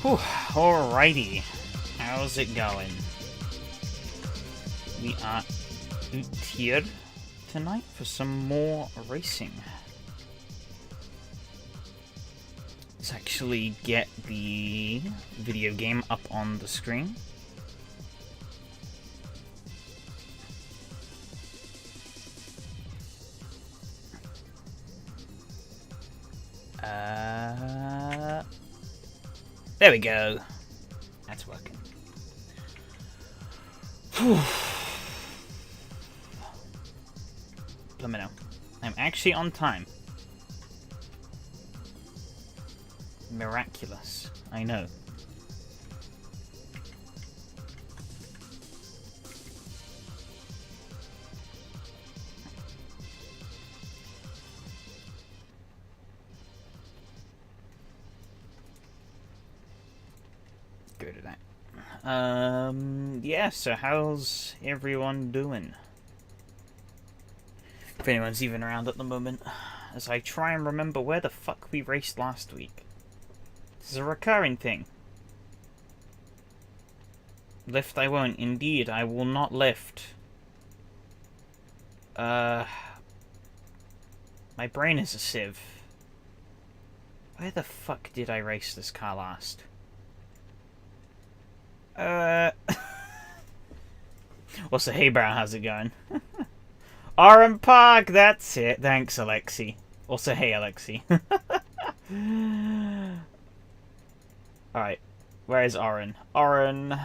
Whew, alrighty. How's it going? We are out here tonight for some more racing. Let's actually get the video game up on the screen. There we go. That's working. Let me know. I'm actually on time. Miraculous. I know. Go to that. Yeah, so how's everyone doing? If anyone's even around at the moment, as I try and remember where the fuck we raced last week. This is a recurring thing. Lift I won't. Indeed, I will not lift. My brain is a sieve. Where the fuck did I race this car last? What's the hey bro, how's it going? Oran Park, that's it. Thanks, Alexi. Also, hey, Alexi. Alright, where is Oran? Oran.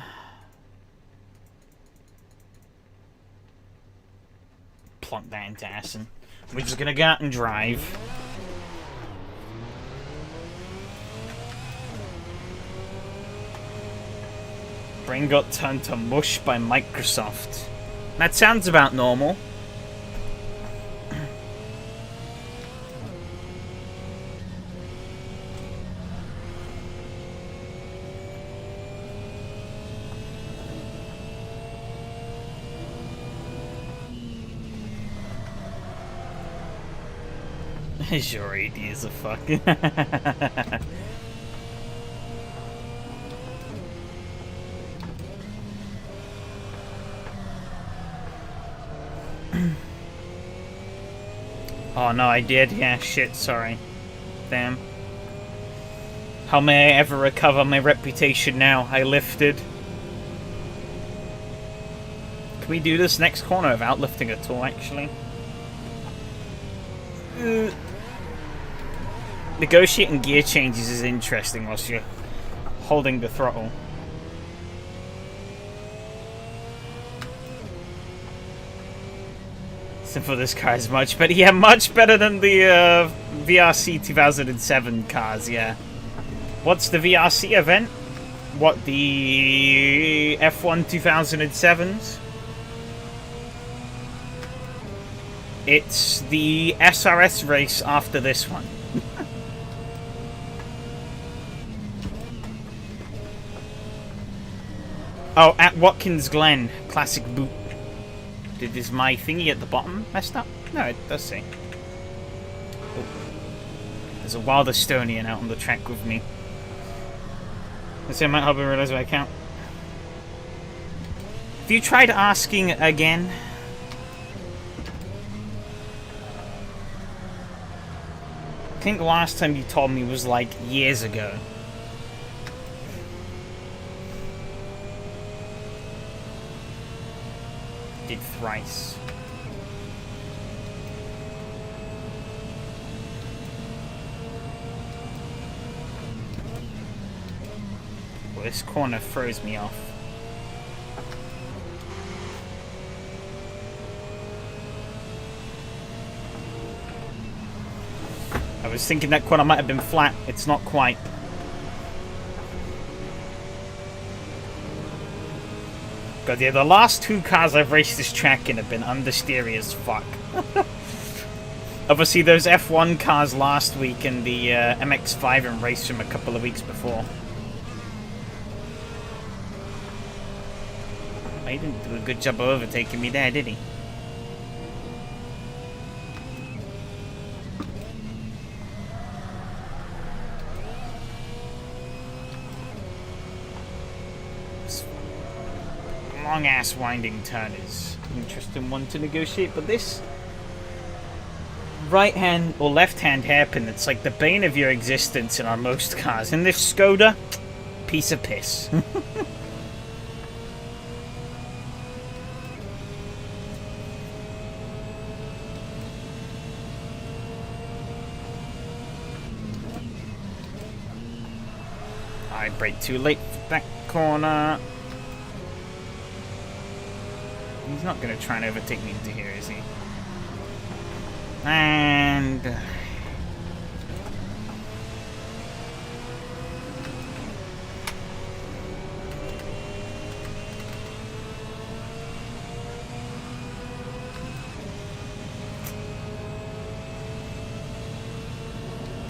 Plunk that into Assen. We're just gonna go out and drive. Brain got turned to mush by Microsoft. That sounds about normal. Your AD is a fuck. Oh no, I did. Yeah, shit, sorry. Damn. How may I ever recover my reputation now? I lifted. Can we do this next corner without lifting at all, actually? Negotiating gear changes is interesting whilst you're holding the throttle. For this car is much better. Yeah, much better than the VRC 2007 cars, yeah. What's the VRC event? What, the F1 2007s? It's the SRS race after this one. Oh, at Watkins Glen, classic boot. Is my thingy at the bottom messed up? No, it does say. Oh. There's a wild Estonian out on the track with me. Let's see, I might help him realize what I count. Have you tried asking again? I think the last time you told me was like years ago. Did thrice. Well, this corner throws me off. I was thinking that corner might have been flat. It's not quite. God, yeah, the last two cars I've raced this track in have been understeery as fuck. Obviously, those F1 cars last week and the MX-5 and race from a couple of weeks before. He didn't do a good job of overtaking me there, did he? long-ass winding turn is an interesting one to negotiate, but this right-hand or left-hand hairpin that's like the bane of your existence in our most cars. In this Skoda, piece of piss. I brake too late for that corner. He's not going to try and overtake me into here, is he? And...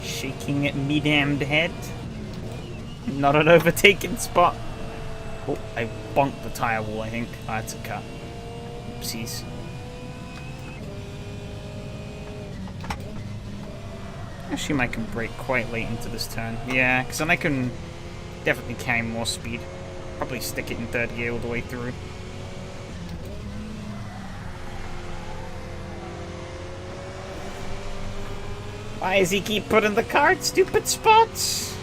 shaking at me damned head. Not an overtaking spot. Oh, I bonked the tyre wall, I think. Oh, that's a cut. Oopsies. Actually, I can brake quite late into this turn. Yeah, because then I can definitely carry more speed. Probably stick it in third gear all the way through. Why does he keep putting the car in stupid spots?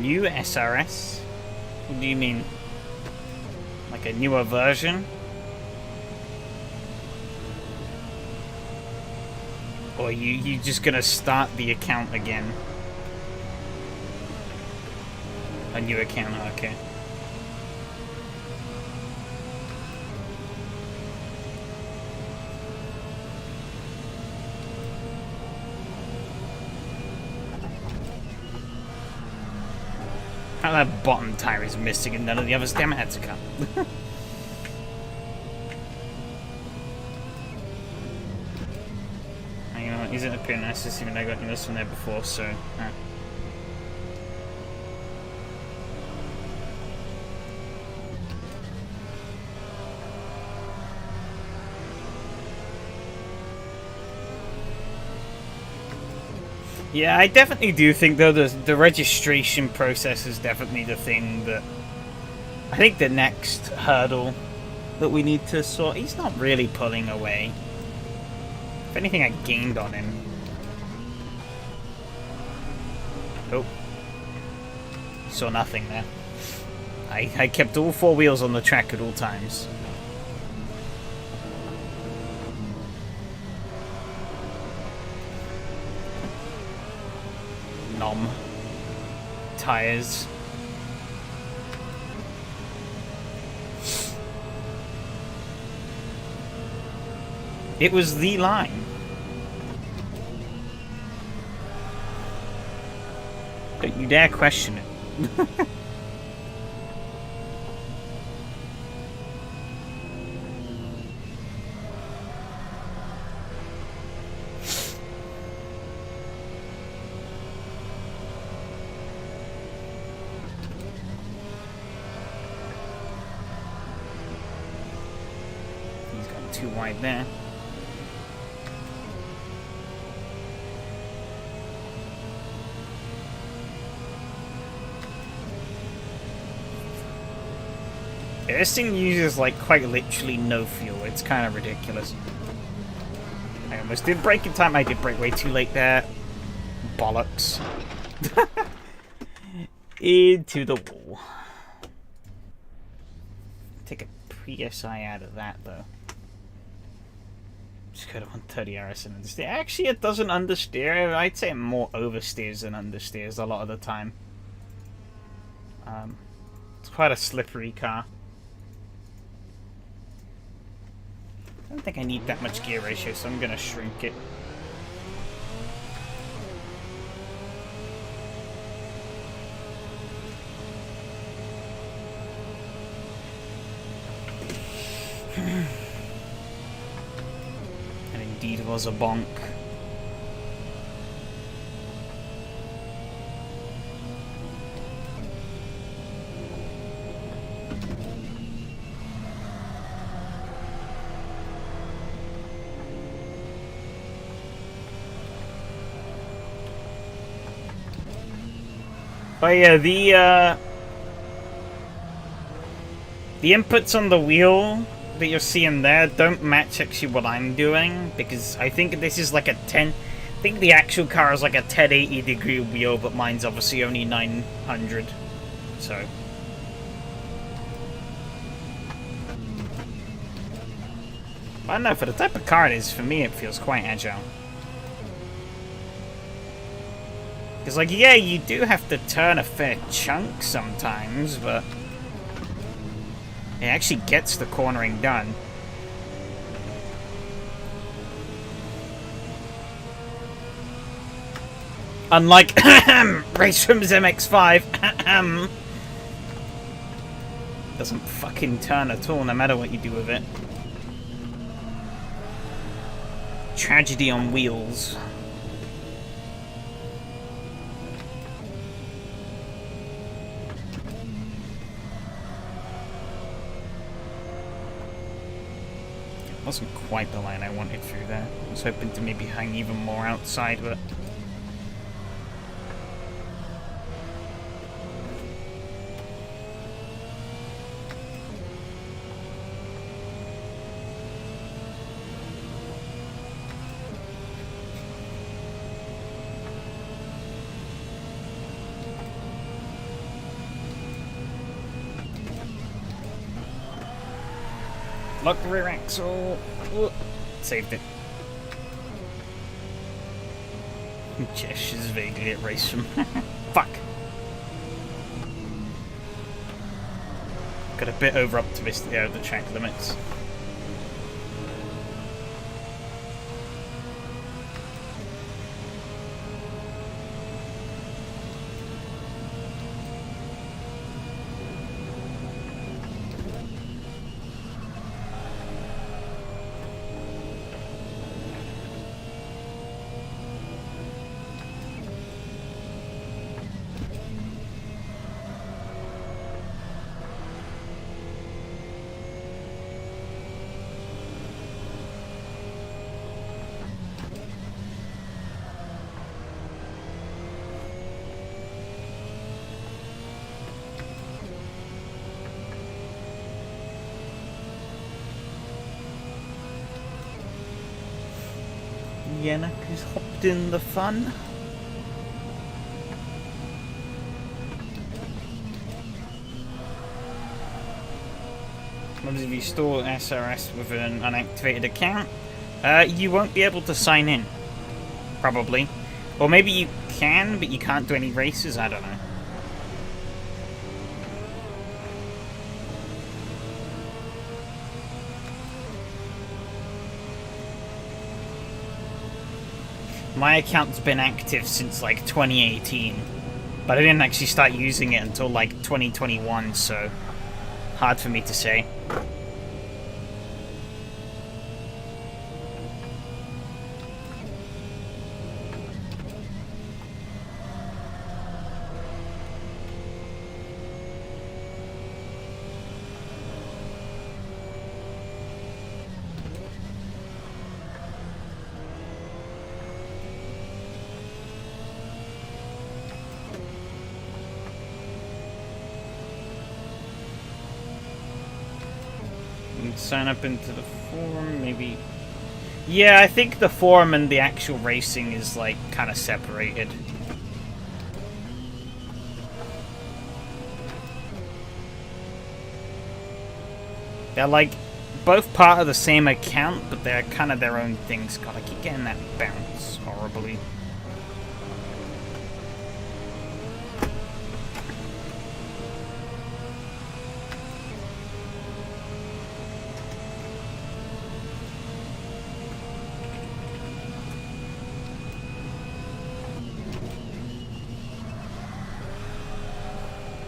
New SRS? What do you mean? Like a newer version? Or you just gonna start the account again? A new account, okay. How that bottom tire is missing and none of the others. Damn it, had to come. You know what, isn't appearing nice to see when I got this one there before, so... Yeah, I definitely do think, though, the registration process is definitely the thing that... I think the next hurdle that we need to sort... He's not really pulling away. If anything, I gained on him. Oh. Saw nothing there. I kept all four wheels on the track at all times. Nom. Tires. It was the line. Don't you dare question it. He's got too wide there. Yeah, this thing uses, like, quite literally no fuel. It's kind of ridiculous. I almost did brake in time. I did brake way too late there. Bollocks. Into the wall. Take a PSI out of that, though. Just got 130 RS and understeer. Actually, it doesn't understeer. I'd say it more oversteers than understeers a lot of the time. It's quite a slippery car. I don't think I need that much gear ratio, so I'm going to shrink it. And indeed was a bonk. But yeah, the inputs on the wheel that you're seeing there don't match actually what I'm doing, because I think this is like a 10... I think the actual car is like a 1080 degree wheel, but mine's obviously only 900, so... I don't know, for the type of car it is, for me it feels quite agile. Because, like, yeah, you do have to turn a fair chunk sometimes, but... it actually gets the cornering done. Unlike Race from MX-5, doesn't fucking turn at all, no matter what you do with it. Tragedy on wheels. Wasn't quite the line I wanted through there. I was hoping to maybe hang even more outside, but... lock the rear axle. Ooh. Saved it. Gestures vaguely at race from. Fuck. Got a bit over optimistic there with the track limits. Yannick has hopped in the fun. If you store SRS with an unactivated account, you won't be able to sign in. Probably. Or maybe you can, but you can't do any races, I don't know. My account's been active since like 2018, but I didn't actually start using it until like 2021, so hard for me to say. Sign up into the forum, maybe. Yeah, I think the forum and the actual racing is like kind of separated. They're like both part of the same account, but they're kind of their own things. God, I keep getting that bounce horribly.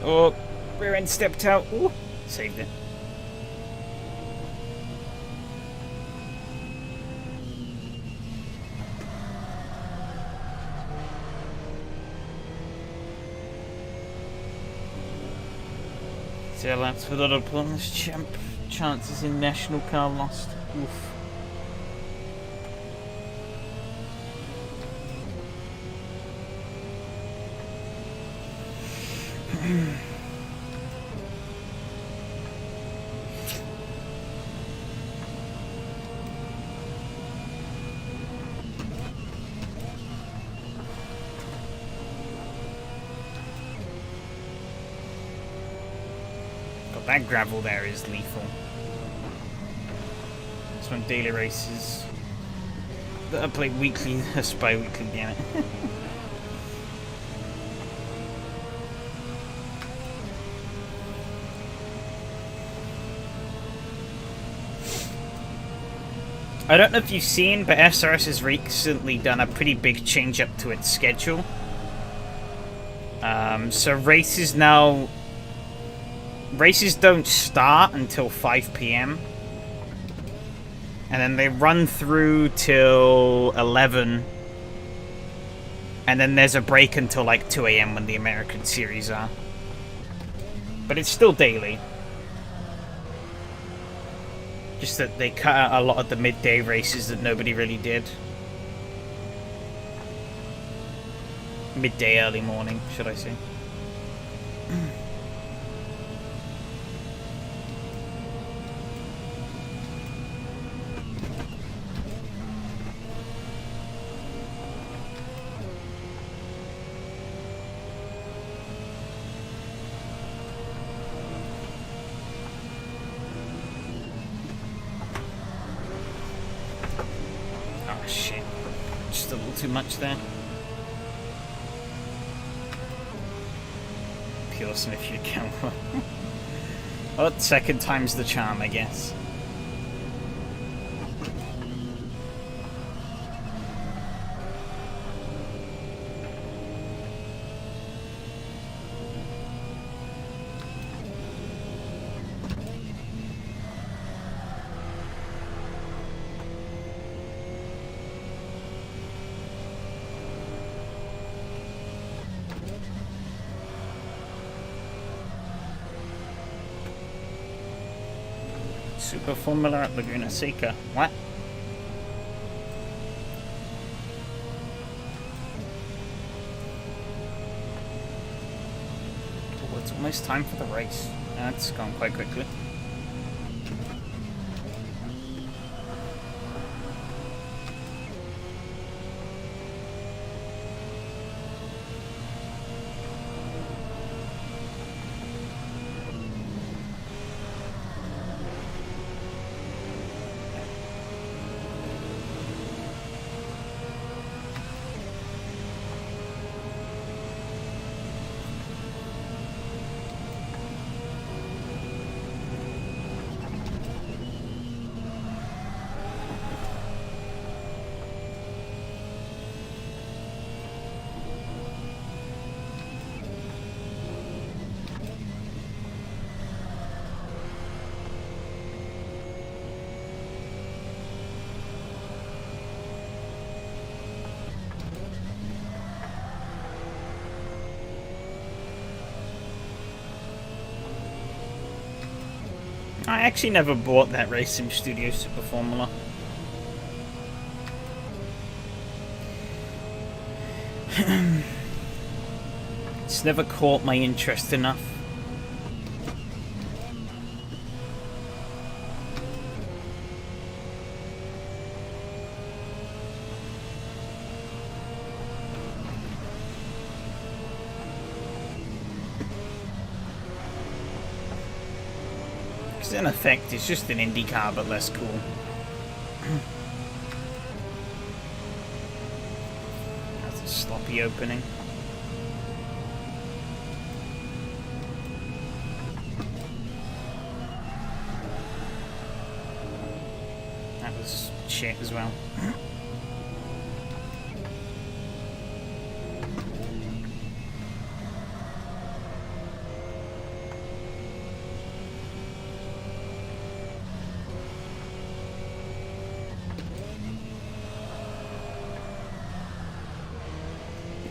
Oh, rear end stepped out. Ooh, saved it. So laps without a bonus champ. Chances in national car lost. Oof. God, that gravel there is lethal. It's one daily races that I play weekly, bi-weekly, damn it. I don't know if you've seen, but SRS has recently done a pretty big change up to its schedule. So races now... Races don't start until 5 PM. And then they run through till 11. And then there's a break until like 2 AM when the American series are. But it's still daily. Just that they cut out a lot of the midday races that nobody really did. Midday, early morning, should I say. Oh shit. Just a little too much there. Pure sniff your camera. Oh, second time's the charm, I guess. Super Formula at Laguna Seca. What? Oh, it's almost time for the race. That's gone quite quickly. I actually never bought that Racing Studio Super Formula. It's never caught my interest enough. In effect, it's just an Indy car, but less cool. That's a sloppy opening. That was shit as well.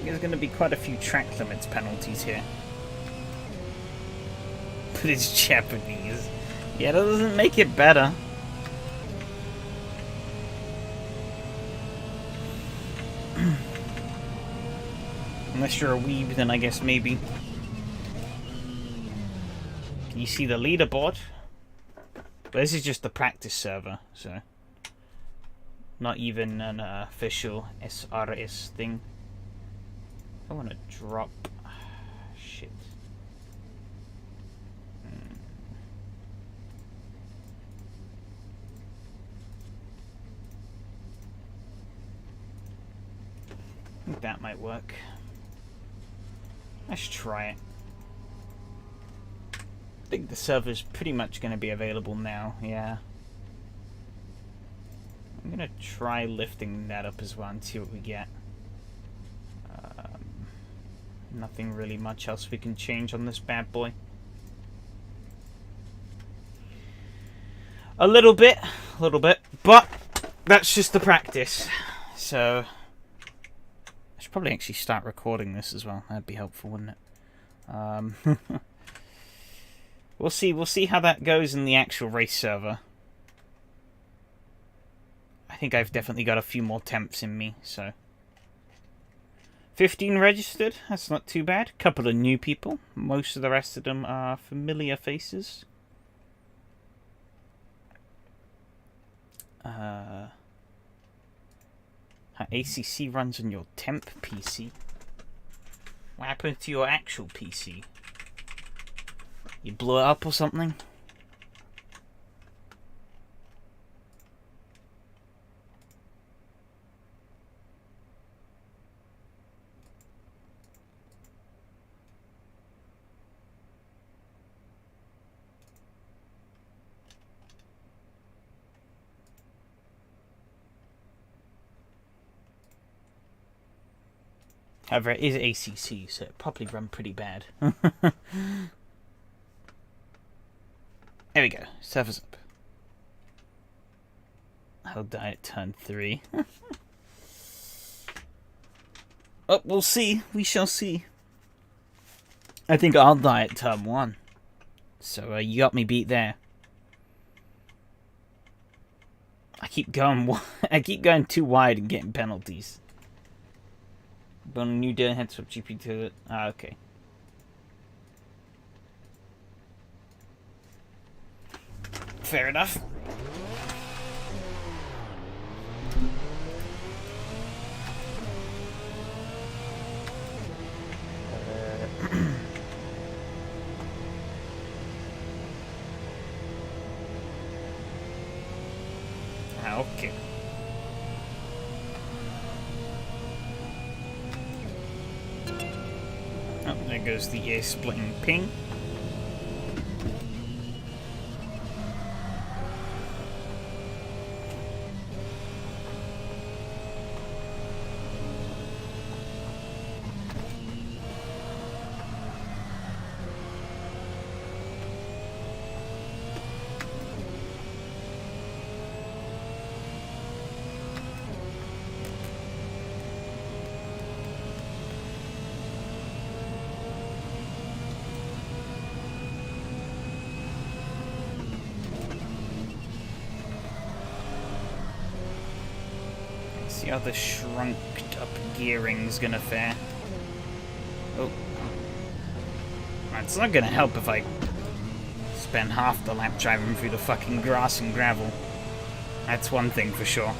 There's going to be quite a few track limits penalties here. But it's Japanese. Yeah, that doesn't make it better. Unless you're a weeb, then I guess maybe. Can you see the leaderboard? But this is just the practice server, so not even an official SRS thing. I want to drop. Shit. I think that might work. Let's try it. I think the server's pretty much going to be available now, yeah. I'm going to try lifting that up as well and see what we get. Nothing really much else we can change on this bad boy. A little bit, but that's just the practice. So I should probably actually start recording this as well. That'd be helpful, wouldn't it? We'll see how that goes in the actual race server. I think I've definitely got a few more temps in me, so 15 registered, that's not too bad. Couple of new people. Most of the rest of them are familiar faces. How ACC runs on your temp PC. What happened to your actual PC? You blew it up or something? However, it is ACC, so it probably run pretty bad. There we go. Servers up. I'll die at turn 3. Oh, we'll see. We shall see. I think I'll die at turn 1. So you got me beat there. I keep going too wide and getting penalties. But on a new day, heads up GP to it. Ah, okay. Fair enough. Okay. Oh, there goes the air splitting ping. See how the shrunk up gearing's gonna fare. Oh. It's not gonna help if I spend half the lap driving through the fucking grass and gravel. That's one thing for sure.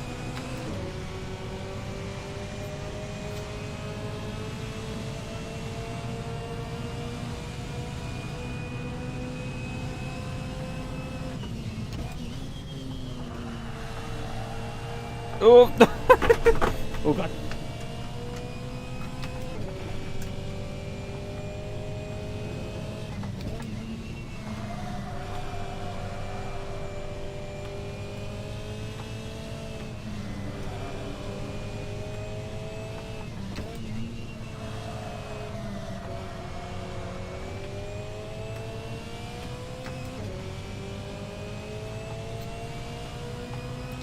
Oh! Oh god.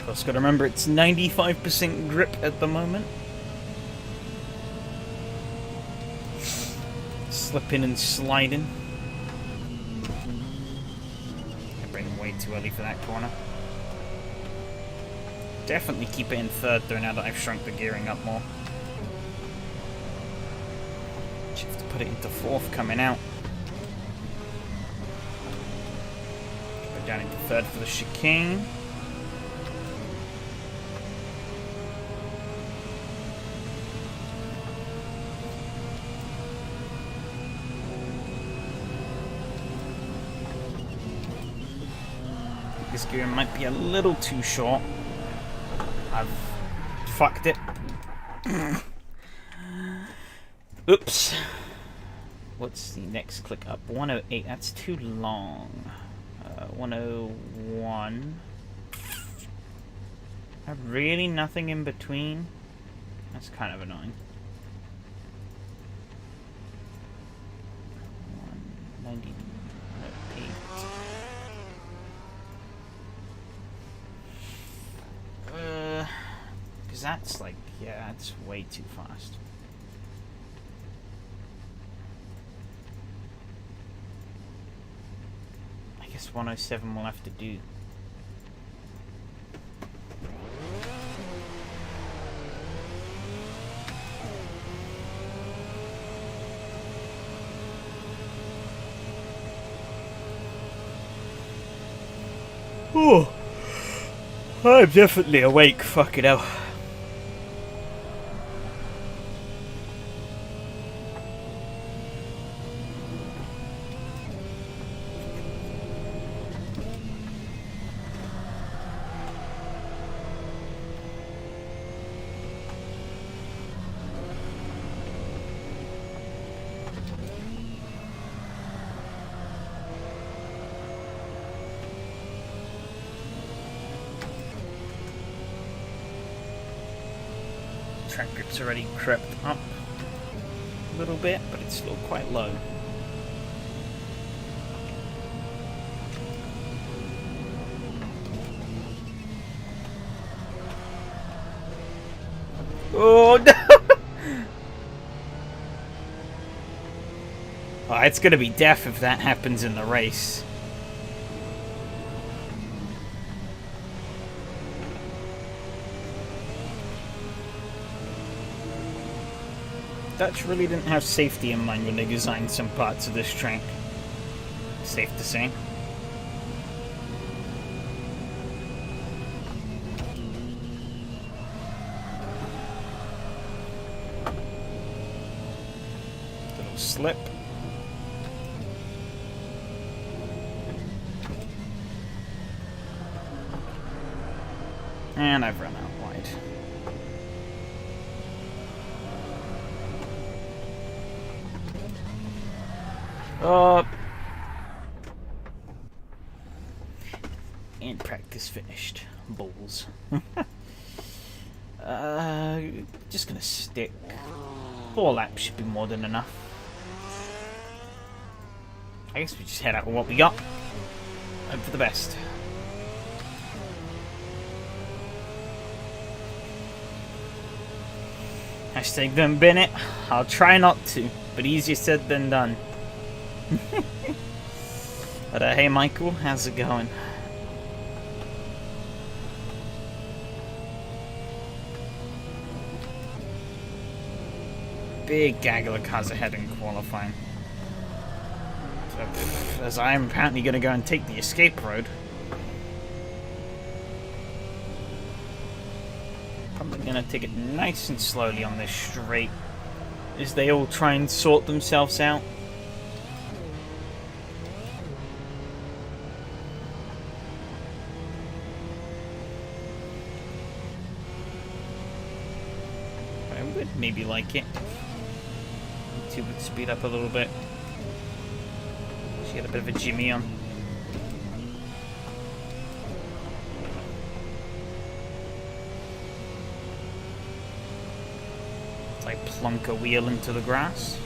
Just gotta remember it's 95% grip at the moment. Slipping and sliding. I bring way too early for that corner. Definitely keep it in third though now that I've shrunk the gearing up more. Just have to put it into fourth coming out. third for the chicane. This gear might be a little too short. I've fucked it. Oops. What's the next click up? 108. That's too long. 101. Really nothing in between? That's kind of annoying. 198. Because that's like, yeah, that's way too fast. I guess 107 will have to do. Oh, I'm definitely awake. Fuck it out. Track grip's already crept up a little bit, but it's still quite low. Oh no! Oh, it's gonna be death if that happens in the race. Dutch really didn't have safety in mind when they designed some parts of this track. Safe to say. Little slip. And I've run out wide. And practice finished. Balls. Just gonna stick. 4 laps should be more than enough. I guess we just head out with what we got. Hope for the best. Hashtag don't bin it. I'll try not to, but easier said than done. But hey Michael, how's it going? Big gaggle of cars ahead in qualifying. So, as I am apparently going to go and take the escape road. Probably going to take it nice and slowly on this straight as they all try and sort themselves out. I would maybe like it. Two would speed up a little bit. She had a bit of a jimmy on. It's like plunk a wheel into the grass.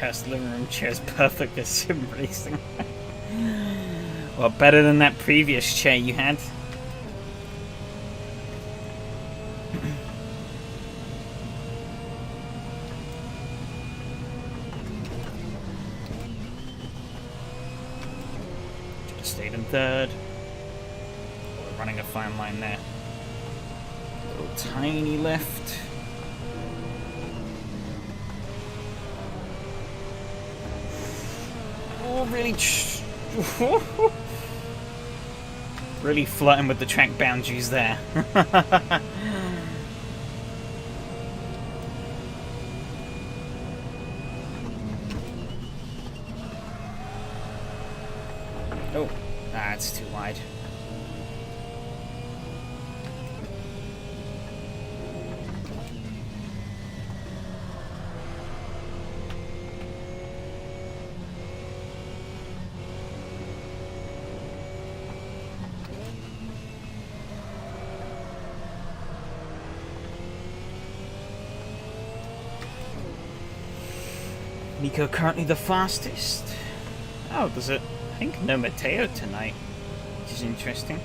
cursed living room chair is perfect for sim racing. Well, better than that previous chair you had. Should have stayed in third. We're running a fine line there. A little tiny left. Oh, really? Really flirting with the track boundaries there. Oh, that's too wide. Nico currently the fastest. Oh, there's a, I think, no Matteo tonight, which is interesting.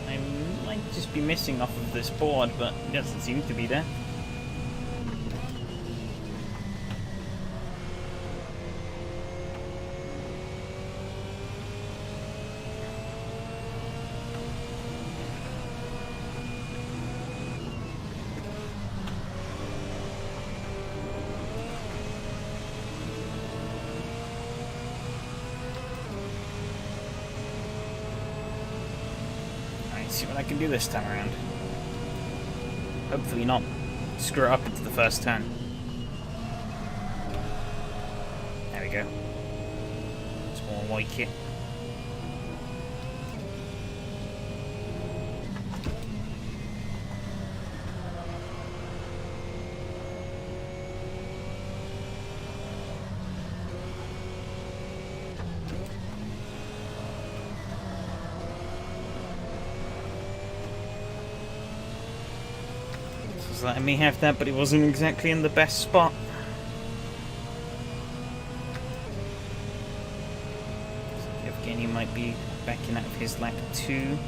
I might just be missing off of this board, but it doesn't seem to be there. See what I can do this time around. Hopefully not screw it up into the first turn. There we go. It's more like it. Letting me have that, but it wasn't exactly in the best spot. So Evgeny might be backing out of his lap 2.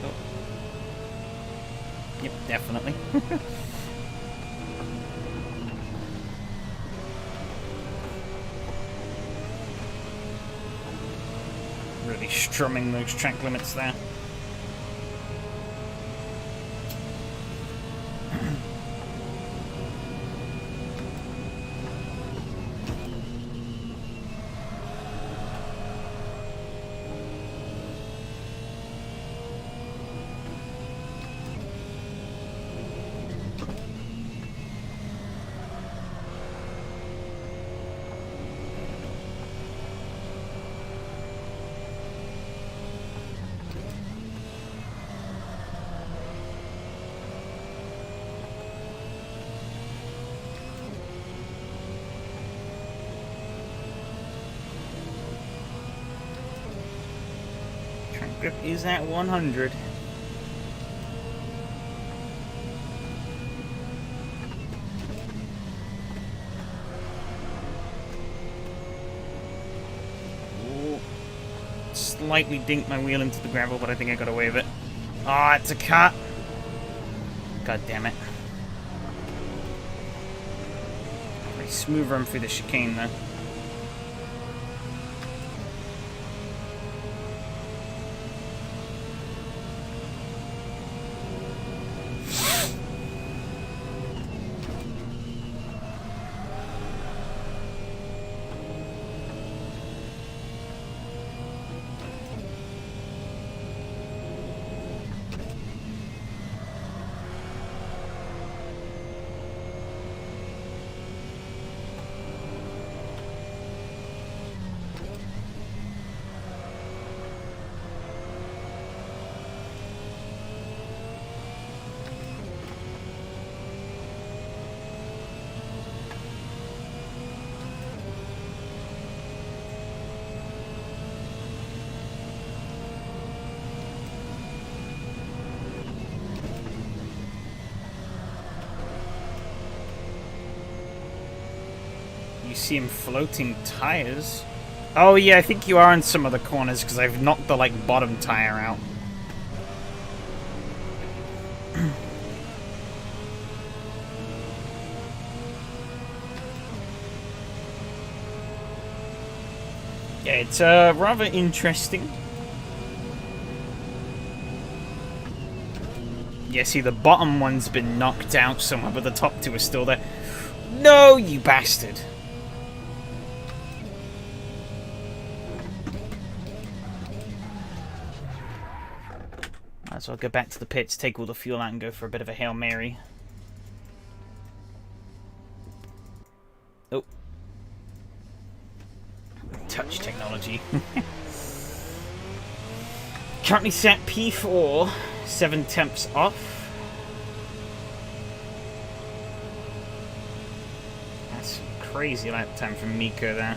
Oh. Yep, definitely. Really strumming those track limits there. Grip is at 100. Ooh. Slightly dinked my wheel into the gravel, but I think I got away with it. Ah, it's a cut. God damn it. Very smooth run through the chicane though. You see him floating tires. Oh yeah, I think you are in some of the corners because I've knocked the like bottom tire out. Yeah, it's rather interesting. Yeah, see, the bottom one's been knocked out somewhere, but the top two are still there. No, you bastard! Might as well go back to the pits, take all the fuel out, and go for a bit of a Hail Mary. Oh. Touch technology. Currently set P4. 7 temps off. That's crazy lap time from Miko there.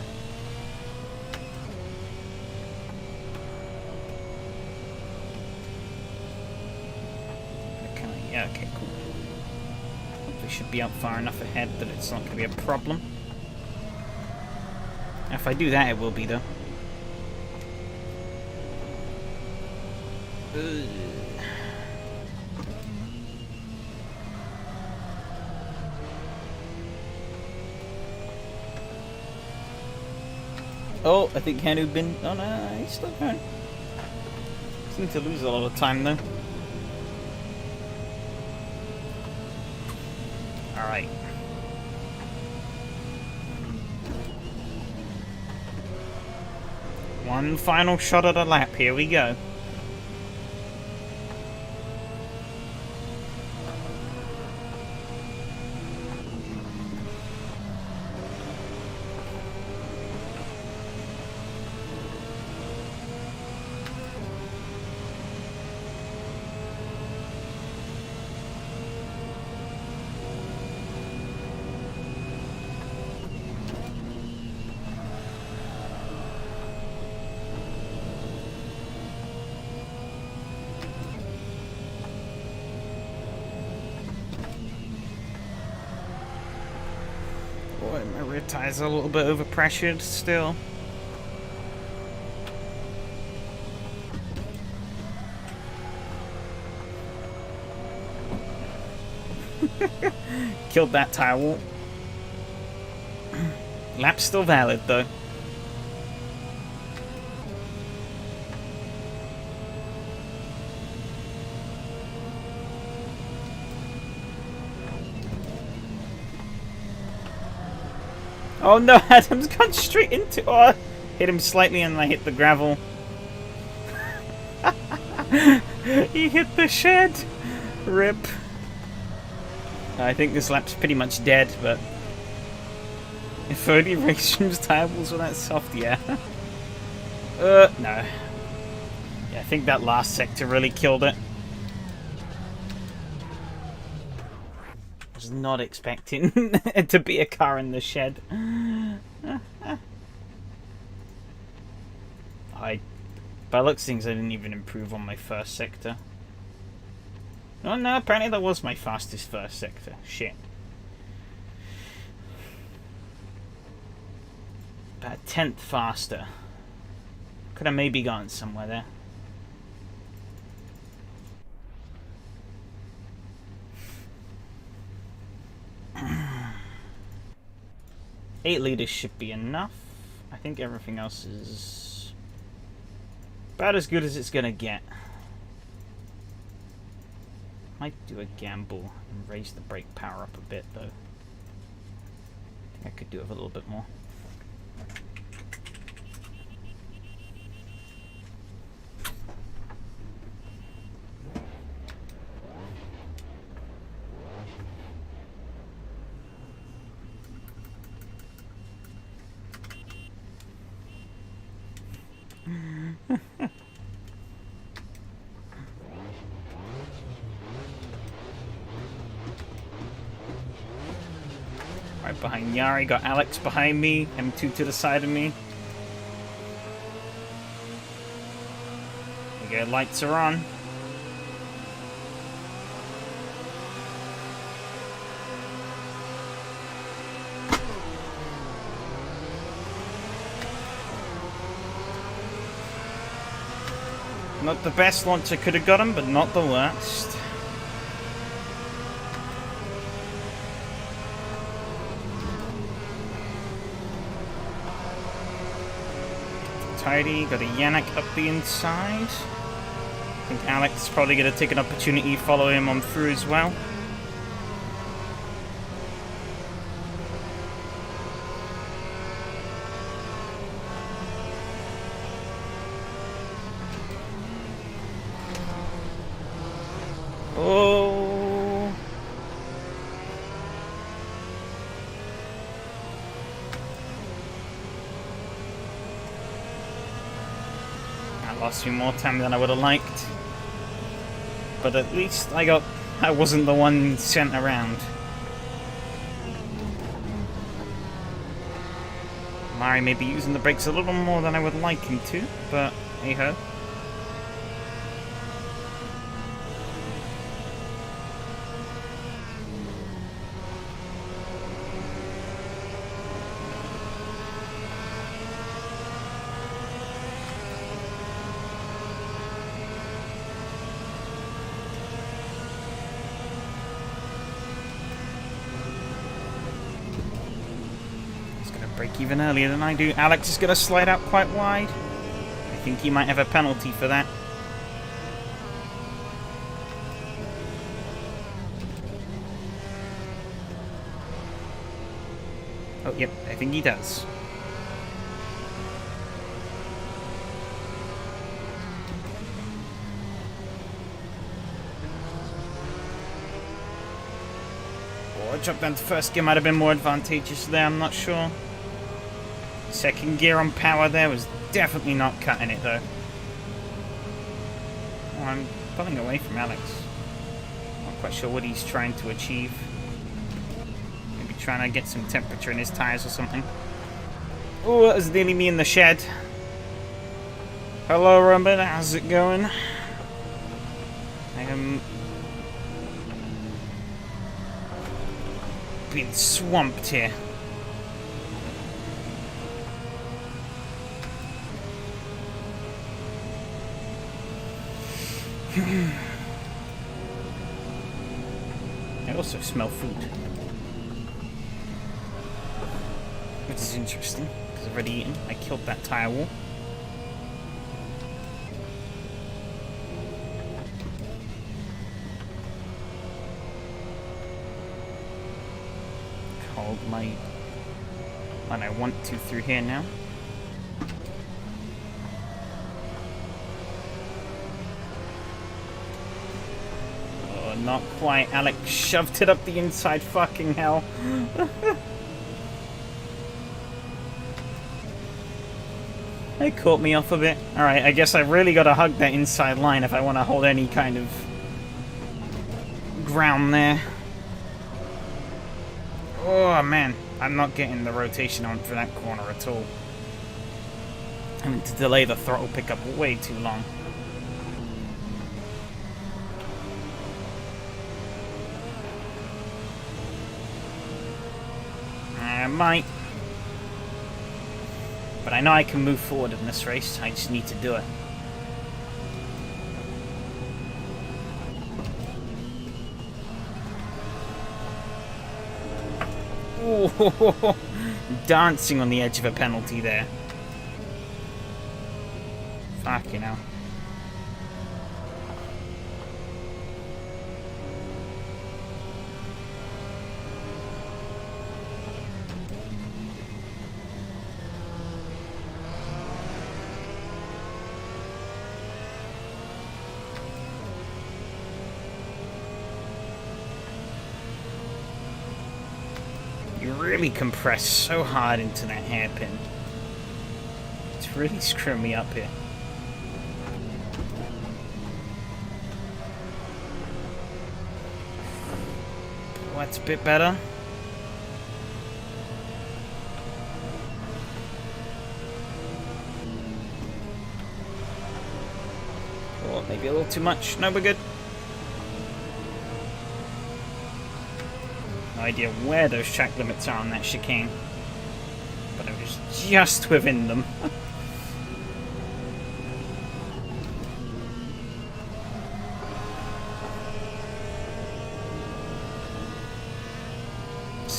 Okay, yeah, okay, cool. Hopefully should be up far enough ahead that it's not going to be a problem. If I do that, it will be, though. Ugh. Oh, I think Hanu been... Oh, no, he's still going. Seems to lose a lot of time, though. Alright. One final shot at a lap. Here we go. Boy, my rear tires are a little bit overpressured still. Killed that tire wall. Lap's still valid though. Oh no, Adam's gone straight into... Oh, hit him slightly and I hit the gravel. He hit the shed. Rip. I think this lap's pretty much dead, but... If only Raceroom's tire balls were that soft, yeah. No. Yeah, I think that last sector really killed it. Was not expecting to be a car in the shed. By looks of things, I didn't even improve on my first sector. Oh no, apparently that was my fastest first sector. Shit. About a tenth faster. Could have maybe gone somewhere there. Eight liters should be enough. I think everything else is about as good as it's gonna get. Might do a gamble and raise the brake power up a bit though. I think I could do with a little bit more. Right behind Yari, got Alex behind me, M2 to the side of me. Okay, lights are on. Not the best launch I could have got him, but not the worst. Tidy, got a Yannick up the inside. I think Alex is probably going to take an opportunity to follow him on through as well. Oh! That lost me more time than I would have liked. But at least I wasn't the one sent around. Mari may be using the brakes a little more than I would like him to, but hey-ho. Break even earlier than I do. Alex is going to slide out quite wide. I think he might have a penalty for that. Oh, yep, I think he does. Oh, a drop down to first gear might have been more advantageous there, I'm not sure. Second gear on power there was definitely not cutting it though. Oh, I'm pulling away from Alex. Not quite sure what he's trying to achieve. Maybe trying to get some temperature in his tyres or something. Oh, that was nearly me in the shed. Hello, Robin, how's it going? I am being swamped here. I also smell food, which is interesting because I've already eaten. I killed that tire wall. Called my when I want to through here now. Not quite. Alex shoved it up the inside. Fucking hell. It caught me off a bit. Alright, I guess I really got to hug that inside line if I want to hold any kind of ground there. Oh, man. I'm not getting the rotation on for that corner at all. Having to delay the throttle pickup way too long. I might. But I know I can move forward in this race. I just need to do it. Ooh, dancing on the edge of a penalty there. Fucking hell. Really compress so hard into that hairpin. It's really screwing me up here. Oh, that's a bit better. Oh, maybe a little too much. No, we're good. Idea where those track limits are on that chicane, but I was just within them.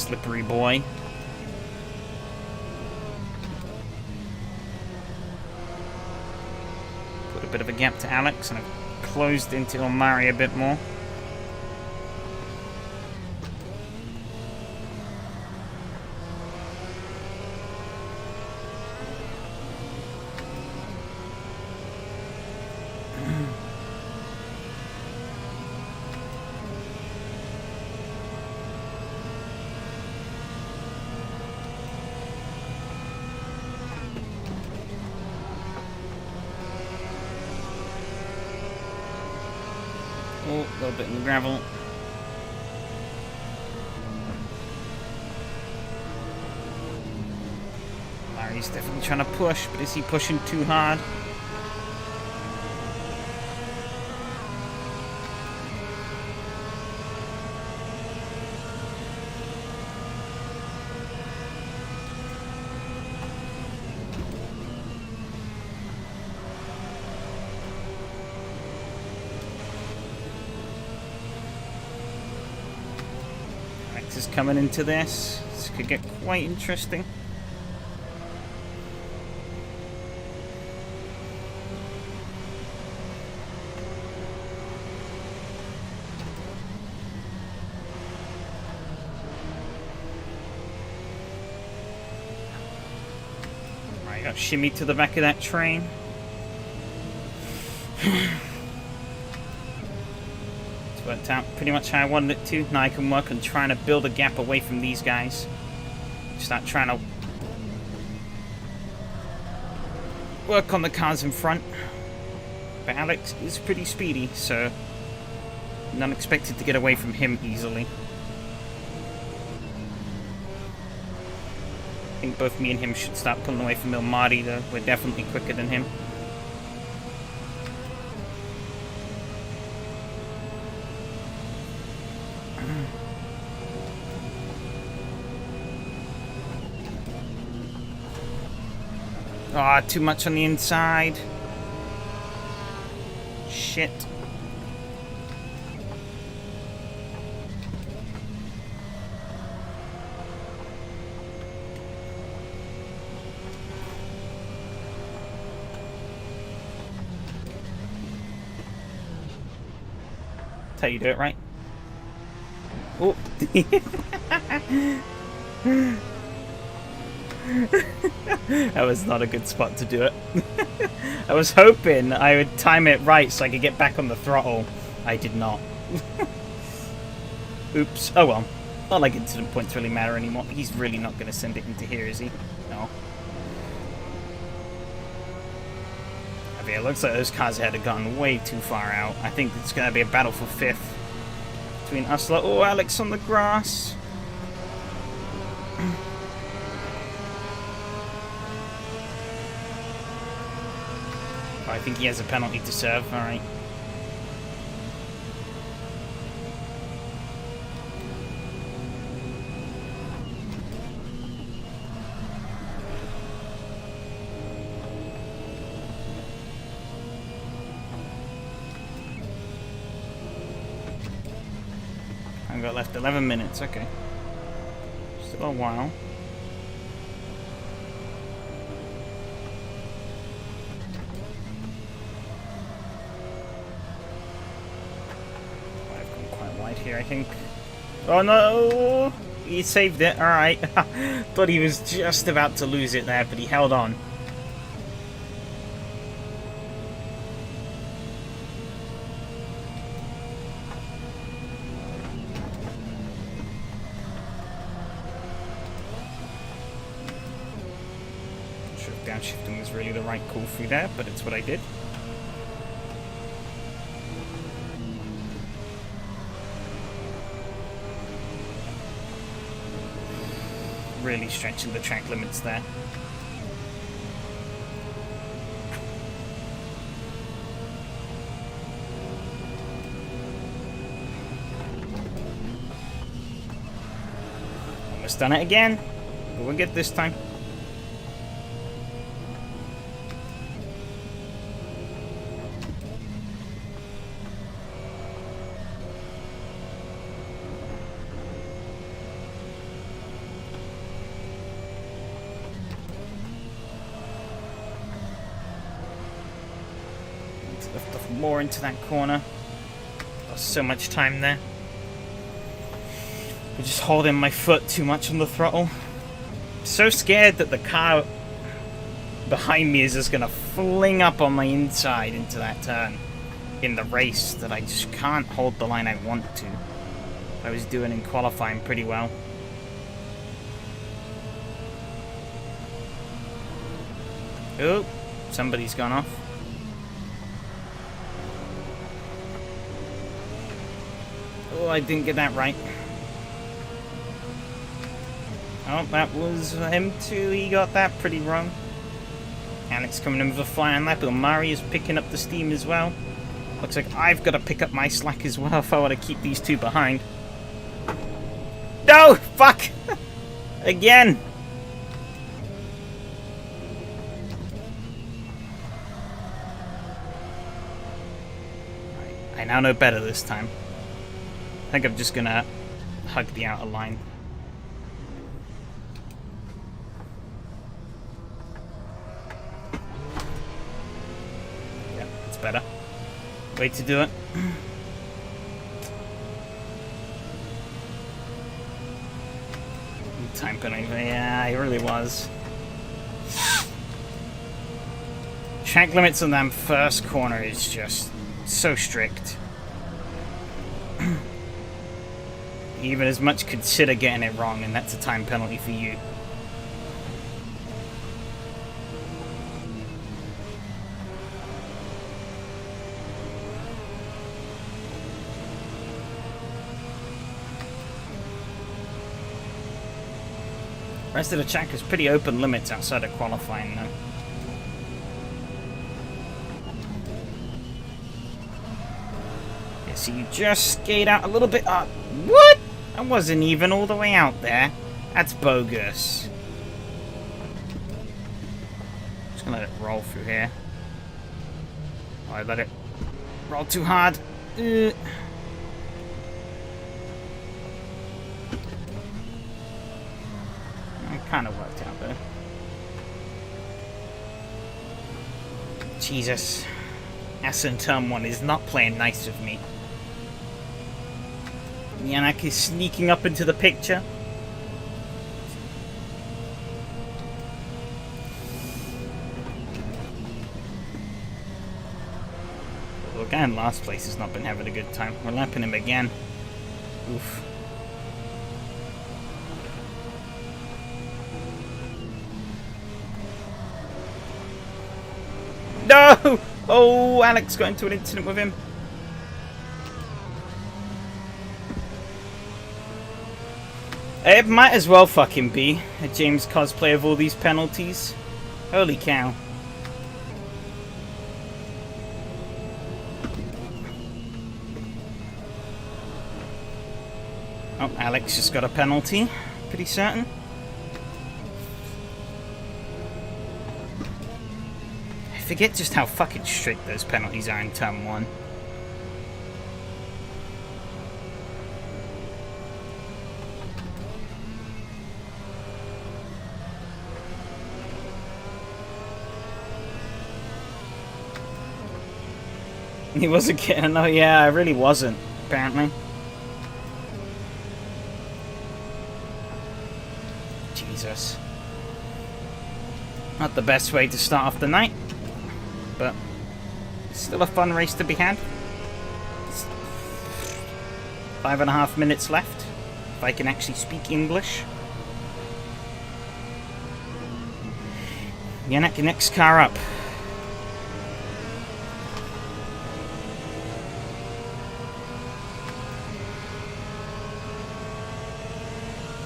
slippery boy. Put a bit of a gap to Alex, and I've closed into Omari a bit more. Oh, a little bit in the gravel. Larry's definitely trying to push, but is he pushing too hard? Is coming into this. This could get quite interesting. Right, got shimmy to the back of that train. Worked out pretty much how I wanted it to. Now I can work on trying to build a gap away from these guys. Start trying to work on the cars in front. But Alex is pretty speedy, so I'm not expected to get away from him easily. I think both me and him should start pulling away from Ilmari, though. We're definitely quicker than him. Ah, too much on the inside. Shit. That's how you do it, right? Oh. That was not a good spot to do it. I was hoping I would time it right so I could get back on the throttle. I did not. Oops. Oh well. Not like incident points really matter anymore. He's really not going to send it into here, is he? No. I mean, it looks like those cars ahead have gone way too far out. I think it's going to be a battle for fifth between us. Oh, Alex on the grass. I think he has a penalty to serve. Alright. I've got left 11 minutes. Okay. Still a while. Here, I think. Oh no! He saved it. Alright. Thought he was just about to lose it there, but he held on. Not sure if downshifting was really the right call through there, but it's what I did. Really stretching the track limits there. Almost done it again, but we'll get this time. more into that corner. Lost so much time there. I'm just holding my foot too much on the throttle. So scared that the car behind me is just going to fling up on my inside into that turn in the race that I just can't hold the line I want to. I was doing in qualifying pretty well. Oh, somebody's gone off. Oh, I didn't get that right. Oh, that was him too. He got that pretty wrong. Alex coming in with a flying lap. Mari is picking up the steam as well. Looks like I've got to pick up my slack as well if I want to keep these two behind. No! Fuck! Again! I now know better this time. I think I'm just gonna hug the outer line. Yeah, it's better. Way to do it. Time penalty. Yeah, it really was. Track limits on that first corner is just so strict. Even as much consider getting it wrong, and that's a time penalty for you. Rest of the track is pretty open limits outside of qualifying though. Yeah, so you just skate out a little bit up. What? I wasn't even all the way out there. That's bogus. Just gonna let it roll through here. Oh, I let it roll too hard. Kind of worked out there. Jesus. Aston Turn 1 is not playing nice with me. Yannick is sneaking up into the picture. Well, the guy in last place has not been having a good time. We're lapping him again. Oof. No! Oh, Alex got into an incident with him. It might as well fucking be a James cosplay of all these penalties. Holy cow. Oh, Alex just got a penalty. Pretty certain. I forget just how fucking strict those penalties are in Turn 1. He wasn't getting... Oh yeah, I really wasn't, apparently. Jesus. Not the best way to start off the night. But still a fun race to be had. 5.5 minutes left, if I can actually speak English. Yannick, next car up.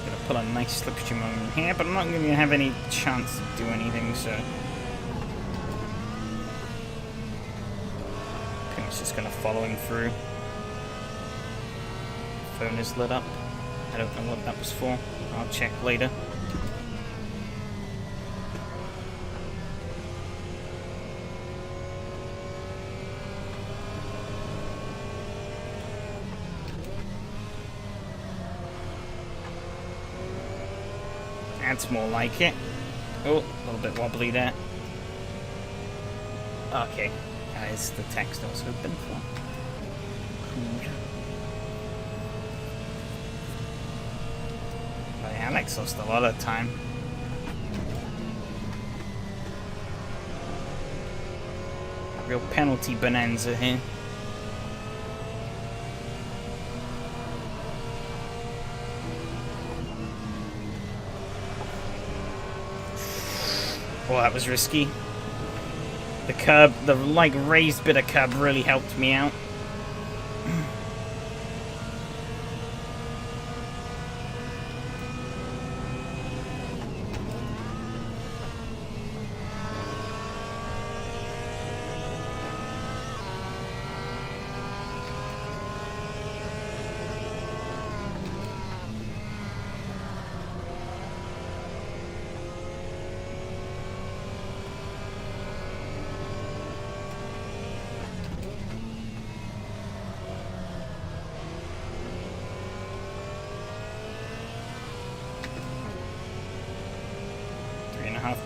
Gonna pull a nice slipstream moment here, but I'm not going to have any chance to do anything, so... Just gonna follow him through. Phone is lit up. I don't know what that was for. I'll check later. That's more like it. Oh, a little bit wobbly there. Okay. That is the text I was hoping for. Cool. But yeah, Alex lost a lot of time. Real penalty bonanza here. Well, that was risky. The curb, the like raised bit of curb really helped me out.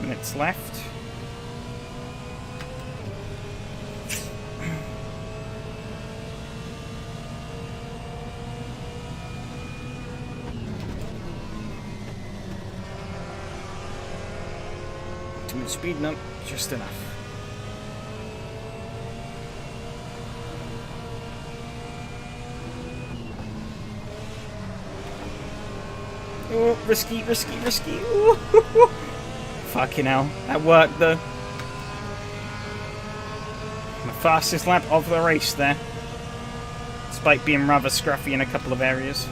Minutes left. Too much speed? No, just enough. Oh, risky, risky, risky. Ooh. Fucking hell, that worked though. My fastest lap of the race there. Despite being rather scruffy in a couple of areas.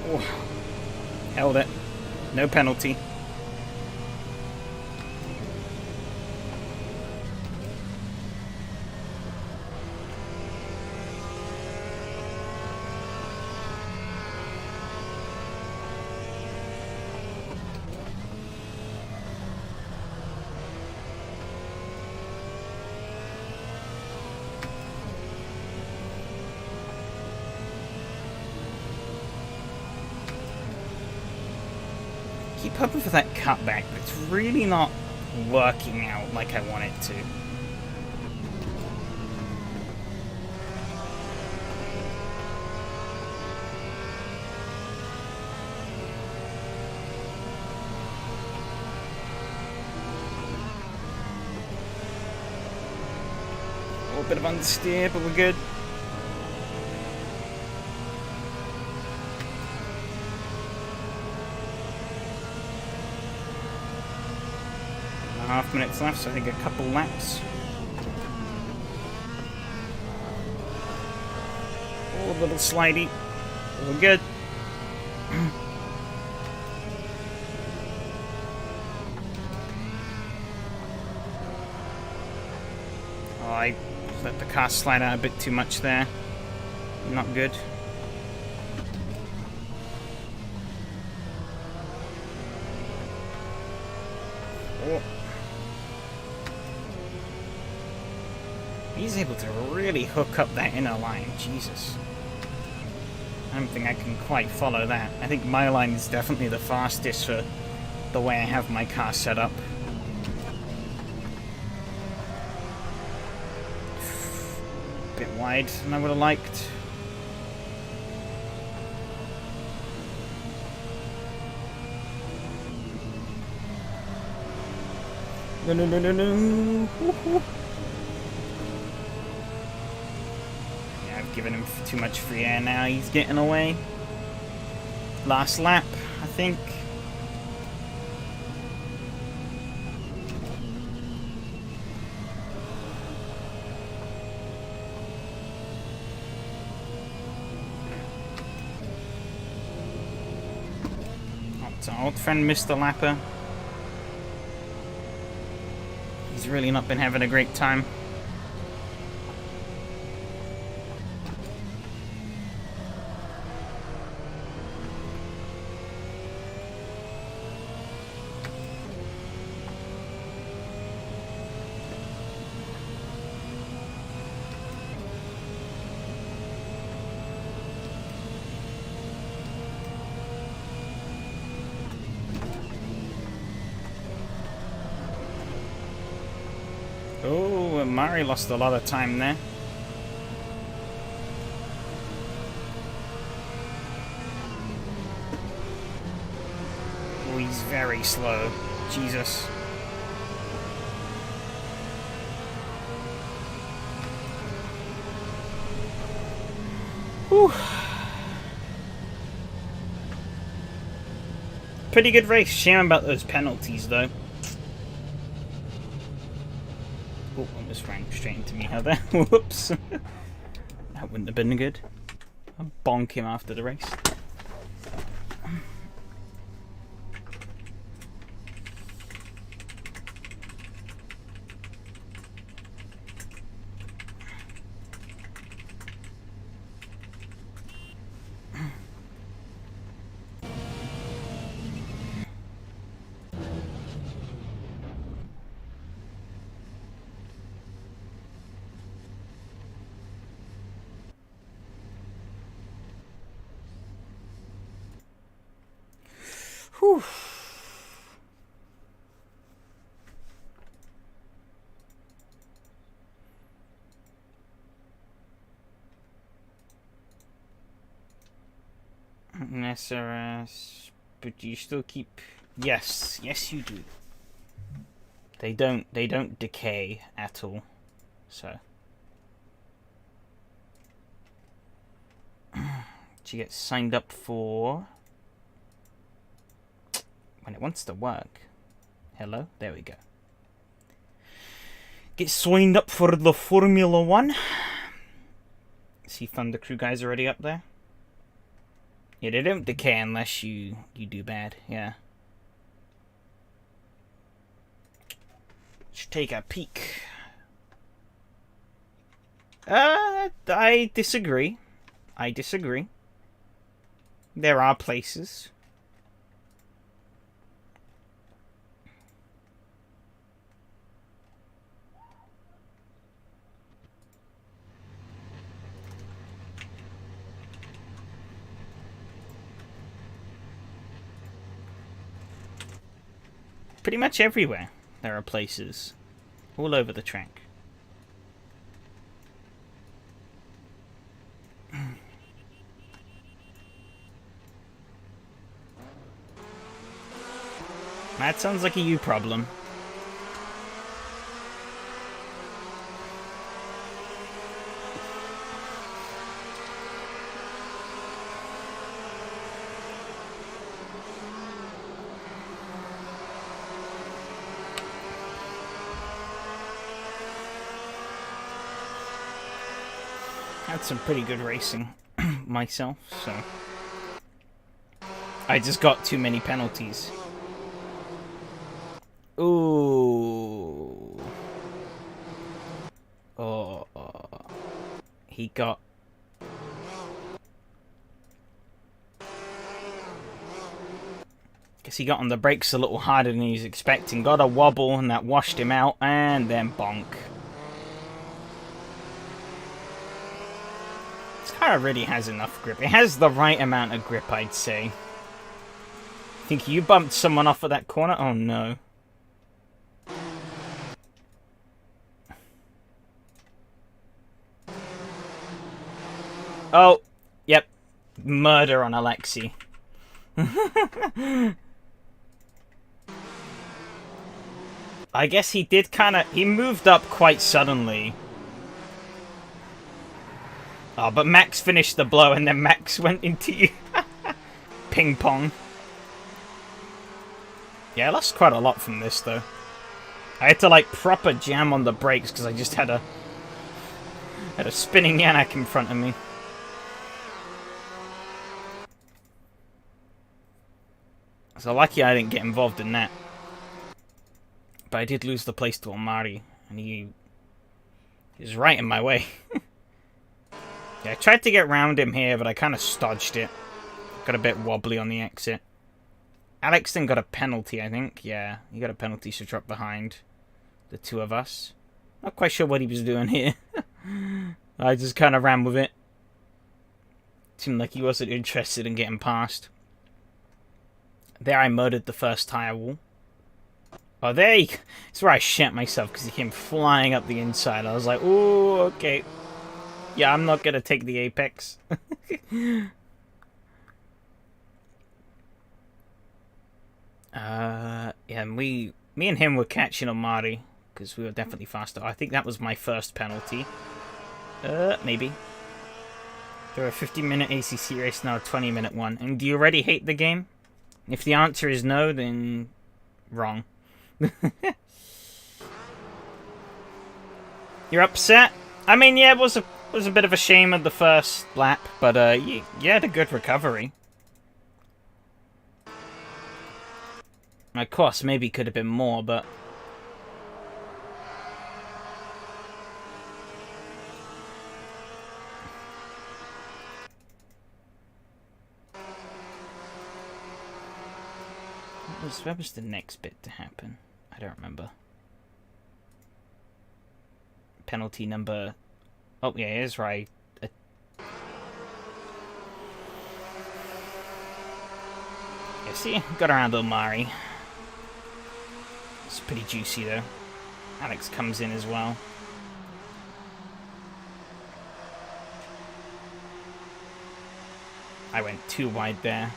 Oh. Held it. No penalty. Keep hoping for that cutback, but it's really not working out like I want it to. A little bit of understeer, but we're good. Half minutes left, so I think a couple laps. Oh, a little slidey. We're good. Oh, I let the car slide out a bit too much there. Not good. Oh. He's able to really hook up that inner line. Jesus. I don't think I can quite follow that. I think my line is definitely the fastest for the way I have my car set up. Bit wide than I would have liked. No, no, no, no, no. Woo-hoo. Yeah, I've given him too much free air now. He's getting away. Last lap, I think. Our old friend Mr. Lapper. He's really not been having a great time. Mari lost a lot of time there. Oh, he's very slow. Jesus. Whew. Pretty good race. Shame about those penalties, though. Oh, almost ran straight into me, Heather. Whoops. That wouldn't have been good. I'll bonk him after the race. Whew. SRS, but you still keep... Yes, yes you do. They don't decay at all. So you get signed up for when it wants to work. Hello? There we go. Get signed up for the Formula 1. See Thunder Crew guys already up there? Yeah, they don't decay unless you do bad, yeah. Let's take a peek. I disagree. I disagree. There are places. Pretty much everywhere there are places. All over the track. That sounds like a you problem. Had some pretty good racing myself, so I just got too many penalties. Ooh. Oh. He got... Guess he got on the brakes a little harder than he was expecting. Got a wobble and that washed him out, and then bonk. This car already has enough grip. It has the right amount of grip, I'd say. Think you bumped someone off at that corner? Oh no. Oh, yep. Murder on Alexi. I guess he did he moved up quite suddenly. Oh, but Max finished the blow and then Max went into you. Ping pong. Yeah, I lost quite a lot from this though. I had to like proper jam on the brakes because I just had a spinning Yannick in front of me. So lucky I didn't get involved in that. But I did lose the place to Omari, and he was right in my way. Yeah, I tried to get round him here, but I kind of stodged it. Got a bit wobbly on the exit. Alex then got a penalty, I think. Yeah, he got a penalty to drop behind the two of us. Not quite sure what he was doing here. I just kind of ran with it. Seemed like he wasn't interested in getting past. There I murdered the first tire wall. Oh, there you go. That's where I shit myself, because he came flying up the inside. I was like, ooh, okay. Yeah, I'm not gonna take the apex. Yeah, me and him were catching on Mari, because we were definitely faster. I think that was my first penalty. Maybe. There are a 50-minute ACC race, now a 20-minute one. And do you already hate the game? If the answer is no, then wrong. You're upset? I mean, yeah, it was a bit of a shame of the first lap, but you had a good recovery. Of course, maybe could have been more, but what was the next bit to happen? I don't remember. Penalty number... Oh, yeah, here's right. Yeah, see? Got around Omari. It's pretty juicy, though. Alex comes in as well. I went too wide there.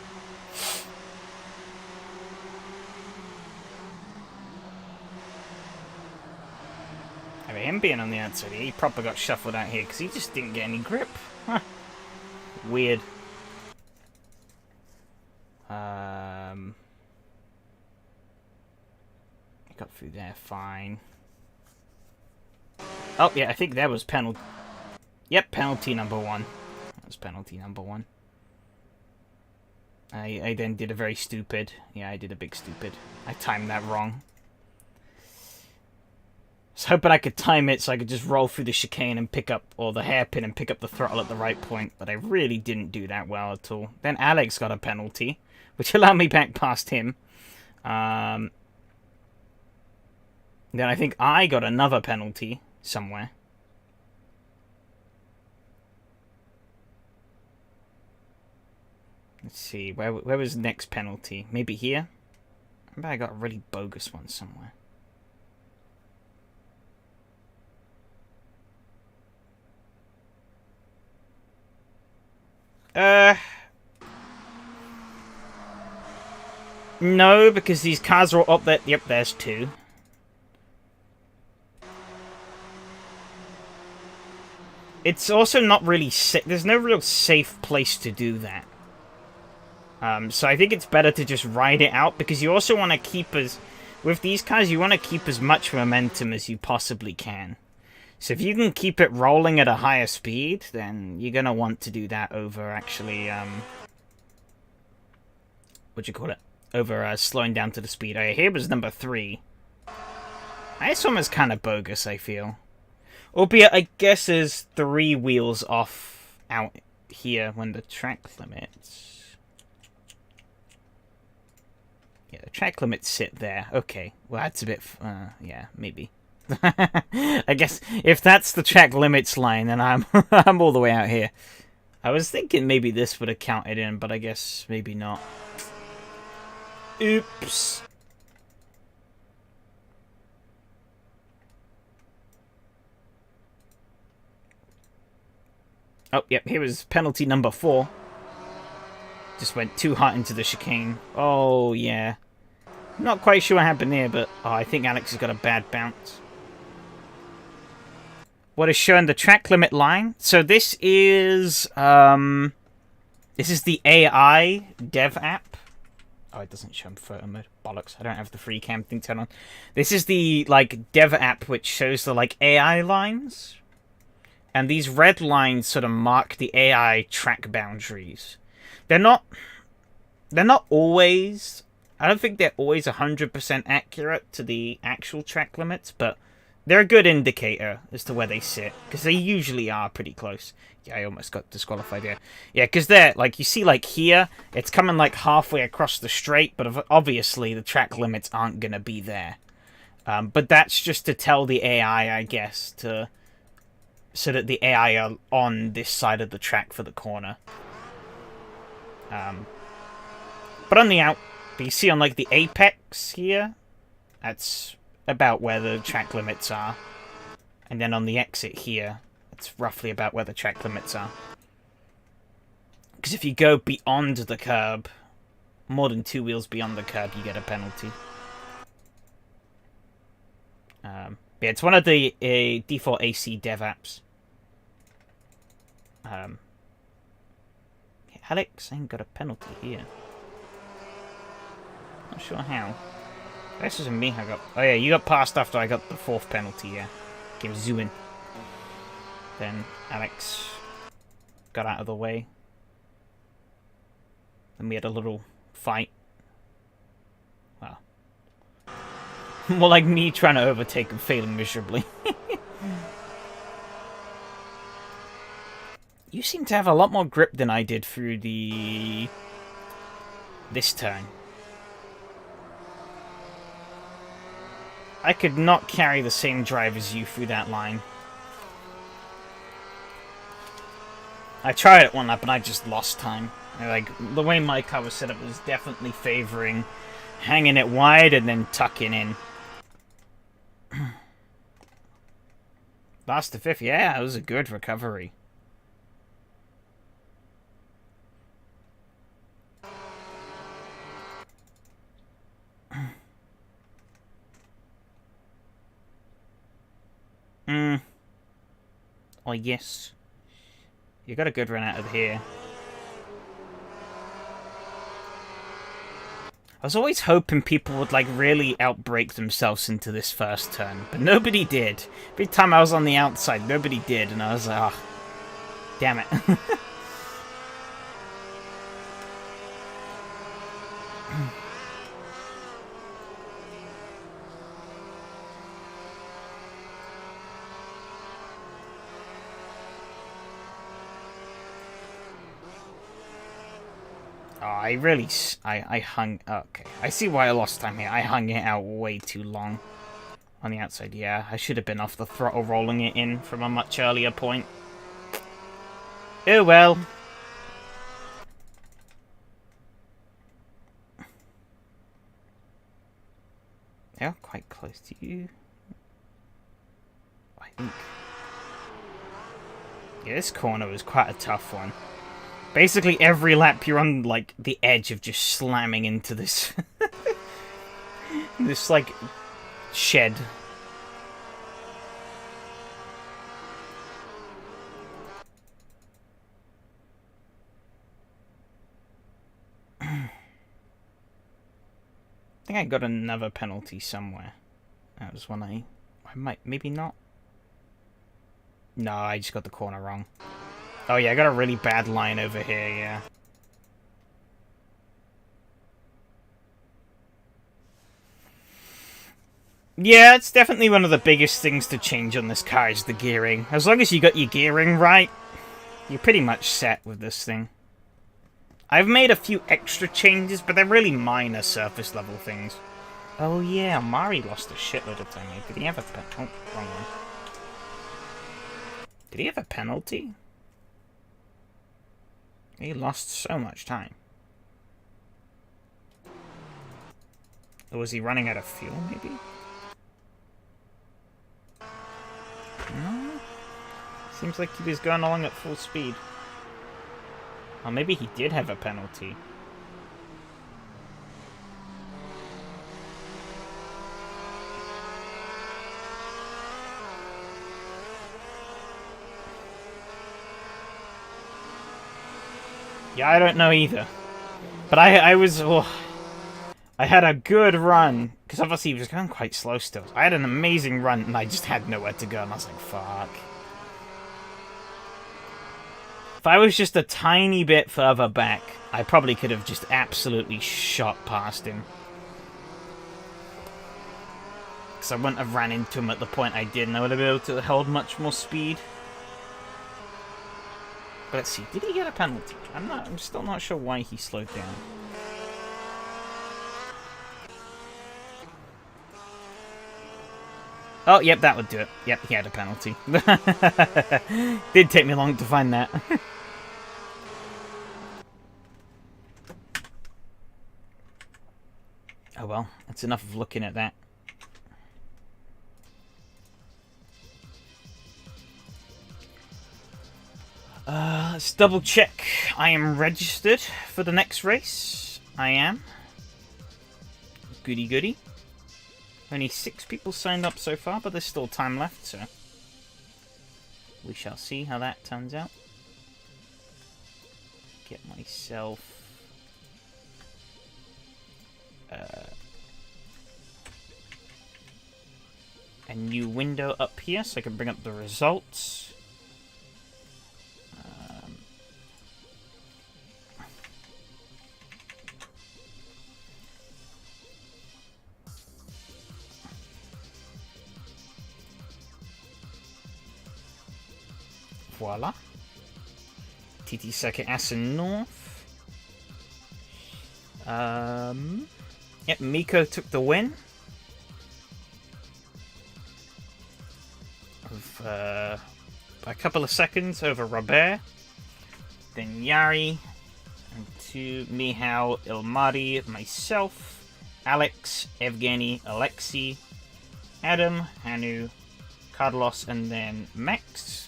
I mean, him being on the outside, he probably got shuffled out here because he just didn't get any grip. Huh. Weird. I got through there fine. Oh, yeah, I think that was penalty. Yep, penalty number 1. That was penalty number 1. I then did a very stupid. Yeah, I did a big stupid. I timed that wrong. I was hoping I could time it so I could just roll through the chicane and pick up, or the hairpin and pick up the throttle at the right point, but I really didn't do that well at all. Then Alex got a penalty, which allowed me back past him. Then I think I got another penalty somewhere. Let's see, where was the next penalty? Maybe here? I remember I got a really bogus one somewhere. No, because these cars are all up there. Yep, there's 2. It's also not really safe. There's no real safe place to do that. So I think it's better to just ride it out, because you also want to keep with these cars, you want to keep as much momentum as you possibly can. So if you can keep it rolling at a higher speed, then you're going to want to do that over actually, over slowing down to the speed. Oh, yeah, here was number 3. This one was kind of bogus, I feel. Albeit, I guess there's 3 wheels off out here when the track limits. Yeah, the track limits sit there. Okay, well, that's a bit... yeah, maybe. I guess if that's the track limits line, then I'm I'm all the way out here. I was thinking maybe this would have counted in, but I guess maybe not. Oops. Oh, yep, here was penalty number 4. Just went too hot into the chicane. Oh, yeah. Not quite sure what happened there, but I think Alex has got a bad bounce. What is showing the track limit line? So this is the AI dev app. Oh, it doesn't show photo mode. Bollocks. I don't have the free cam thing turned on. This is the dev app which shows the AI lines. And these red lines sort of mark the AI track boundaries. They're not always... I don't think they're always 100% accurate to the actual track limits, but they're a good indicator as to where they sit, because they usually are pretty close. Yeah, I almost got disqualified there. Yeah, because they're, you see, here, it's coming, halfway across the straight, but obviously the track limits aren't going to be there. But that's just to tell the AI, I guess, so that the AI are on this side of the track for the corner. But on the out... But you see on, the apex here, That's about where the track limits are. And then on the exit here, it's roughly about where the track limits are. Because if you go beyond the curb, more than 2 wheels beyond the curb, you get a penalty. Yeah, it's one of the default AC dev apps. Alex ain't got a penalty here. Not sure how. This isn't me. I got. Oh yeah, you got passed after I got the 4th penalty. Yeah, came zooming. Then Alex got out of the way. Then we had a little fight. Well, more like me trying to overtake and failing miserably. You seem to have a lot more grip than I did through this turn. I could not carry the same drive as you through that line. I tried it one lap and I just lost time. Like, the way my car was set up was definitely favoring hanging it wide and then tucking in. Last to 5th, yeah, it was a good recovery. Oh, yes. You got a good run out of here. I was always hoping people would, like, really outbrake themselves into this first turn, but nobody did. Every time I was on the outside, nobody did, and I was like, oh, damn it. I hung... Okay, I see why I lost time here. I hung it out way too long on the outside. Yeah, I should have been off the throttle rolling it in from a much earlier point. Oh well. They're quite close to you. I think... Yeah, this corner was quite a tough one. Basically, every lap you're on, like, the edge of just slamming into this... this, like, shed. I think I got another penalty somewhere. That was when I might... Maybe not. No, I just got the corner wrong. Oh yeah, I got a really bad line over here, yeah. Yeah, it's definitely one of the biggest things to change on this car is the gearing. As long as you got your gearing right, you're pretty much set with this thing. I've made a few extra changes, but they're really minor surface level things. Oh yeah, Mari lost a shitload of time here. Did he have a penalty? Oh, wrong one. Did he have a penalty? He lost so much time. Or was he running out of fuel, maybe? No? Seems like he was going along at full speed. Or maybe he did have a penalty. Yeah, I don't know either. But I was... Oh, I had a good run. Because obviously he was going quite slow still. I had an amazing run and I just had nowhere to go. And I was like, fuck. If I was just a tiny bit further back, I probably could have just absolutely shot past him. Because I wouldn't have ran into him at the point I did, and I would have been able to hold much more speed. But let's see, did he get a penalty? I'm still not sure why he slowed down. Oh, yep, that would do it. Yep, he had a penalty. Did take me long to find that. Oh well, that's enough of looking at that. Let's double check I am registered for the next race. I am. Goody goody. Only 6 people signed up so far, but there's still time left, so we shall see how that turns out. Get myself a new window up here so I can bring up the results. Voila. TT Circuit Assen North. Yep, Miko took the win. By a couple of seconds over Robert. Then Yari. And to Mihal, Ilmari, myself, Alex, Evgeny, Alexei, Adam, Hanu, Carlos, and then Max.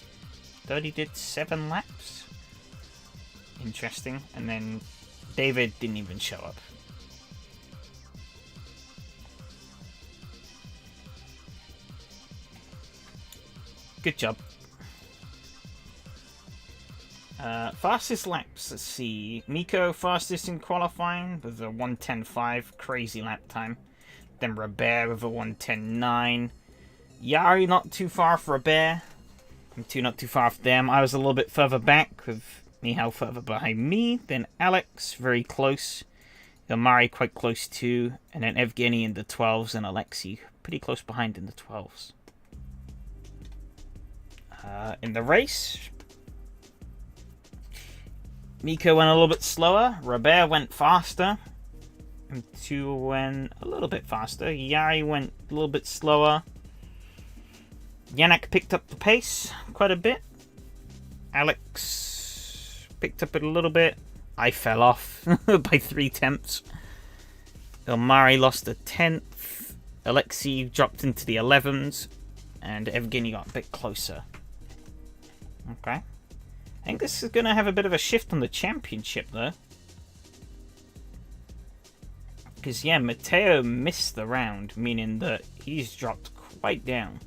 30 did 7 laps. Interesting. And then David didn't even show up. Good job. Fastest laps, let's see. Miko fastest in qualifying with a 1:10.5, crazy lap time. Then Robert with a 1:10.9. Yari not too far for Robert. Not too far from them. I was a little bit further back with Mihal further behind me. Then Alex, very close. Ilmari quite close too. And then Evgeny in the 12s and Alexei pretty close behind in the 12s. In the race, Miko went a little bit slower. Robert went faster. And 2 went a little bit faster. Yari went a little bit slower. Yannick picked up the pace quite a bit. Alex picked up it a little bit. I fell off by 3 tenths. Ilmari lost a 10th. Alexei dropped into the 11s. And Evgeny got a bit closer. Okay. I think this is going to have a bit of a shift on the championship, though. Because, yeah, Matteo missed the round, meaning that he's dropped quite down.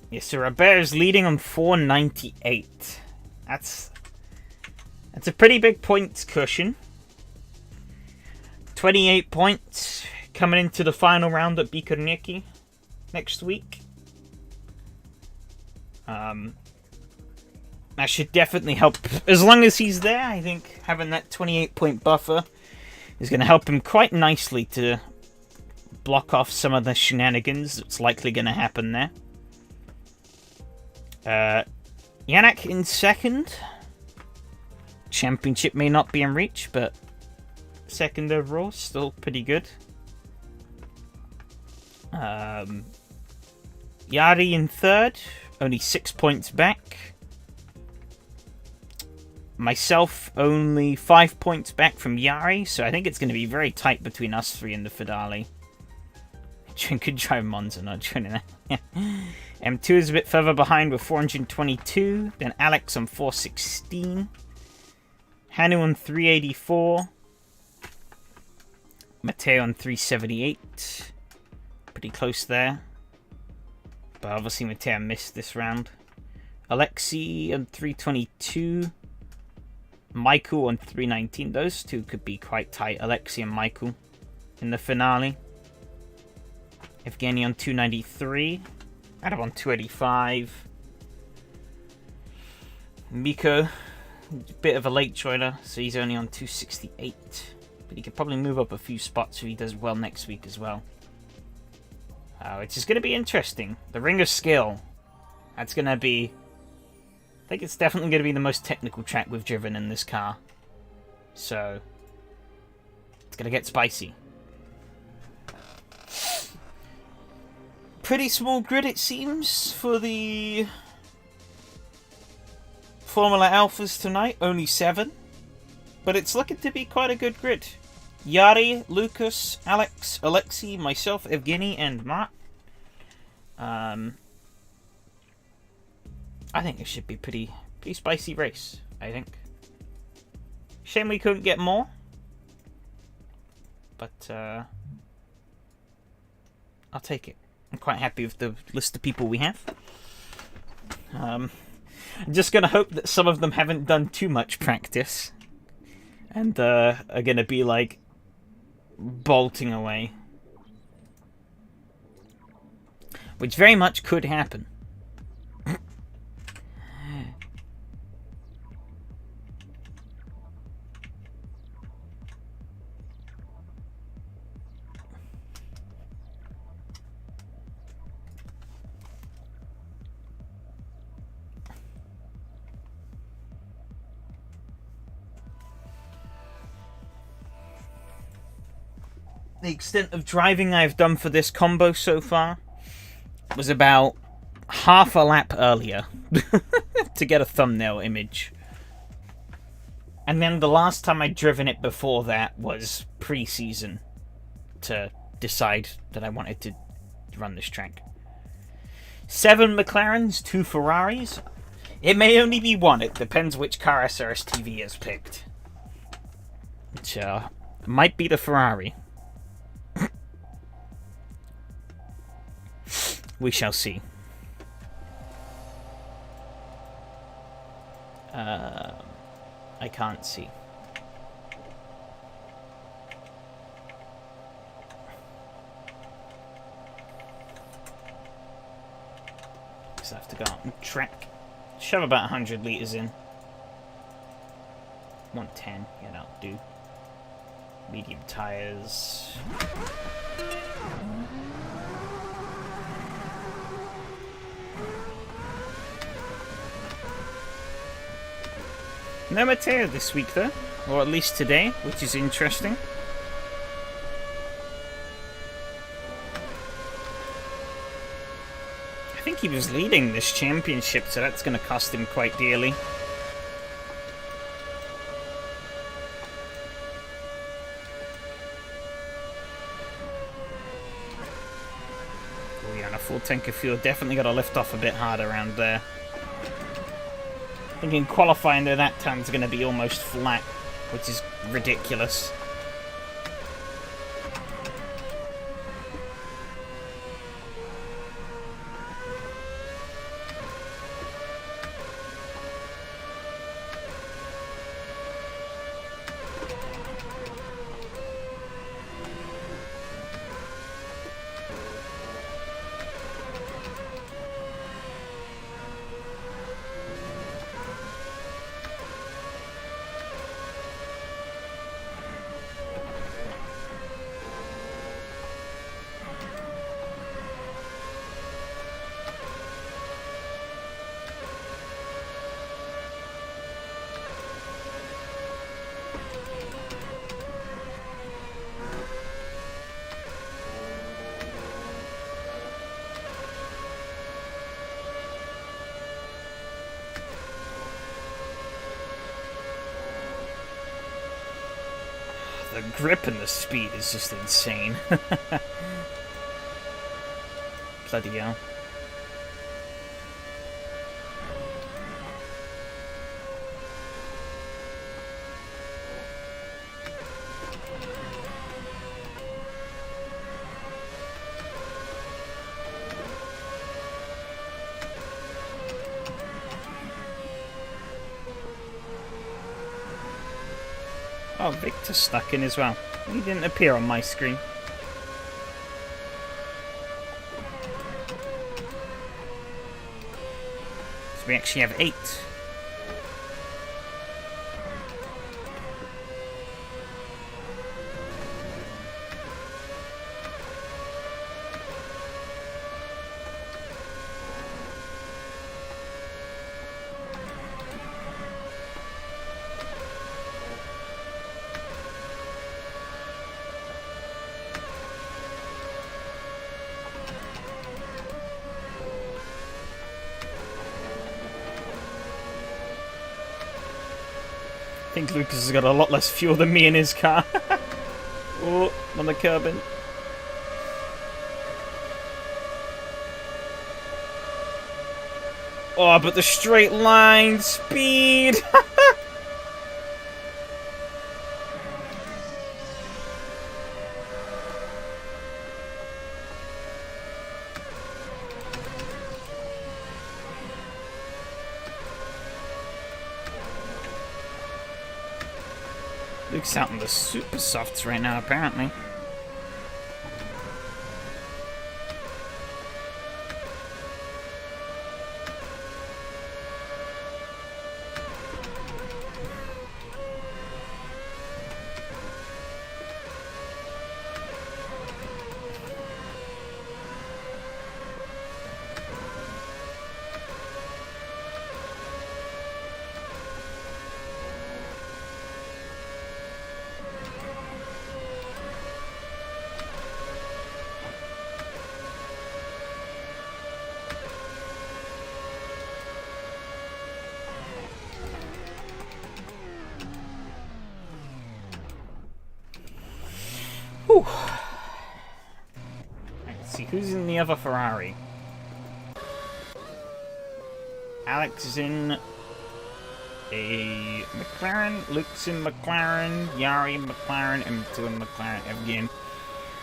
Yeah, so Robert's leading on 498. That's a pretty big points cushion. 28 points coming into the final round at Bikornieki next week. That should definitely help. As long as he's there, I think having that 28-point buffer is going to help him quite nicely to block off some of the shenanigans that's likely going to happen there. Yannick in second. Championship may not be in reach, but second overall, still pretty good. Yari in third, only 6 points back. Myself, only 5 points back from Yari, so I think it's going to be very tight between us 3 in the finale. Could drive Monza, not joining that. M2 is a bit further behind with 422. Then Alex on 416. Hanu on 384. Matteo on 378. Pretty close there. But obviously Matteo missed this round. Alexei on 322. Michael on 319. Those two could be quite tight. Alexei and Michael in the finale. Evgeny on 293. Adam on 285. Miko, a bit of a late joiner, so he's only on 268. But he could probably move up a few spots if he does well next week as well. Which is going to be interesting. The Ring of Skill. That's going to be... I think it's definitely going to be the most technical track we've driven in this car. So, it's going to get spicy. Pretty small grid, it seems, for the Formula Alphas tonight. Only 7. But it's looking to be quite a good grid. Yari, Lucas, Alex, Alexei, myself, Evgeny, and Matt. I think it should be pretty spicy race, I think. Shame we couldn't get more. But, I'll take it. I'm quite happy with the list of people we have. I'm just going to hope that some of them haven't done too much practice. And, are going to be, like, bolting away. Which very much could happen. The extent of driving I've done for this combo so far was about half a lap earlier to get a thumbnail image. And then the last time I'd driven it before that was pre-season to decide that I wanted to run this track. 7 McLarens, 2 Ferraris. It may only be one, it depends which car SRS TV is picked. Which might be the Ferrari. We shall see. I can't see. Just have to go out and track. Shove about 100 litres in. 110, yeah, that'll do. Medium tyres. No Matteo this week, though. Or at least today, which is interesting. I think he was leading this championship, so that's going to cost him quite dearly. Oh yeah, and a full tank of fuel. Definitely got to lift off a bit harder around there. I think in qualifying though, that time's going to be almost flat, which is ridiculous. The grip and the speed is just insane. Bloody hell. Oh, Victor's stuck in as well. He didn't appear on my screen. So we actually have 8. I think Lucas has got a lot less fuel than me in his car. Oh, on the curbing. Oh, but the straight line speed! Luke's out in the super softs right now, apparently. Whew. Let's see, who's in the other Ferrari? Alex is in a McLaren, Luke's in McLaren, Yari in McLaren, M2 in McLaren, again.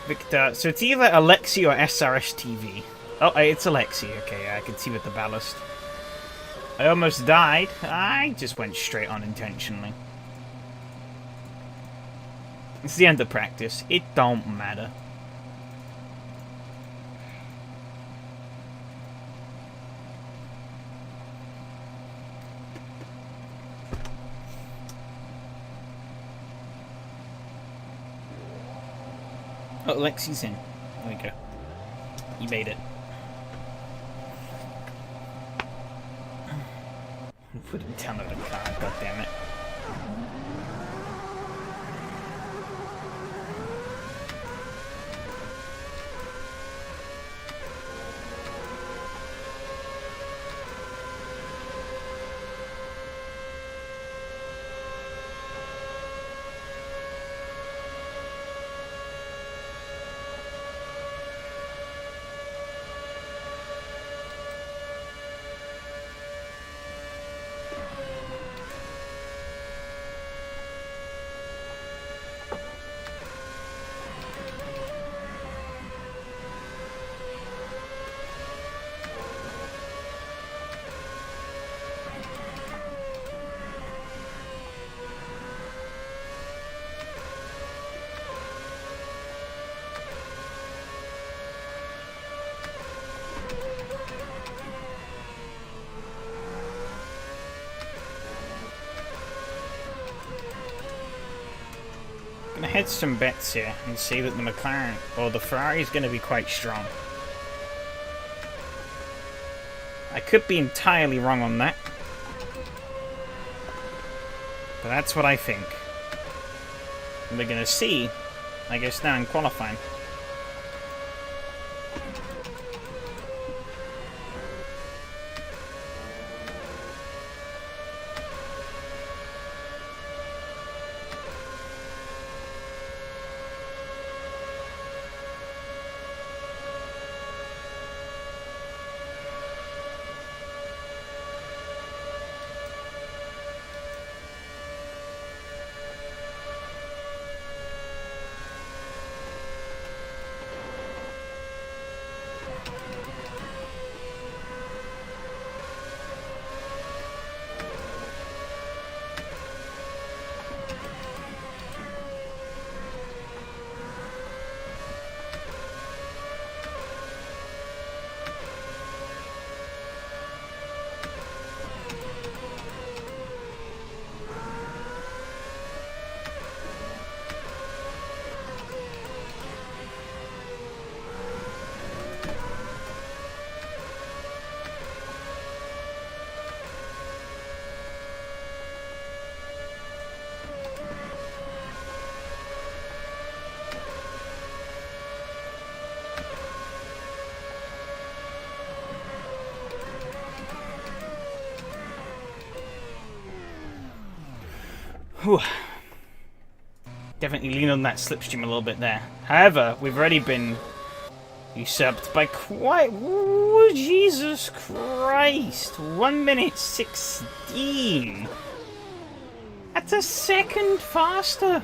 Victor, so it's either Alexi or SRS TV. Oh, it's Alexi, okay, I can see with the ballast. I almost died. I just went straight on intentionally. It's the end of practice. It don't matter. Oh, Lexi's in. There we go. He made it. Put him down to the car, god damn it. I'm gonna hedge some bets here and say that the McLaren or the Ferrari is gonna be quite strong. I could be entirely wrong on that, but that's what I think. And we're gonna see, I guess, now in qualifying. Whew. Definitely lean on that slipstream a little bit there. However, we've already been, Usurped by quite... Ooh, Jesus Christ. 1 minute 16. That's a second faster.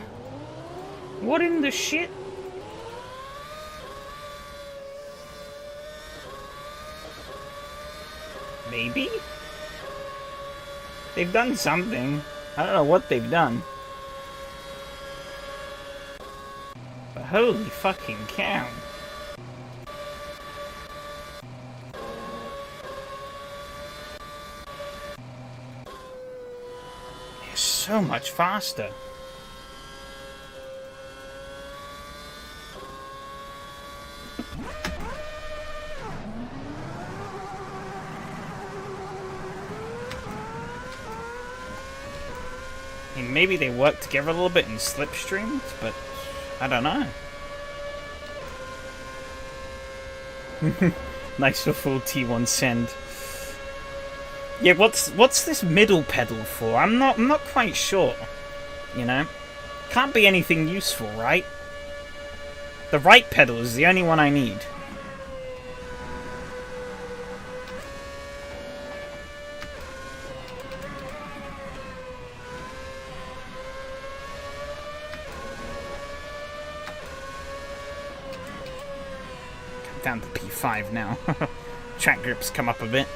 What in the shit? Maybe? They've done something. I don't know what they've done. But holy fucking cow. They're so much faster. I mean, maybe they work together a little bit in slipstreams, but I don't know. Nice for full T1 send. Yeah, what's this middle pedal for? I'm not quite sure. You know, can't be anything useful, right? The right pedal is the only one I need. Down to P5 now. Track grips come up a bit.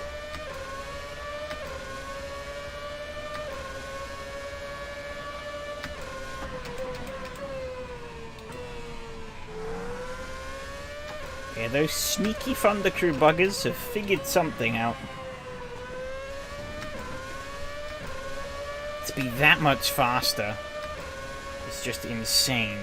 Yeah, those sneaky Thunder Crew buggers have figured something out. To be that much faster is just insane.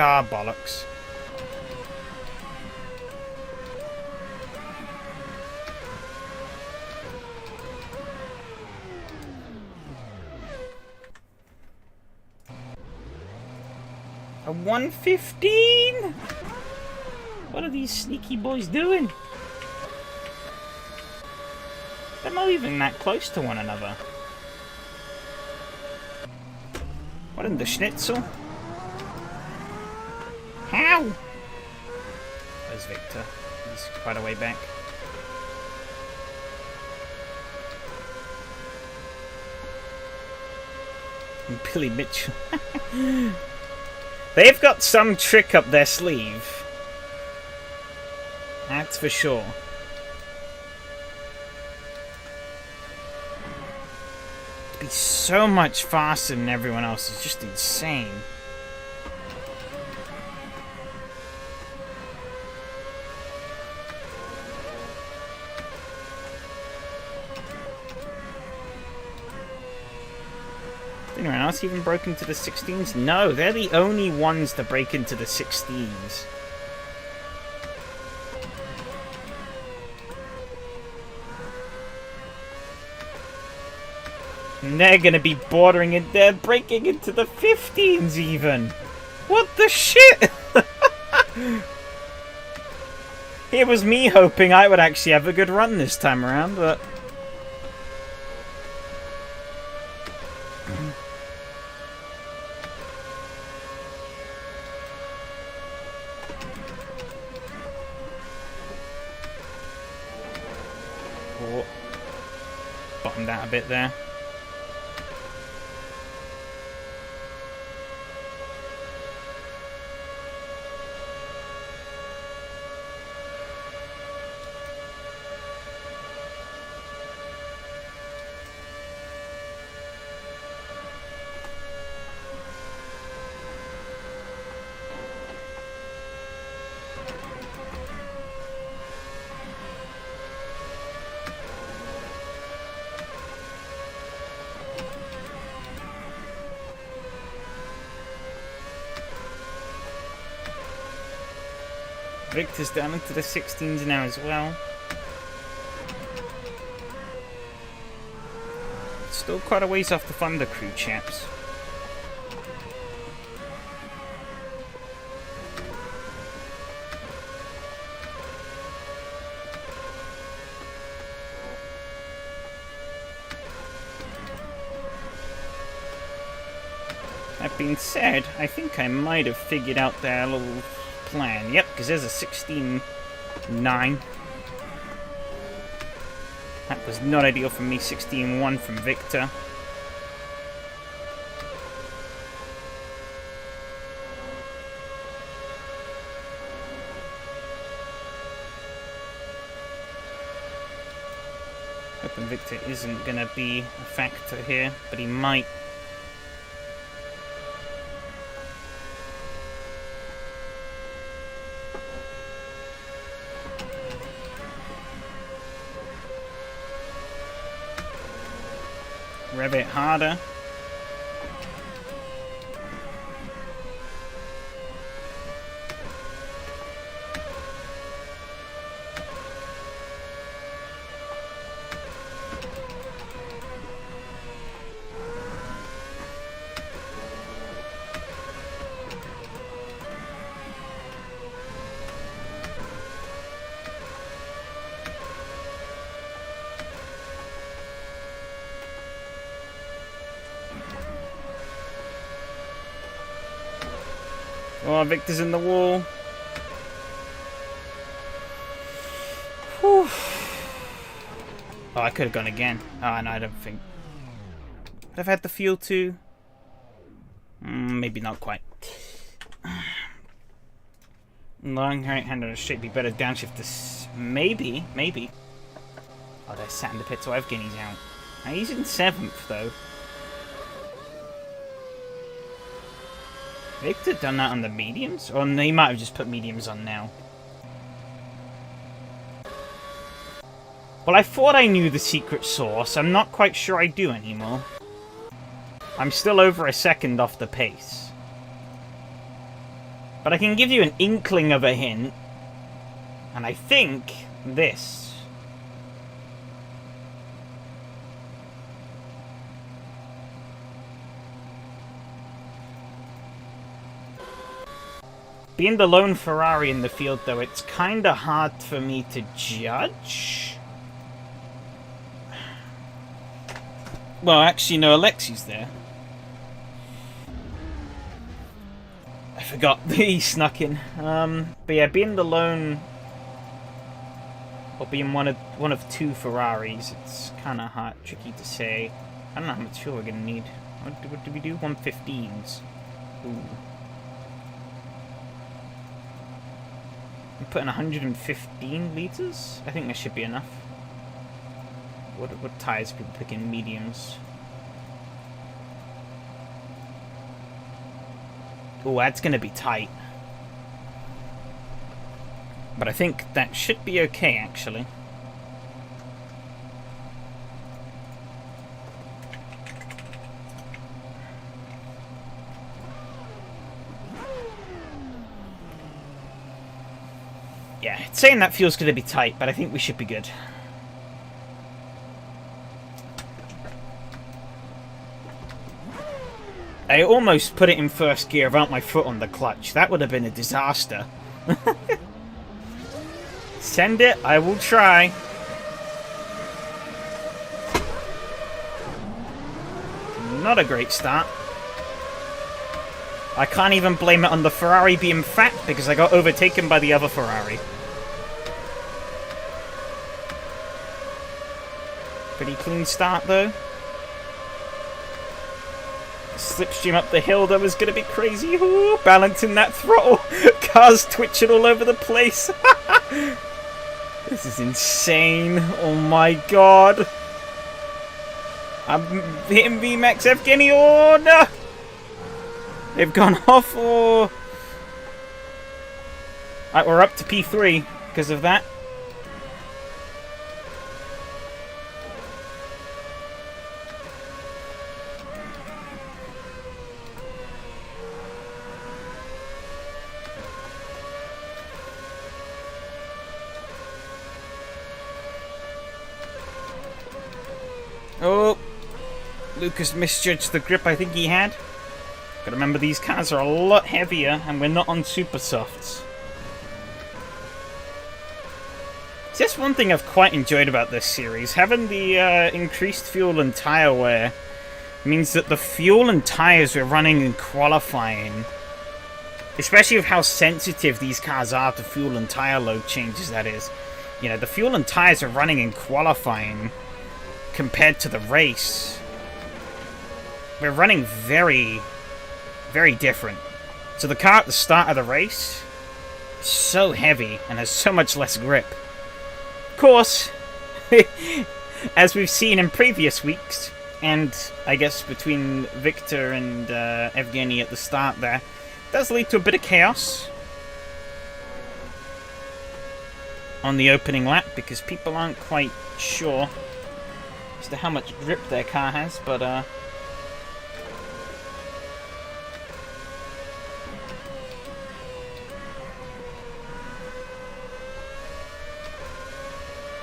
Ah, bollocks. A 115? What are these sneaky boys doing? They're not even that close to one another. What in the schnitzel? How? Where's Victor? He's quite a way back. And Billy Mitchell. They've got some trick up their sleeve. That's for sure. To be so much faster than everyone else is just insane. Anyone else even broke into the 16s? No, they're the only ones to break into the 16s. And they're gonna be bordering it. They're breaking into the 15s even. What the shit? It was me hoping I would actually have a good run this time around, but... Oh, bottomed out a bit there. Victor's down into the 16s now as well. Still quite a ways off the Thunder Crew, chaps. That being said, I think I might have figured out their little plan. Yep, because there's a 16-9. That was not ideal for me. 16-1 from Victor. Hoping Victor isn't going to be a factor here, but he might. Rev it harder. Oh, Victor's in the wall. Whew. Oh, I could have gone again. Oh, no, I don't think. Would I've had the fuel too? Maybe not quite. Long right-hander should be better. Downshift this. Maybe. Oh, they're sat in the pit, so Evgeny's out. Now, he's in 7th, though. Victor done that on the mediums? Or he might have just put mediums on now. Well, I thought I knew the secret sauce. I'm not quite sure I do anymore. I'm still over a second off the pace. But I can give you an inkling of a hint. And I think this. Being the lone Ferrari in the field, though, it's kind of hard for me to judge. Well, actually, no, Alexi's there. I forgot that he snuck in. But yeah, being the lone, or being one of two Ferraris, it's kind of hard, tricky to say. I don't know how much fuel we're gonna need. What do we do? 115s. Ooh. I'm putting 115 litres? I think that should be enough. What tyres are people picking? Mediums. Oh, that's going to be tight. But I think that should be okay, actually. Yeah, it's saying that fuel's going to be tight, but I think we should be good. I almost put it in first gear without my foot on the clutch. That would have been a disaster. Send it, I will try. Not a great start. I can't even blame it on the Ferrari being fat because I got overtaken by the other Ferrari. Pretty clean start though. Slipstream up the hill, that was going to be crazy. Ooh, balancing that throttle. Cars twitching all over the place. This is insane. Oh my god. I'm hitting VMAX Evgeny. Oh no. They've gone off. Oh. Right, we're up to P3 because of that. Oh, Lucas misjudged the grip I think he had. Gotta remember, these cars are a lot heavier, and we're not on super softs. Just one thing I've quite enjoyed about this series, having the increased fuel and tyre wear means that the fuel and tyres we're running in qualifying, especially with how sensitive these cars are to fuel and tyre load changes, that is. You know, the fuel and tyres are running in qualifying compared to the race. We're running very, very different. So the car at the start of the race is so heavy and has so much less grip. Of course, as we've seen in previous weeks, and I guess between Victor and Evgeny at the start there, does lead to a bit of chaos on the opening lap, because people aren't quite sure as to how much grip their car has, but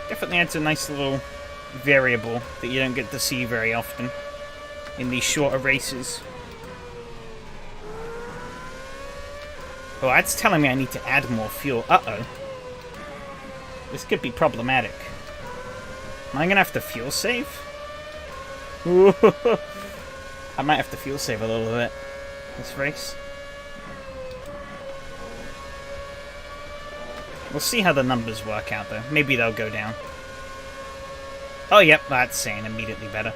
definitely adds a nice little variable that you don't get to see very often in these shorter races. Oh, that's telling me I need to add more fuel. Uh-oh. This could be problematic. Am I going to have to fuel save? I might have to fuel save a little bit this race. We'll see how the numbers work out, though. Maybe they'll go down. Oh, yep, that's saying immediately better.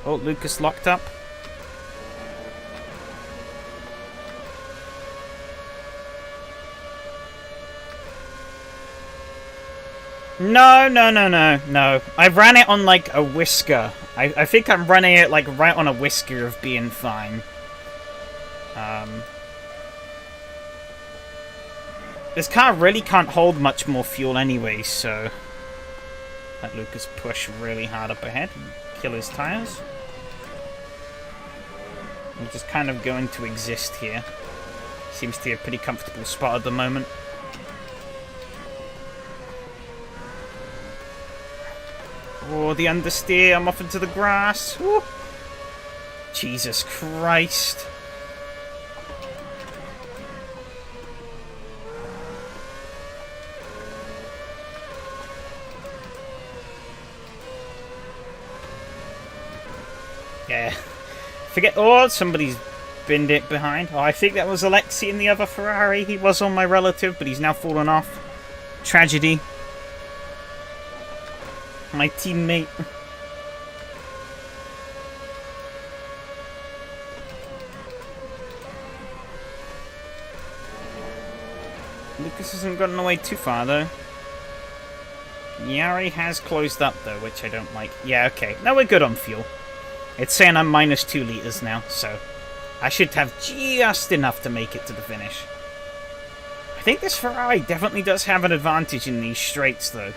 Oh, Lucas locked up. No. I ran it on, like, a whisker. I think I'm running it, like, right on a whisker of being fine. This car really can't hold much more fuel anyway, so let Lucas push really hard up ahead and kill his tires. We're just kind of going to exist here. Seems to be a pretty comfortable spot at the moment. Oh, the understeer. I'm off into the grass. Woo. Jesus Christ. Yeah. Forget. Oh, somebody's binned it behind. Oh, I think that was Alexi in the other Ferrari. He was on my relative, but he's now fallen off. Tragedy. My teammate. Lucas hasn't gotten away too far, though. Yari has closed up, though, which I don't like. Yeah, okay. Now we're good on fuel. It's saying I'm minus 2 liters now, so I should have just enough to make it to the finish. I think this Ferrari definitely does have an advantage in these straights, though.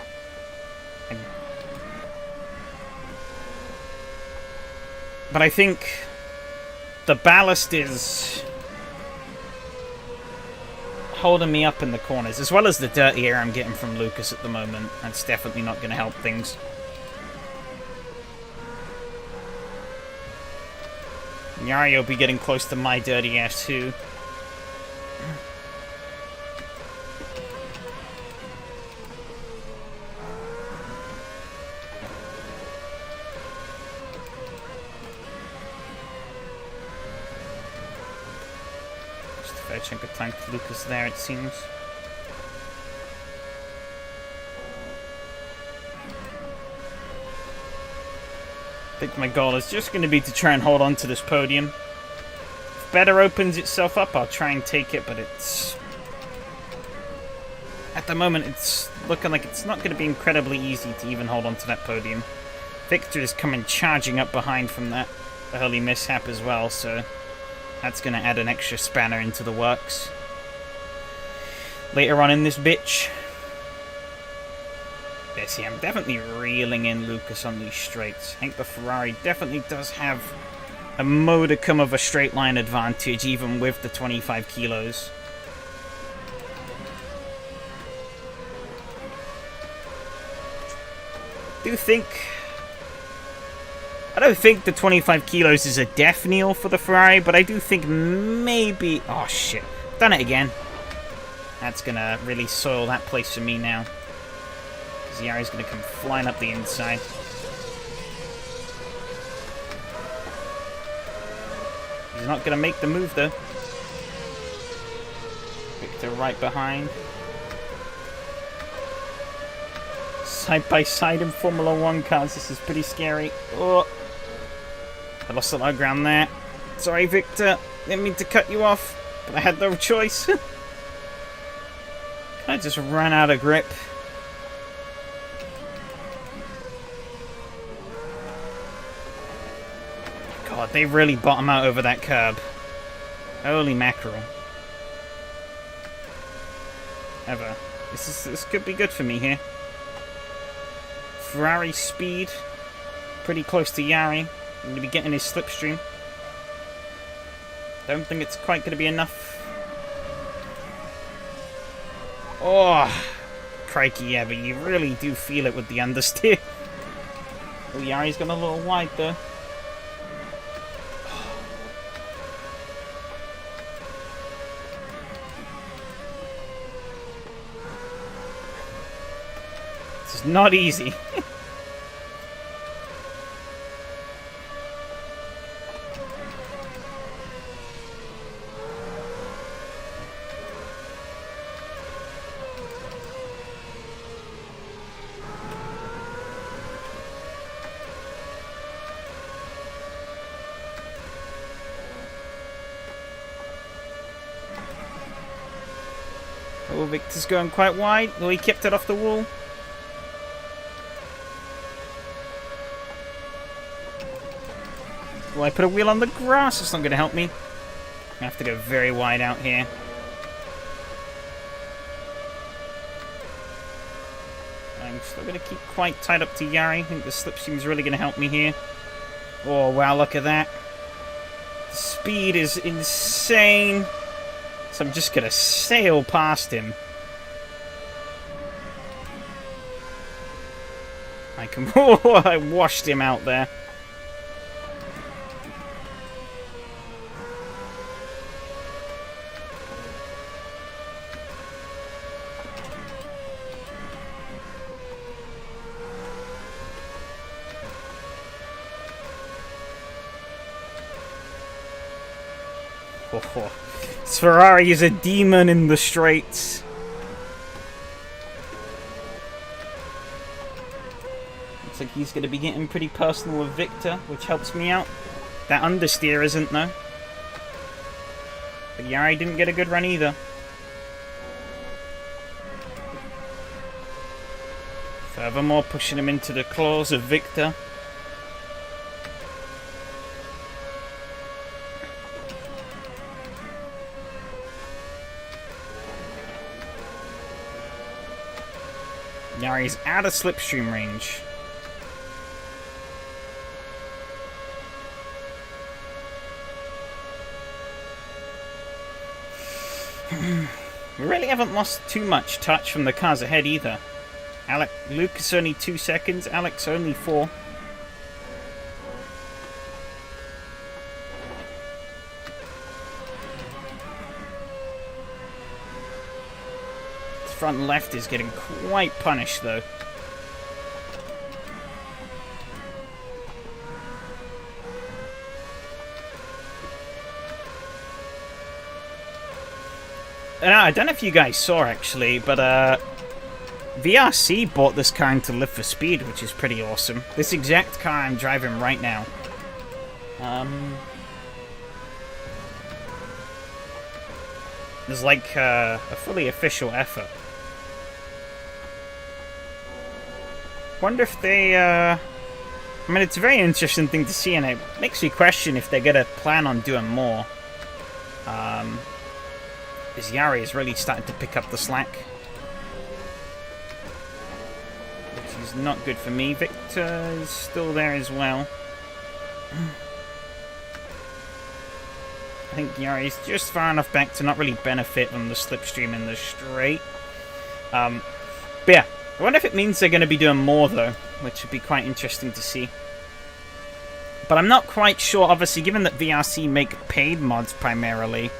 But I think the ballast is holding me up in the corners, as well as the dirty air I'm getting from Lucas at the moment. That's definitely not going to help things. Yari will be getting close to my dirty air too. Fair chunk of time to Lucas there, it seems. I think my goal is just going to be to try and hold on to this podium. If better opens itself up, I'll try and take it, but it's... at the moment, it's looking like it's not going to be incredibly easy to even hold on to that podium. Victor is coming charging up behind from that early mishap as well, so that's going to add an extra spanner into the works later on in this bitch. Yeah, see, I'm definitely reeling in Lucas on these straights. I think the Ferrari definitely does have a modicum of a straight line advantage, even with the 25 kilos. I do think I don't think the 25 kilos is a death knell for the Ferrari, but I do think maybe... Oh, shit. Done it again. That's going to really soil that place for me now. Yari's going to come flying up the inside. He's not going to make the move, though. Victor right behind. Side by side in Formula 1 cars. This is pretty scary. Oh. I lost a lot of ground there. Sorry, Victor. Didn't mean to cut you off, but I had no choice. I just ran out of grip. God, they really bottom out over that curb. Holy mackerel. Ever. This could be good for me here. Ferrari speed. Pretty close to Yari. I'm going to be getting his slipstream. Don't think it's quite going to be enough. Oh, crikey, yeah, but you really do feel it with the understeer. Oh, Yari's gone a little wide, though. This is not easy. Oh, Victor's going quite wide. Oh, he kept it off the wall. Will I put a wheel on the grass? It's not going to help me. I have to go very wide out here. I'm still going to keep quite tight up to Yari. I think the slipstream is really going to help me here. Oh, wow, look at that. The speed is insane. So I'm just going to sail past him. Oh, I washed him out there. Oh, this Ferrari is a demon in the straights. Looks like he's going to be getting pretty personal with Victor, which helps me out. That understeer isn't, though. But Yari didn't get a good run either. Furthermore, pushing him into the claws of Victor. Yari's out of slipstream range. We really haven't lost too much touch from the cars ahead either. Lucas only 2 seconds, Alex only 4. Front left is getting quite punished, though. And I don't know if you guys saw, actually, but VRC bought this car into Live for Speed, which is pretty awesome. This exact car I'm driving right now. There's like a fully official effort. Wonder if they, I mean, it's a very interesting thing to see, and it makes me question if they're going to plan on doing more. Because Yari is really starting to pick up the slack. Which is not good for me. Victor is still there as well. I think Yari's just far enough back to not really benefit from the slipstream in the straight. But yeah. I wonder if it means they're going to be doing more, though, which would be quite interesting to see. But I'm not quite sure, obviously, given that VRC make paid mods primarily,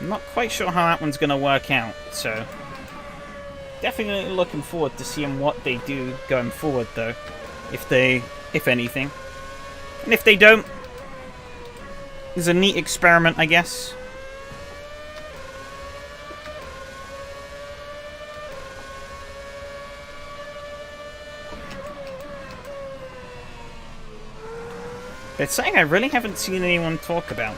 I'm not quite sure how that one's going to work out. So, definitely looking forward to seeing what they do going forward, though. If anything. And if they don't, it's a neat experiment, I guess. But it's something I really haven't seen anyone talk about.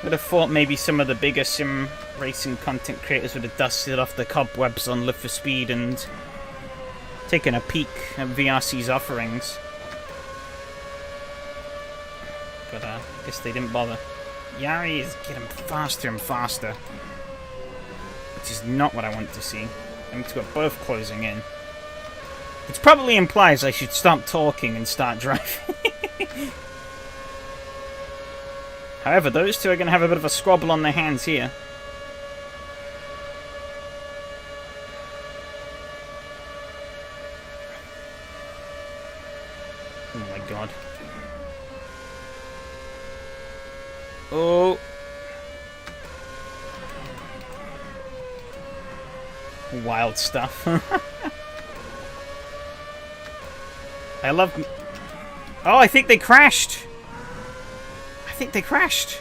Would have thought maybe some of the bigger sim racing content creators would have dusted off the cobwebs on Live for Speed and taken a peek at VRC's offerings. But I guess they didn't bother. Yari is getting faster and faster, which is not what I want to see. I'm to get both closing in. Which probably implies I should stop talking and start driving. However, those two are going to have a bit of a squabble on their hands here. Oh my god. Oh. Wild stuff. I love... Oh, I think they crashed. I think they crashed.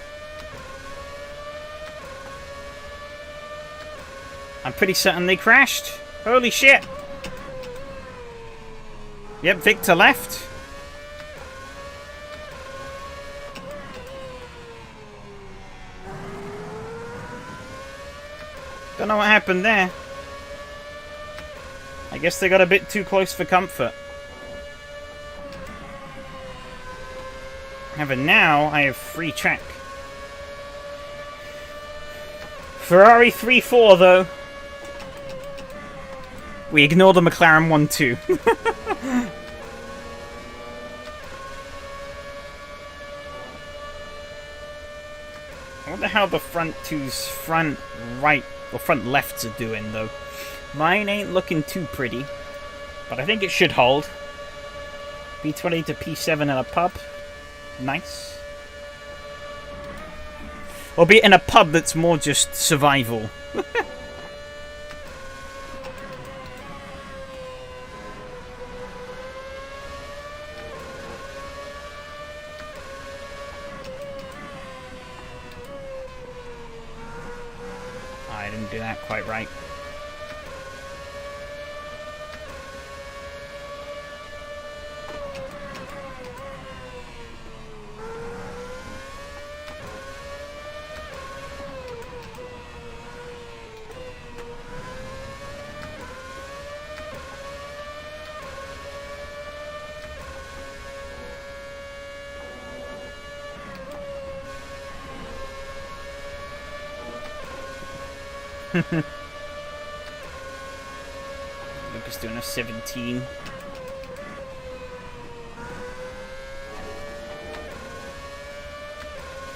I'm pretty certain they crashed. Holy shit. Yep, Victor left. Don't know what happened there. I guess they got a bit too close for comfort. However, now I have free track. Ferrari 3-4, though. We ignore the McLaren 1-2. I wonder how the front two's front right or front lefts are doing, though. Mine ain't looking too pretty, but I think it should hold. P20 to P7 in a pub. Nice. Albeit in a pub that's more just survival. I didn't do that quite right. Lucas doing a 17.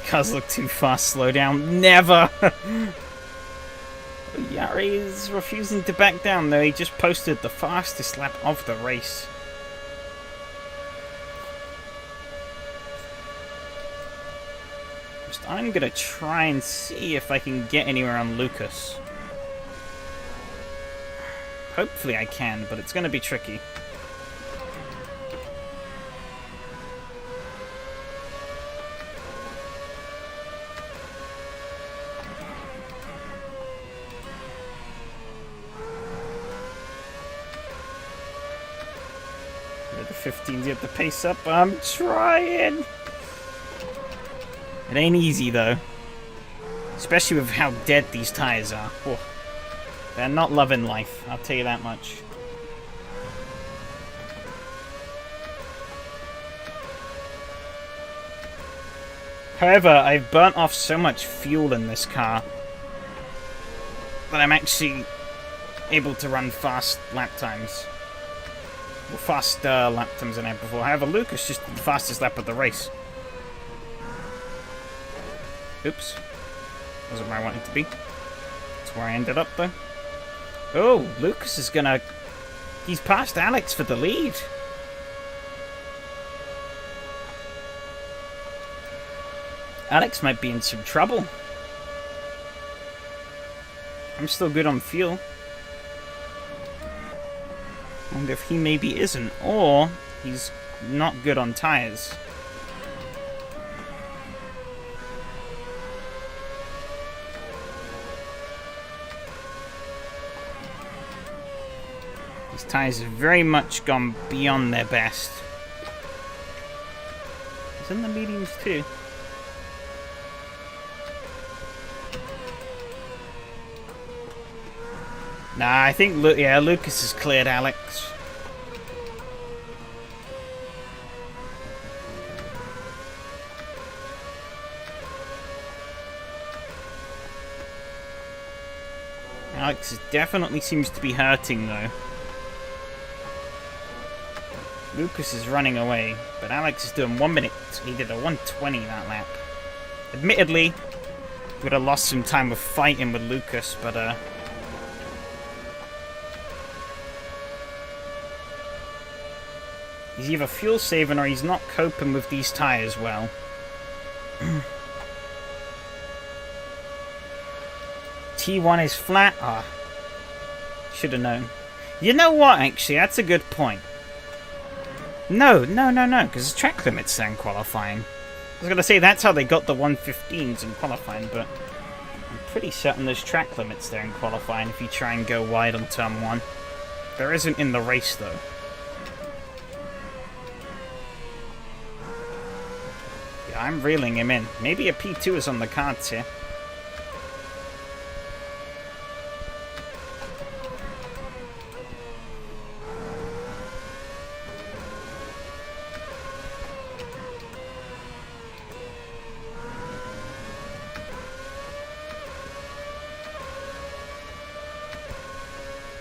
Cars look too fast, slow down. Never! Yari is refusing to back down, though. He just posted the fastest lap of the race. I'm gonna try and see if I can get anywhere on Lucas. Hopefully I can, but it's gonna be tricky. The 15s, you have to pace up. I'm trying! It ain't easy, though. Especially with how dead these tires are. Whoa. They're not loving life, I'll tell you that much. However, I've burnt off so much fuel in this car that I'm actually able to run fast lap times. Well, faster lap times than I had before. However, Lucas just did the fastest lap of the race. Oops. Wasn't where I wanted to be. That's where I ended up, though. Oh, Lucas is gonna... He's passed Alex for the lead. Alex might be in some trouble. I'm still good on fuel. I wonder if he maybe isn't, or he's not good on tires. These tires have very much gone beyond their best. He's in the mediums too. Nah, I think Lucas has cleared Alex. Alex definitely seems to be hurting though. Lucas is running away, but Alex is doing 1 minute. He did a 1:20 that lap. Admittedly, would have lost some time with fighting with Lucas, but he's either fuel saving or he's not coping with these tires well. T1 is flat. Ah, should have known. You know what? Actually, that's a good point. No, because the track limit's there in qualifying. I was gonna say that's how they got the 115s in qualifying, but I'm pretty certain there's track limits there in qualifying if you try and go wide on turn 1. There isn't in the race though. Yeah, I'm reeling him in. Maybe a P2 is on the cards here.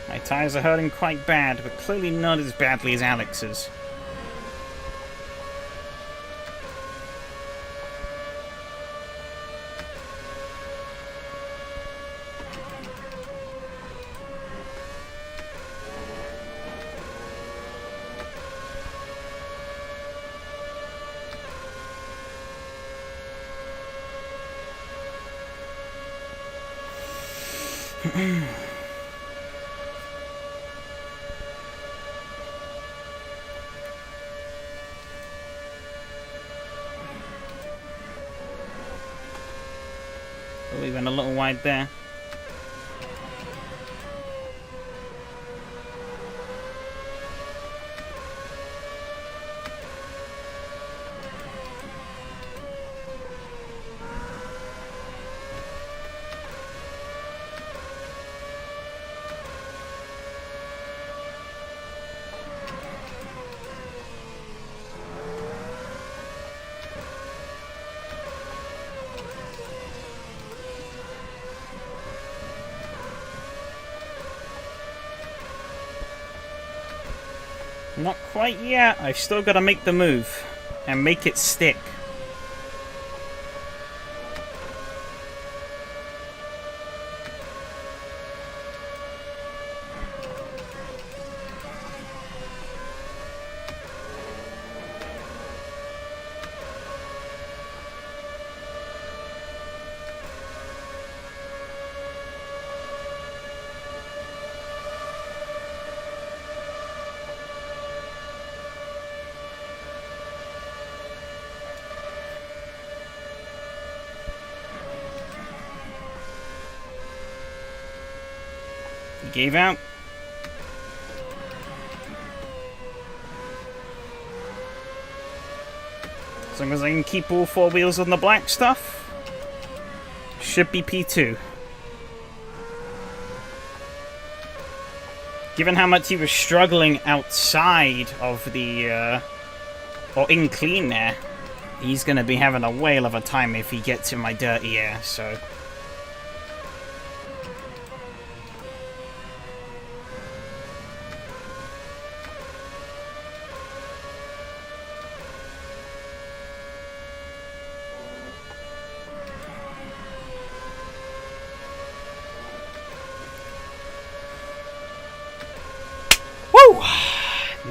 My tires are hurting quite bad, but clearly not as badly as Alex's. We went a little wide there. Not quite yet. I've still got to make the move and make it stick. Gave out. As long as I can keep all 4 wheels on the black stuff, should be P2. Given how much he was struggling outside of the, or in clean air, he's going to be having a whale of a time if he gets in my dirty air, so...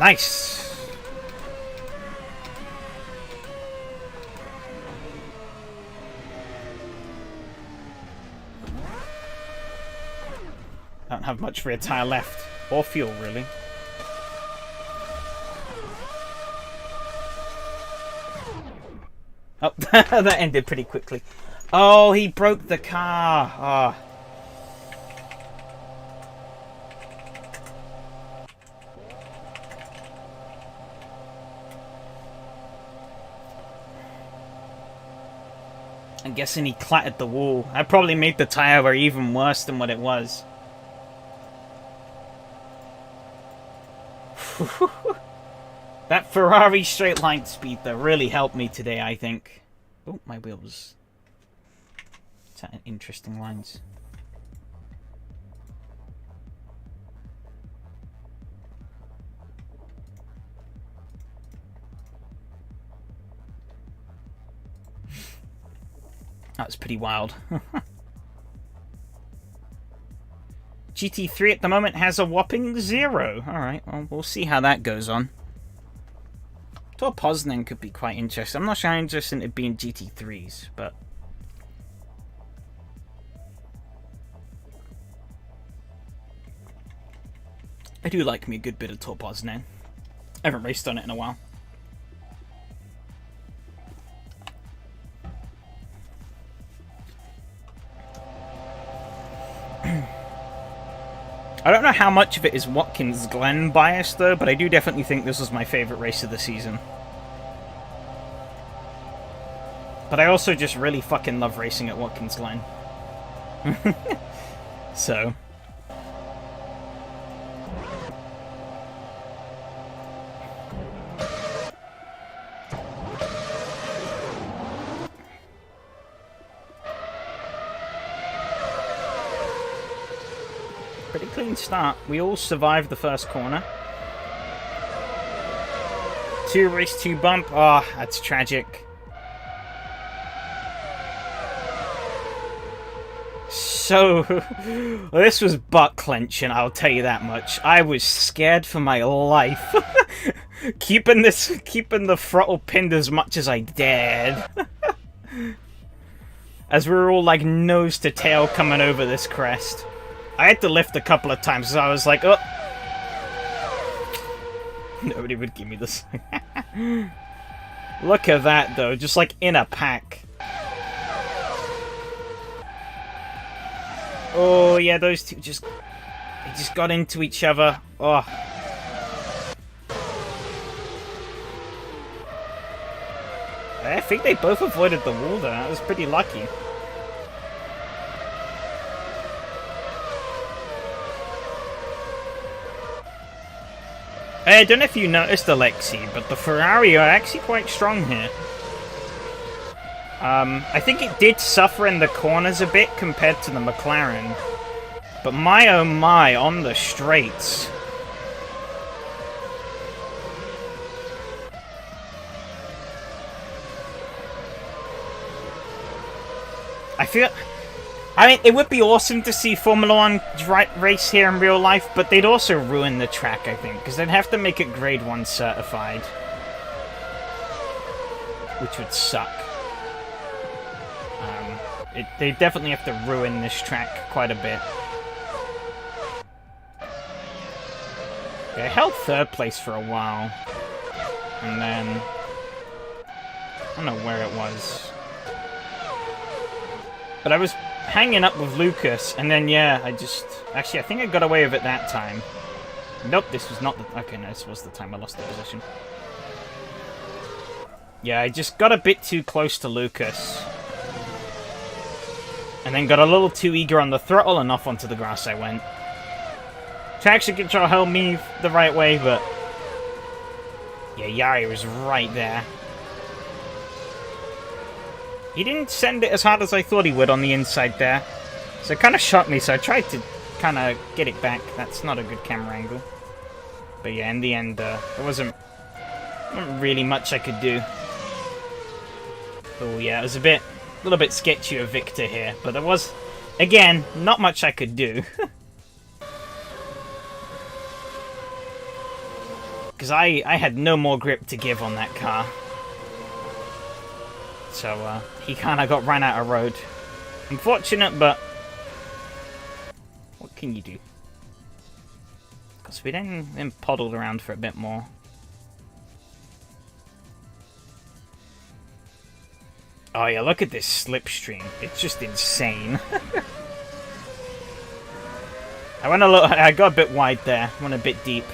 Nice. Don't have much rear tire left. Or fuel, really. Oh, that ended pretty quickly. Oh, he broke the car. Oh. I'm guessing he clattered the wall. I probably made the tire even worse than what it was. That Ferrari straight line speed though really helped me today, I think. Oh, my wheels. It's at interesting lines. That's pretty wild. GT3 at the moment has a whopping 0. Alright, well, we'll see how that goes on. Tor Poznan could be quite interesting. I'm not sure how interesting it'd be in GT3s, but... I do like me a good bit of Tor Poznan. I haven't raced on it in a while. I don't know how much of it is Watkins Glen bias though, but I do definitely think this was my favourite race of the season. But I also just really fucking love racing at Watkins Glen. So... pretty clean start. We all survived the first corner. 2 race 2 bump. Oh, that's tragic. So, this was butt clenching, I'll tell you that much. I was scared for my life. keeping the throttle pinned as much as I dared. As we were all like nose to tail coming over this crest. I had to lift a couple of times, so I was like, oh. Nobody would give me this. Look at that, though. Just like in a pack. Oh, yeah, those two just... they just got into each other. Oh. I think they both avoided the wall, though. That was pretty lucky. I don't know if you noticed, Alexi, but the Ferrari are actually quite strong here. I think it did suffer in the corners a bit compared to the McLaren. But my oh my, on the straights. I mean, it would be awesome to see Formula 1 race here in real life, but they'd also ruin the track, I think, because they'd have to make it Grade 1 certified. Which would suck. They definitely have to ruin this track quite a bit. Yeah, I held 3rd place for a while. And then... I don't know where it was. But I was hanging up with Lucas, and then, yeah, I just... Actually, I think I got away with it that time. Nope, this was not the... Okay, no, this was the time I lost the position. Yeah, I just got a bit too close to Lucas. And then got a little too eager on the throttle, and off onto the grass I went. Traction control held me the right way, but... yeah, Yari was right there. He didn't send it as hard as I thought he would on the inside there. So it kind of shot me, so I tried to kind of get it back. That's not a good camera angle. But yeah, in the end, there wasn't really much I could do. Oh yeah, it was a little bit sketchy of Victor here. But there was, again, not much I could do. Because I had no more grip to give on that car. So he kind of got ran out of road. Unfortunate, but what can you do? Because we then poddled around for a bit more. Oh yeah, look at this slipstream. It's just insane. I got a bit wide there. Went a bit deep.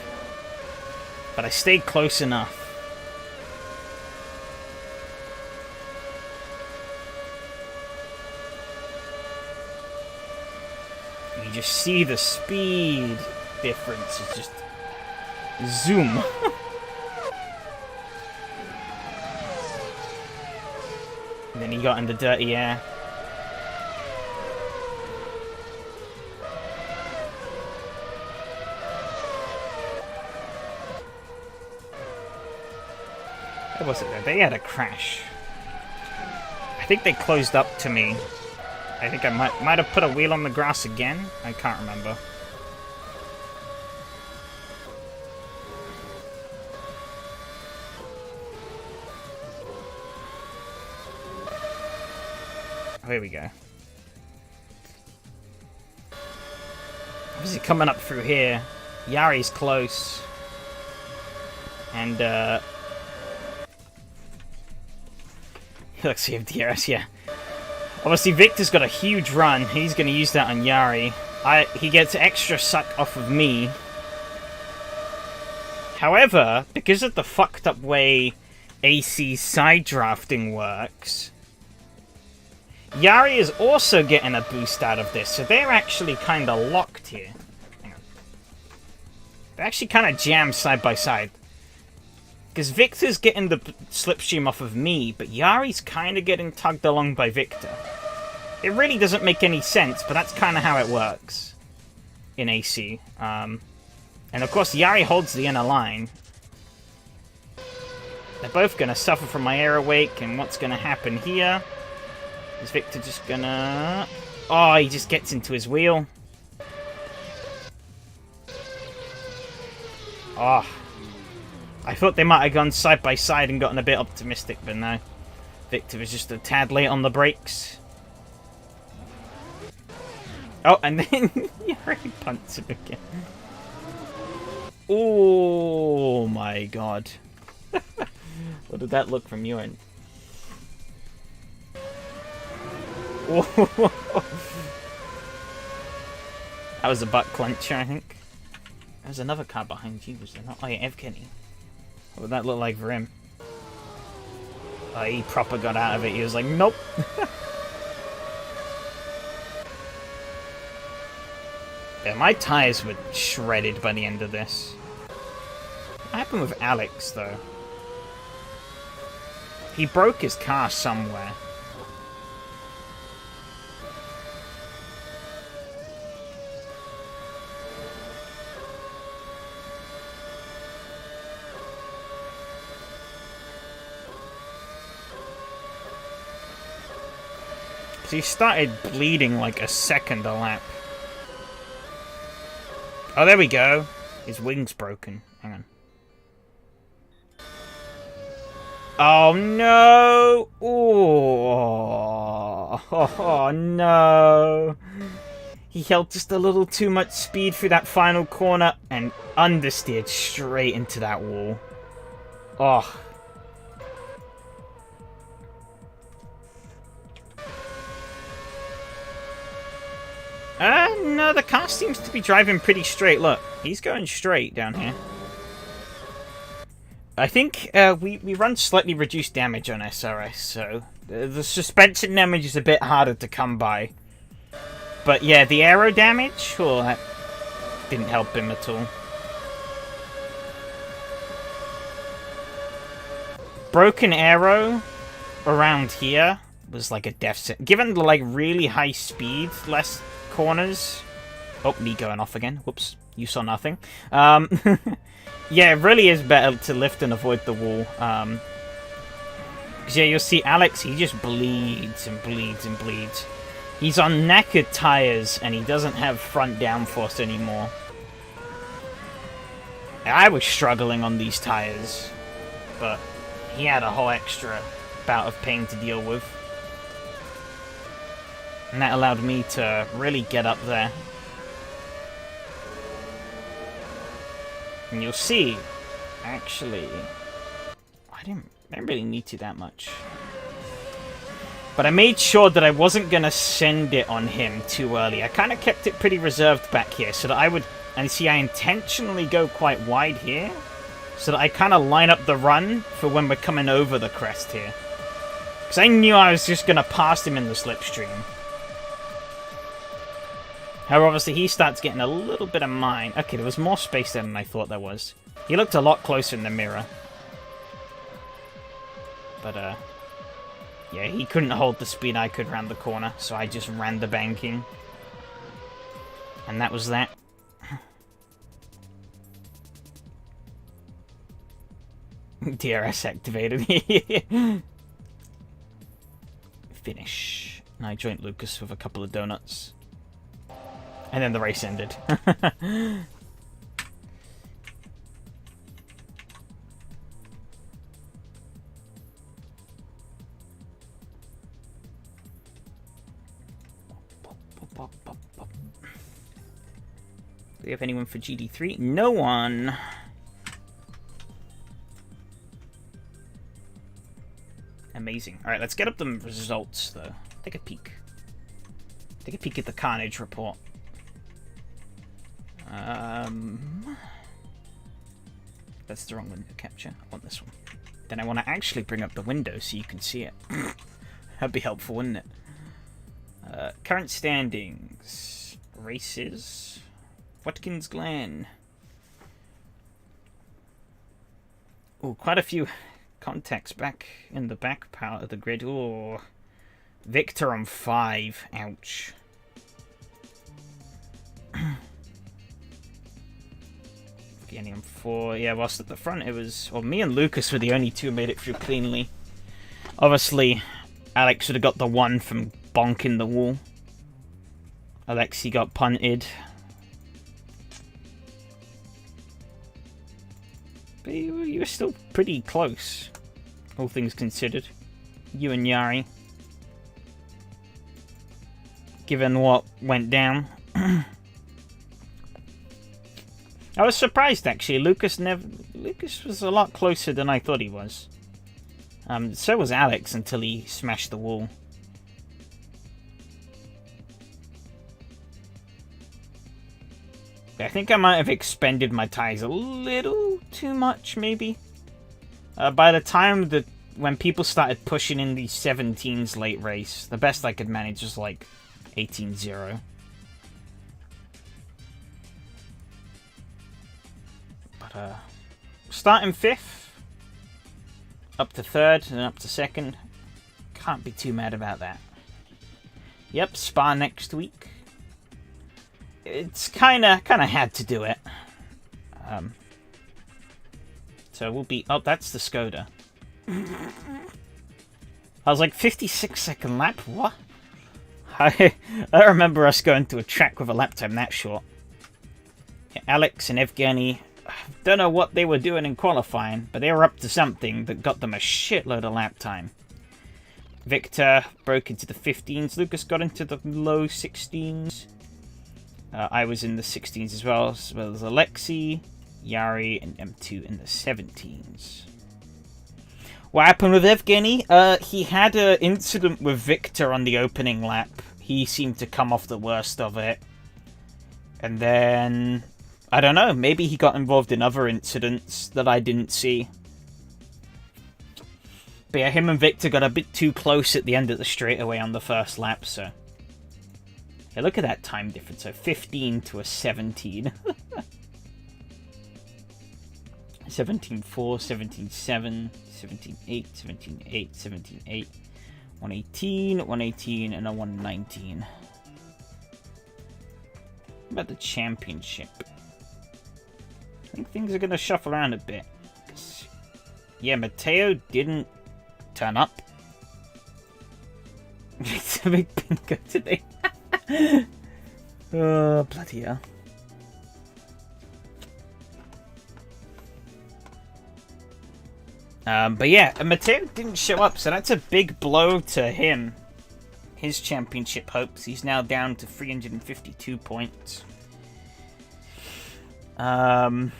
But I stayed close enough. You just see the speed difference. It's just zoom. And then he got in the dirty air. Where was it there? They had a crash. I think they closed up to me. I think I might have put a wheel on the grass again. I can't remember. Here we go. Obviously coming up through here. Yari's close. And let's see if DRS, yeah. Obviously Victor's got a huge run. He's going to use that on Yari. He gets extra suck off of me. However, because of the fucked up way AC side drafting works, Yari is also getting a boost out of this, so they're actually kind of locked here. Hang on. They're actually kind of jammed side by side. Because Victor's getting the slipstream off of me, but Yari's kind of getting tugged along by Victor. It really doesn't make any sense, but that's kind of how it works in AC. And of course, Yari holds the inner line. They're both going to suffer from my air awake, and what's going to happen here? Is Victor just gonna... Oh, he just gets into his wheel. Oh. I thought they might have gone side by side and gotten a bit optimistic, but no. Victor was just a tad late on the brakes. Oh, and then he already punts him again. Oh my god. What did that look from your end? That was a butt clencher, I think. There's another car behind you, was there not? Oh yeah, Evgeny. What would that look like for him? Oh, he proper got out of it. He was like, nope. Yeah, my tyres were shredded by the end of this. What happened with Alex, though? He broke his car somewhere. So he started bleeding like a second a lap. Oh, there we go. His wing's broken. Hang on. Oh, no! Oh, no! He held just a little too much speed through that final corner and understeered straight into that wall. Oh. No, the car seems to be driving pretty straight. Look, he's going straight down here. I think we run slightly reduced damage on SRS, so the suspension damage is a bit harder to come by. But yeah, the aero damage, well, that didn't help him at all. Broken aero around here was like a death sentence. Given the like really high speed, less corners. Oh, me going off again. Whoops, you saw nothing. Yeah, it really is better to lift and avoid the wall. Because yeah, you'll see Alex, he just bleeds and bleeds and bleeds. He's on knackered tires and he doesn't have front downforce anymore. I was struggling on these tires, but he had a whole extra bout of pain to deal with. And that allowed me to really get up there. And you'll see, actually, I didn't really need to that much. But I made sure that I wasn't going to send it on him too early. I kind of kept it pretty reserved back here so that I would... And see, I intentionally go quite wide here so that I kind of line up the run for when we're coming over the crest here. Because I knew I was just going to pass him in the slipstream. However, obviously, he starts getting a little bit of mine. Okay, there was more space there than I thought there was. He looked a lot closer in the mirror. But, yeah, he couldn't hold the speed I could round the corner, so I just ran the banking. And that was that. DRS activated. Finish. And I joined Lucas with a couple of donuts. And then the race ended. Do we have anyone for GD3? No one. Amazing. Alright, let's get up the results, though. Take a peek. Take a peek at the Carnage report. That's the wrong window capture. I want this one. Then I want to actually bring up the window so you can see it. That'd be helpful, wouldn't it? Current standings. Races. Watkins Glen. Oh, quite a few contacts back in the back part of the grid. Oh, Victor on 5. Ouch. Getting on 4. Yeah, whilst at the front it was... Well, me and Lucas were the only two who made it through cleanly. Obviously, Alex would have got the 1 from bonking the wall. Alexi got punted. But you were still pretty close, all things considered. You and Yari. Given what went down. I was surprised, actually. Lucas was a lot closer than I thought he was. So was Alex until he smashed the wall. I think I might have expended my tires a little too much, maybe. By the time that when people started pushing in the 17s late race, the best I could manage was like 18-0. But starting 5th, up to 3rd, and up to 2nd. Can't be too mad about that. Yep, Spa next week. It's kind of had to do it. So we'll be... Oh, that's the Skoda. I was like, 56-second lap? What? I remember us going to a track with a lap time that short. Yeah, Alex and Evgeny, don't know what they were doing in qualifying, but they were up to something that got them a shitload of lap time. Victor broke into the 15s. Lucas got into the low 16s. I was in the 16s as well as Alexi, Yari, and M2 in the 17s. What happened with Evgeny? He had an incident with Victor on the opening lap. He seemed to come off the worst of it. And then, I don't know, maybe he got involved in other incidents that I didn't see. But yeah, him and Victor got a bit too close at the end of the straightaway on the first lap, so... Yeah, look at that time difference, so 15 to a 17. 17-4, 17-7, 17-8, 17-8, 17-8, 118, 118, and a 119. What about the championship? I think things are going to shuffle around a bit. Yeah, Matteo didn't turn up. It's a big bingo today. Oh, bloody hell. But yeah, Matteo didn't show up, so that's a big blow to him. His championship hopes. He's now down to 352 points. Evgeny,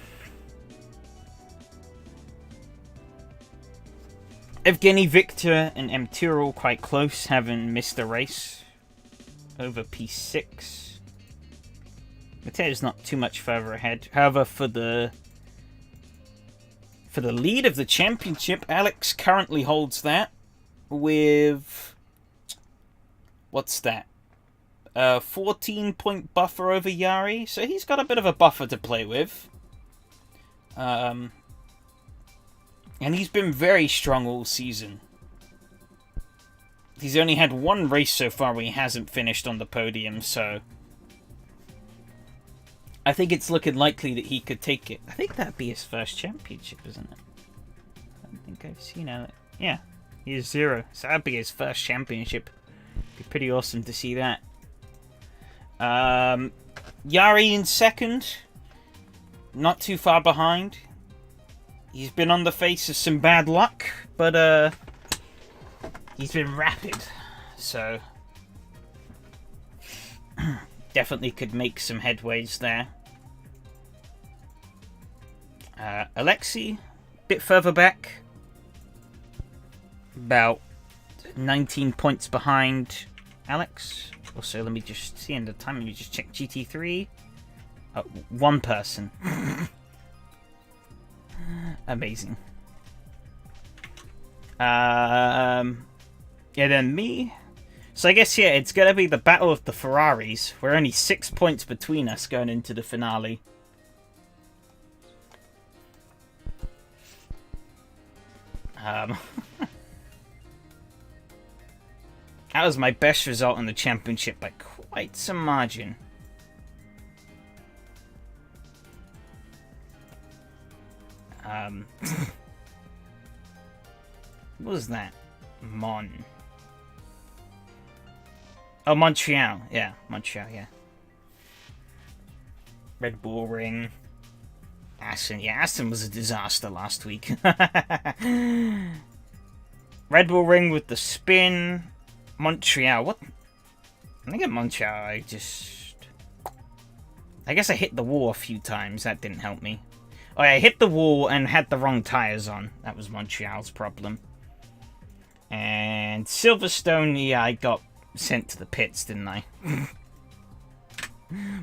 Victor, and M2 are all quite close, having missed a race over P6. Matteo's not too much further ahead. However, for the lead of the championship, Alex currently holds that with... what's that? 14-point buffer over Yari, so he's got a bit of a buffer to play with. And he's been very strong all season. He's only had one race so far where he hasn't finished on the podium, so... I think it's looking likely that he could take it. I think that'd be his first championship, isn't it? I don't think I've seen it. Yeah, he is 0. So that'd be his first championship. Be pretty awesome to see that. Yari in second. Not too far behind. He's been on the face of some bad luck, but he's been rapid. So definitely could make some headways there. Alexei, bit further back. About 19 points behind Alex. Also, let me just see in the time. Let me just check GT3. One person. Amazing. Yeah, then me. So I guess, yeah, it's going to be the battle of the Ferraris. We're only 6 points between us going into the finale. That was my best result in the championship by quite some margin. What was that? Oh, Montreal. Yeah, Montreal, yeah. Red Bull Ring. Aston. Yeah, Aston was a disaster last week. Red Bull Ring with the spin. Montreal. What? I think at Montreal I guess I hit the wall a few times. That didn't help me. Oh, yeah, I hit the wall and had the wrong tyres on. That was Montreal's problem. And Silverstone, yeah, I got sent to the pits, didn't I? It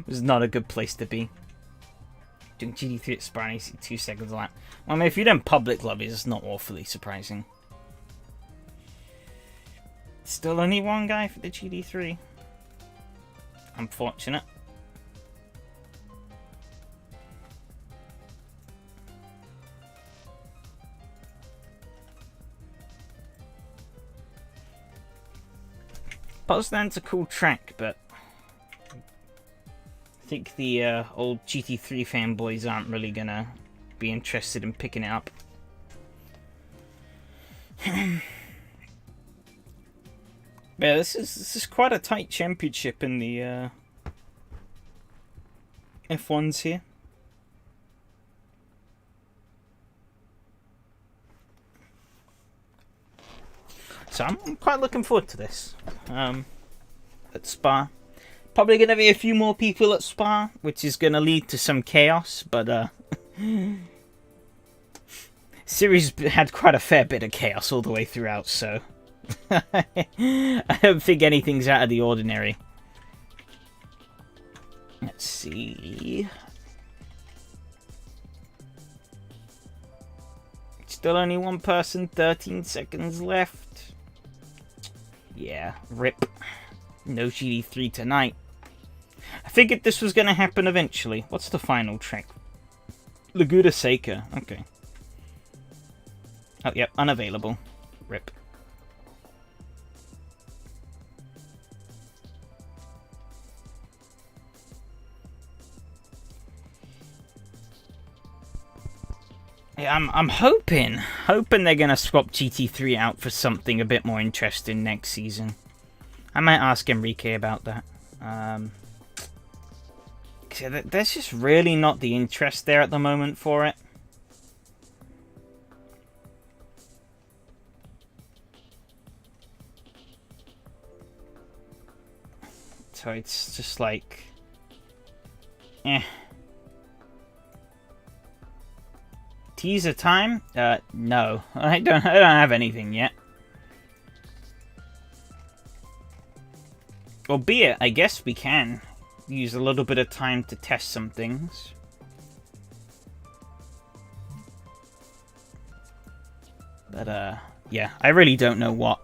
was not a good place to be. Doing GT3 at Spa, 2 seconds a lap. Well, I mean, if you don't public lobbies, it's not awfully surprising. Still only one guy for the GT3. Unfortunate. Poznan's a cool track, but I think the old GT3 fanboys aren't really gonna be interested in picking it up. Yeah, this is quite a tight championship in the F1s here. So I'm quite looking forward to this. At Spa. Probably going to be a few more people at Spa, which is going to lead to some chaos, but series had quite a fair bit of chaos all the way throughout, so I don't think anything's out of the ordinary. Let's see. Still only one person, 13 seconds left. Yeah, rip. No GT3 tonight. I figured this was going to happen eventually. What's the final track? Laguna Seca. Okay. Oh, yep, unavailable. Rip. Yeah, I'm hoping they're gonna swap GT3 out for something a bit more interesting next season. I might ask Enrique about that. There's just really not the interest there at the moment for it. So it's just like, eh. Teaser time? No, I don't have anything yet. Albeit, I guess we can use a little bit of time to test some things. But, yeah, I really don't know what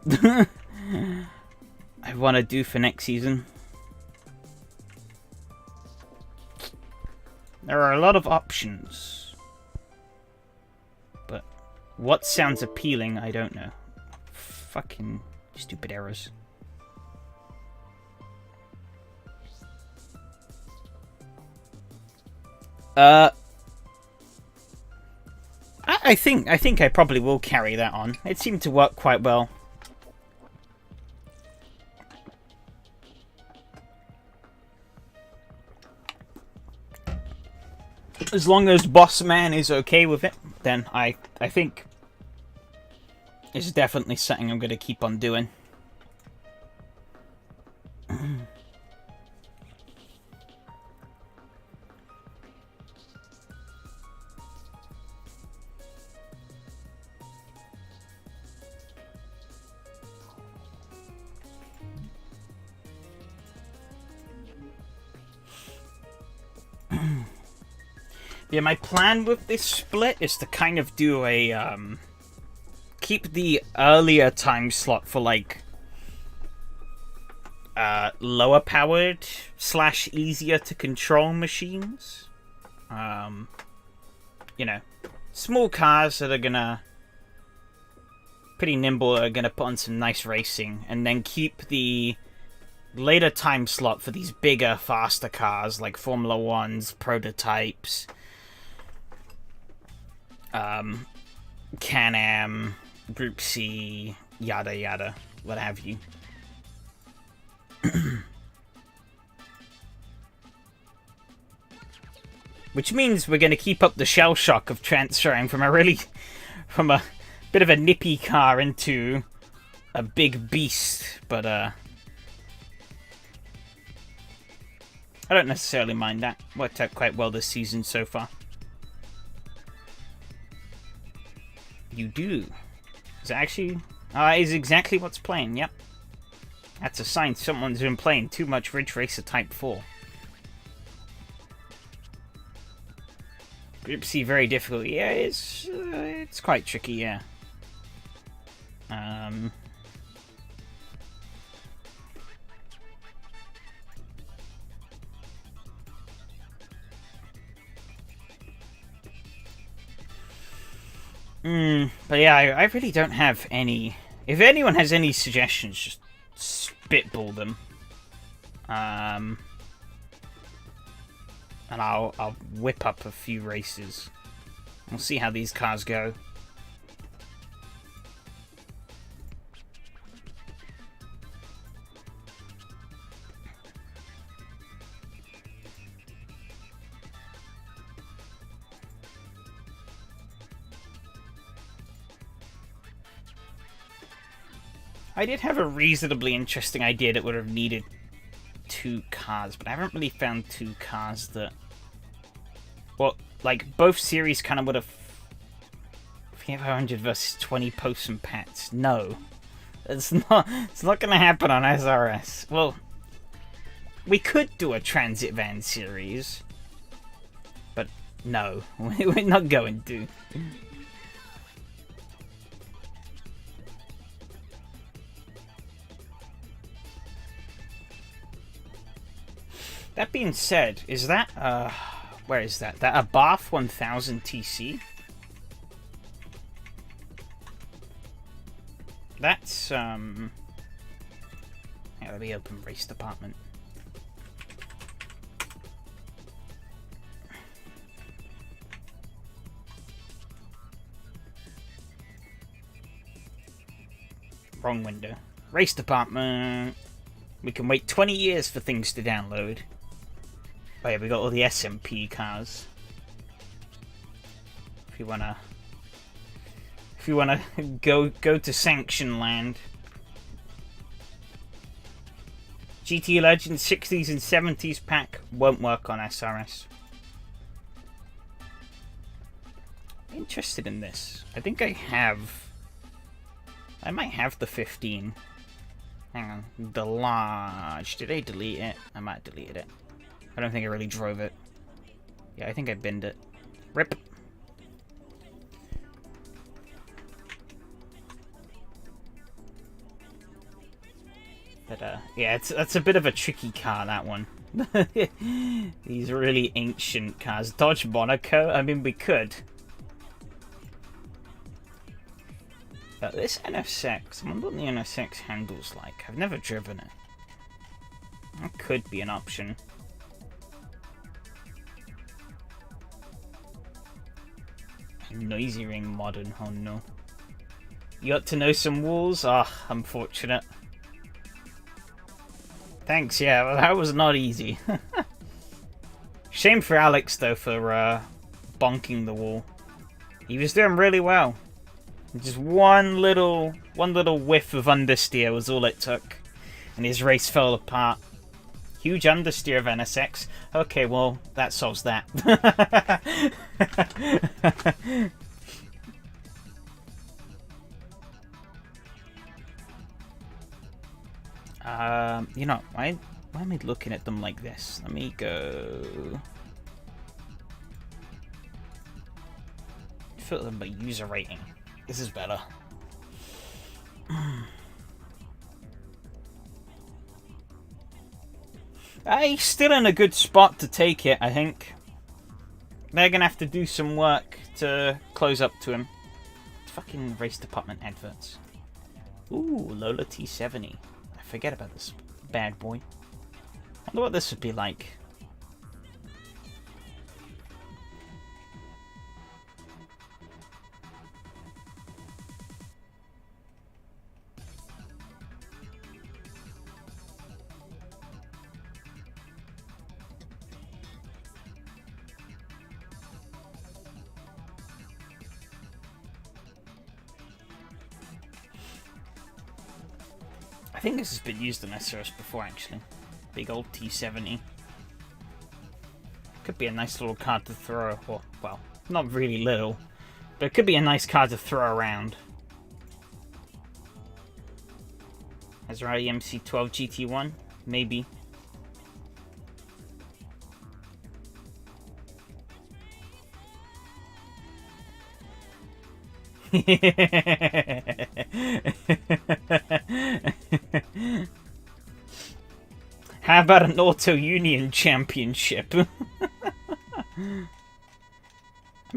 I want to do for next season. There are a lot of options. But what sounds appealing, I don't know. Fucking stupid errors. I think I probably will carry that on. It seemed to work quite well. As long as Boss Man is okay with it, then I think it's definitely something I'm going to keep on doing. Yeah, my plan with this split is to kind of do a, keep the earlier time slot for, like, lower powered / easier to control machines. You know, small cars that are gonna, pretty nimble, are gonna put on some nice racing, and then keep the later time slot for these bigger, faster cars, like Formula 1s, prototypes, Can-Am, Group C, yada yada, what have you. Which means we're going to keep up the shell shock of transferring from from a bit of a nippy car into a big beast, but I don't necessarily mind that. Worked out quite well this season so far. You do. Is it actually... is exactly what's playing, yep. That's a sign someone's been playing too much Ridge Racer Type 4. Group C very difficult. Yeah, it's quite tricky, yeah. But yeah, I really don't have any... If anyone has any suggestions, just spitball them. And I'll whip up a few races. We'll see how these cars go. I did have a reasonably interesting idea that would have needed 2 cars, but I haven't really found 2 cars that... Well, like, both series kind of would have... 500 versus 20 posts and pats. No. It's not going to happen on SRS. Well, we could do a transit van series, but no. We're not going to. That being said, is that, where is that? That a Bath 1000 TC? That's, yeah, let me open race department. Wrong window. Race department. We can wait 20 years for things to download. Oh yeah, we got all the SMP cars. If you wanna go to Sanction Land. GT Legends 60s and 70s pack won't work on SRS. Interested in this. I think I might have the 15. Hang on. The large. Did I delete it? I might have deleted it. I don't think I really drove it. Yeah, I think I binned it. RIP. But, yeah, that's a bit of a tricky car, that one. These really ancient cars. Dodge Monaco? I mean, we could. But this NSX, I wonder what the NSX handles like. I've never driven it. That could be an option. Noisy ring modern, oh no. You got to know some walls? Ah, oh, unfortunate. Thanks, yeah, well, that was not easy. Shame for Alex, though, for bonking the wall. He was doing really well. Just one little whiff of understeer was all it took. And his race fell apart. Huge understeer of NSX. Okay, well, that solves that. You know, why am I looking at them like this? Let me go... Fill them by user rating. This is better. He's still in a good spot to take it, I think. They're gonna have to do some work to close up to him. Fucking race department adverts. Ooh, Lola T70. I forget about this bad boy. I wonder what this would be like. I think this has been used on SRS before, actually. Big old T70. Could be a nice little card to throw. Or, well, not really little. But it could be a nice card to throw around. Maserati MC12 GT1? Maybe. How about an Auto Union Championship? I'm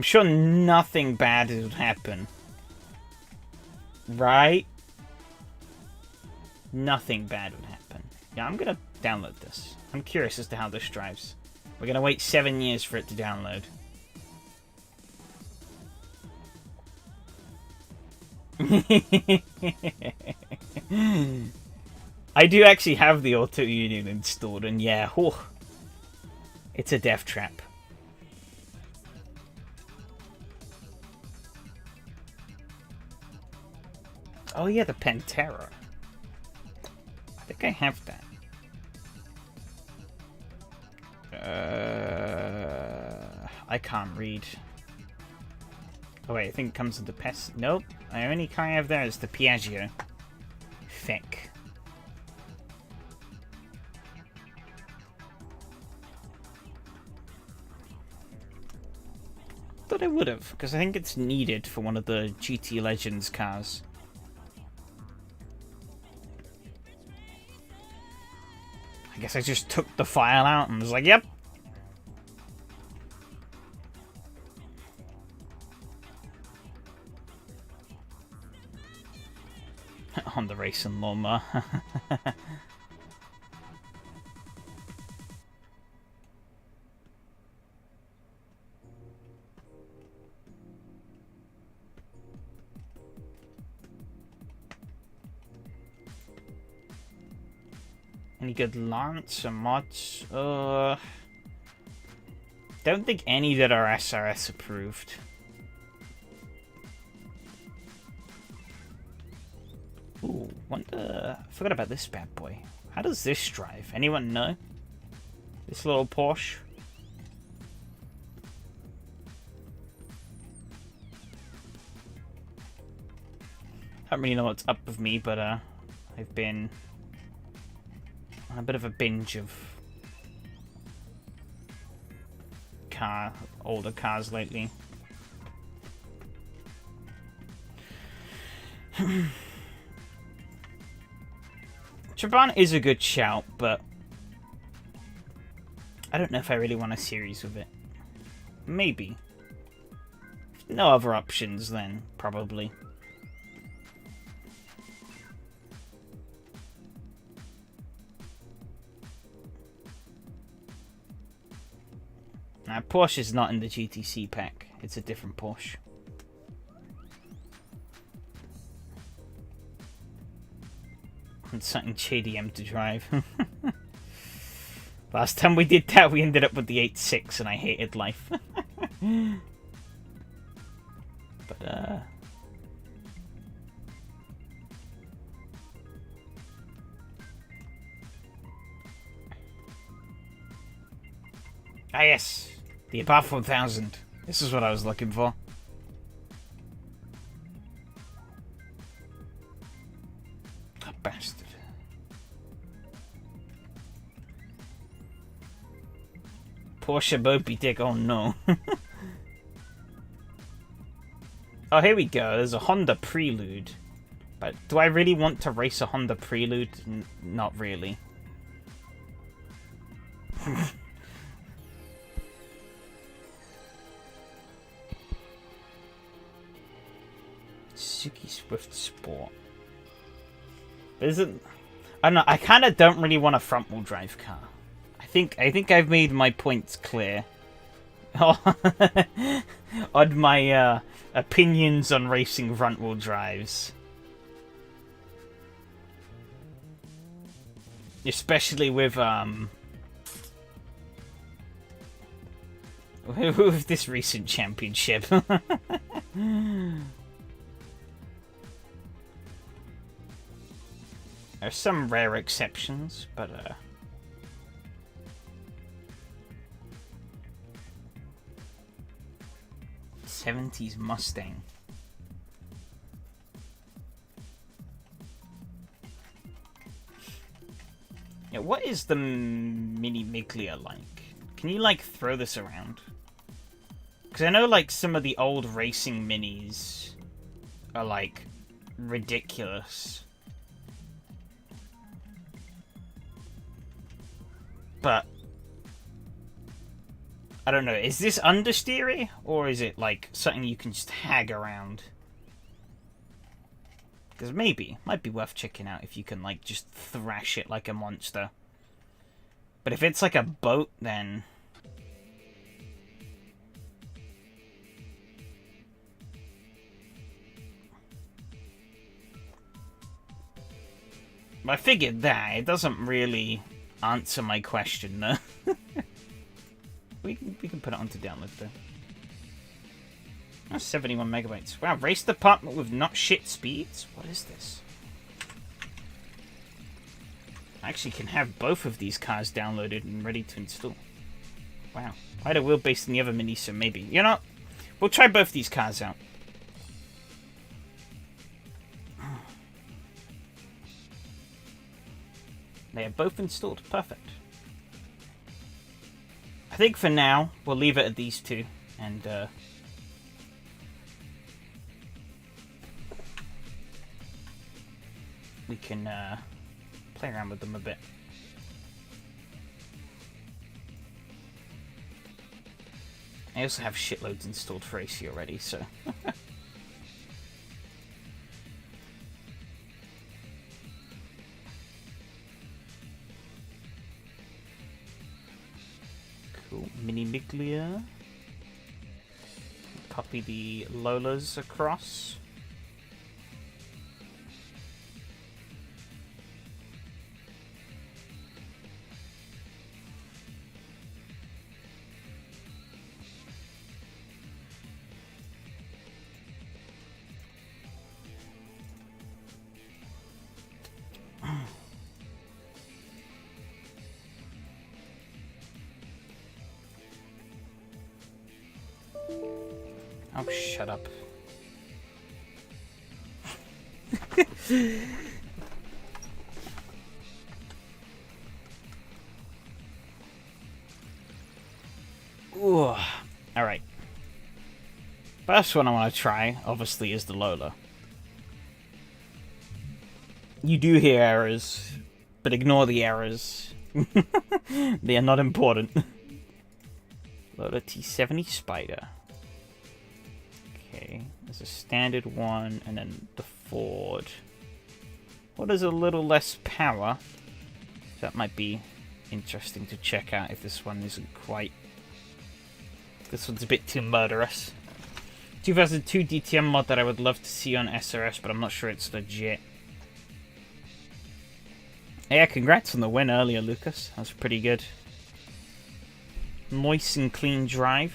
sure nothing bad would happen. Right? Nothing bad would happen. Yeah, I'm gonna download this. I'm curious as to how this drives. We're gonna wait 7 years for it to download. I do actually have the Auto Union installed, and yeah, whew, it's a death trap. Oh yeah, the Pantera. I think I have that. I can't read. Oh wait, I think it comes with the PES. Nope. The only car I have there is the Piaggio. Thick. Thought I would have, because I think it's needed for one of the GT Legends cars. I guess I just took the file out and was like, yep. On the racing lawnmower. Any good Lance or mods? Don't think any that are SRS approved. Ooh, wonder... I forgot about this bad boy. How does this drive? Anyone know? This little Porsche? I don't really know what's up with me, but I've been on a bit of a binge of older cars lately. Trabant is a good shout, but I don't know if I really want a series with it. Maybe. If no other options, then probably. Now, Porsche is not in the GTC pack. It's a different Porsche. And something JDM to drive. Last time we did that, we ended up with the 8.6 and I hated life. But, ah, yes. The above 1000. This is what I was looking for. Oh, bastard. Porsche Moby Dick, oh no. Oh, here we go. There's a Honda Prelude. But do I really want to race a Honda Prelude? Not really. Suzuki Swift Sport. Isn't... I don't know, I kind of don't really want a front-wheel drive car. I think I've made my points clear. On my opinions on racing front-wheel drives. Especially with with this recent championship. There are some rare exceptions, but 70s Mustang. Yeah, what is the Mini Miglia like? Can you, like, throw this around? Because I know, like, some of the old racing minis are, like, ridiculous. But I don't know, is this understeery? Or is it, like, something you can just hag around? Because maybe. Might be worth checking out if you can, like, just thrash it like a monster. But if it's like a boat, then... I figured that. It doesn't really answer my question, though. We can put it onto download, though. Oh, 71 megabytes. Wow, race department with not shit speeds? What is this? I actually can have both of these cars downloaded and ready to install. Wow. I had a wheelbase in the other Mini, so maybe. You know, we'll try both these cars out. They are both installed. Perfect. I think for now, we'll leave it at these two. And, we can, play around with them a bit. I also have shitloads installed for AC already, so... Cool. Mini Miglia. Copy the Lolas across. Oh, shut up. Ooh. Alright. First one I want to try, obviously, is the Lola. You do hear errors, but ignore the errors. They are not important. Lola T70 Spider. Okay, there's a standard one, and then the Ford. What is a little less power? That might be interesting to check out if this one isn't quite... This one's a bit too murderous. 2002 DTM mod that I would love to see on SRS, but I'm not sure it's legit. Yeah, congrats on the win earlier, Lucas. That was pretty good. Moist and clean drive.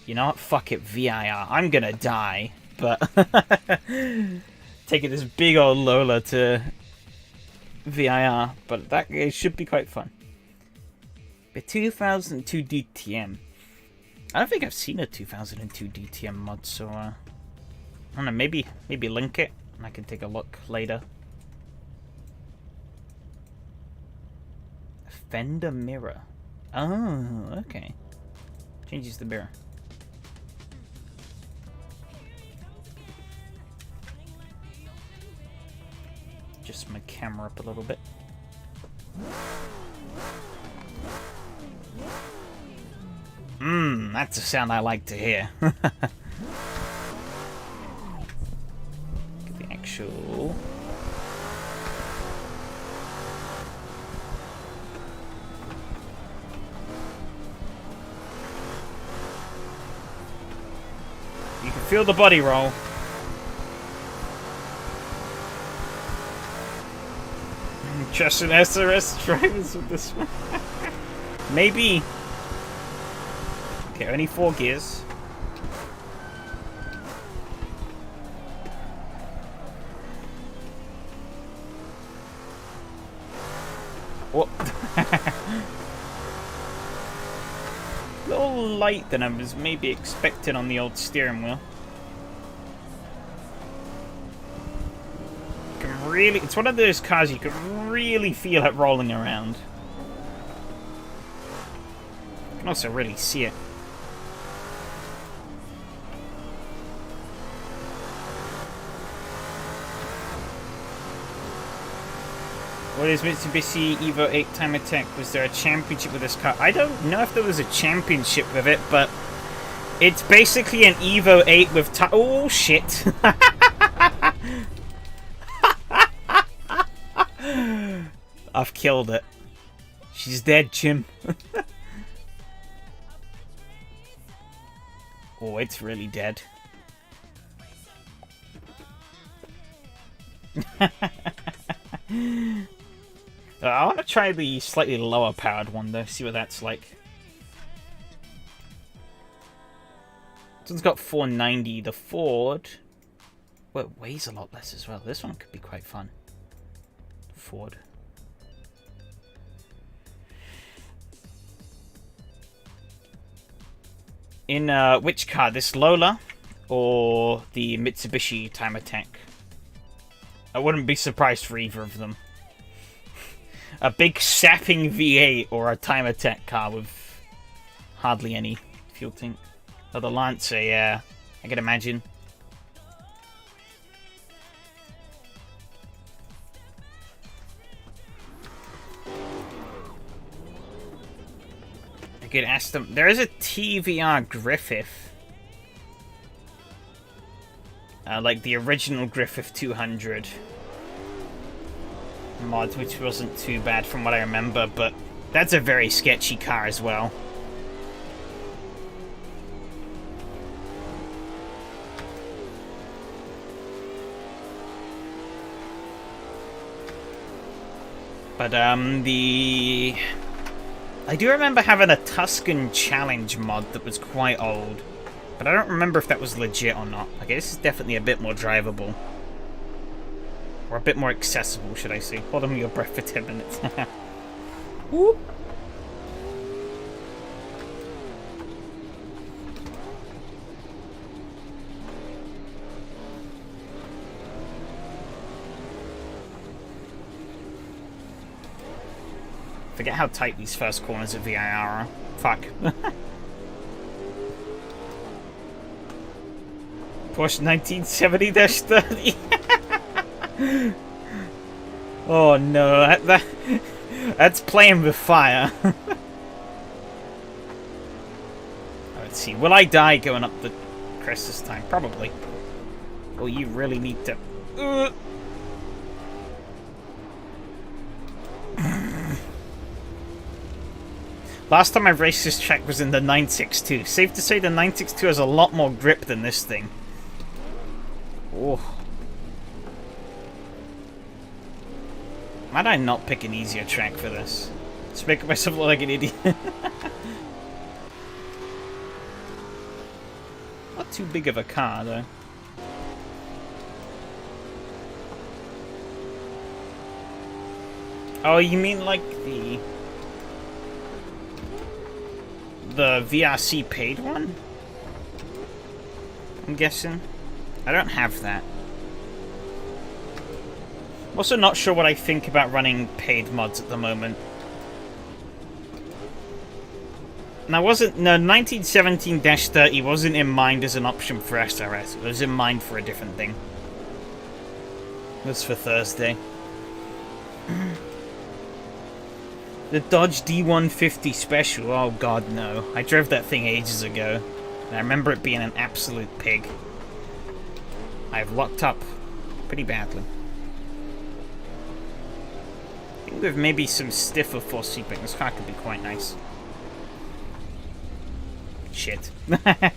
You know what? Fuck it, VIR. I'm gonna die, but taking this big old Lola to VIR, but that it should be quite fun. The 2002 DTM. I don't think I've seen a 2002 DTM mod, so I don't know. Maybe link it, and I can take a look later. Fender mirror. Oh, okay. Changes the mirror. Just my camera up a little bit. That's a sound I like to hear. Get the actual... You can feel the body roll. Trust in SRS drivers with this one. Maybe. Okay, only 4 gears. What? A little light than I was maybe expecting on the old steering wheel. Really, it's one of those cars you can really feel it rolling around. You can also really see it. What is Mitsubishi Evo 8 Time Attack? Was there a championship with this car? I don't know if there was a championship with it, but it's basically an Evo 8 with oh shit. I've killed it. She's dead, Jim. Oh, it's really dead. I want to try the slightly lower powered one though, see what that's like. This one's got 490. The Ford... well, it weighs a lot less as well. This one could be quite fun. Ford. In which car? This Lola or the Mitsubishi Time Attack? I wouldn't be surprised for either of them. A big sapping V8 or a Time Attack car with hardly any fuel tank. Oh, the Lancer, yeah. I can imagine. I could ask them. There is a TVR Griffith. Like the original Griffith 200 mod, which wasn't too bad from what I remember, but that's a very sketchy car as well. But I do remember having a Tuscan Challenge mod that was quite old, but I don't remember if that was legit or not. Okay, this is definitely a bit more drivable. Or a bit more accessible, should I say. Hold on your breath for 10 minutes. Whoop. Forget how tight these first corners of VIR are. Fuck. Porsche 1970-30. Oh no, that's playing with fire. Let's see, will I die going up the crest this time? Probably. Oh, you really need to... Last time I raced this track was in the 962. Safe to say the 962 has a lot more grip than this thing. Oh. Why did I not pick an easier track for this? Just making myself look like an idiot. Not too big of a car, though. Oh, you mean like the VRC paid one? I'm guessing. I don't have that. I'm also not sure what I think about running paid mods at the moment. Now, no, 1917-30 wasn't in mind as an option for SRS. It was in mind for a different thing. It was for Thursday. The Dodge D150 Special. Oh god, no. I drove that thing ages ago. And I remember it being an absolute pig. I've locked up pretty badly. I think with maybe some stiffer force feedback, this car could be quite nice. Shit. Yeah,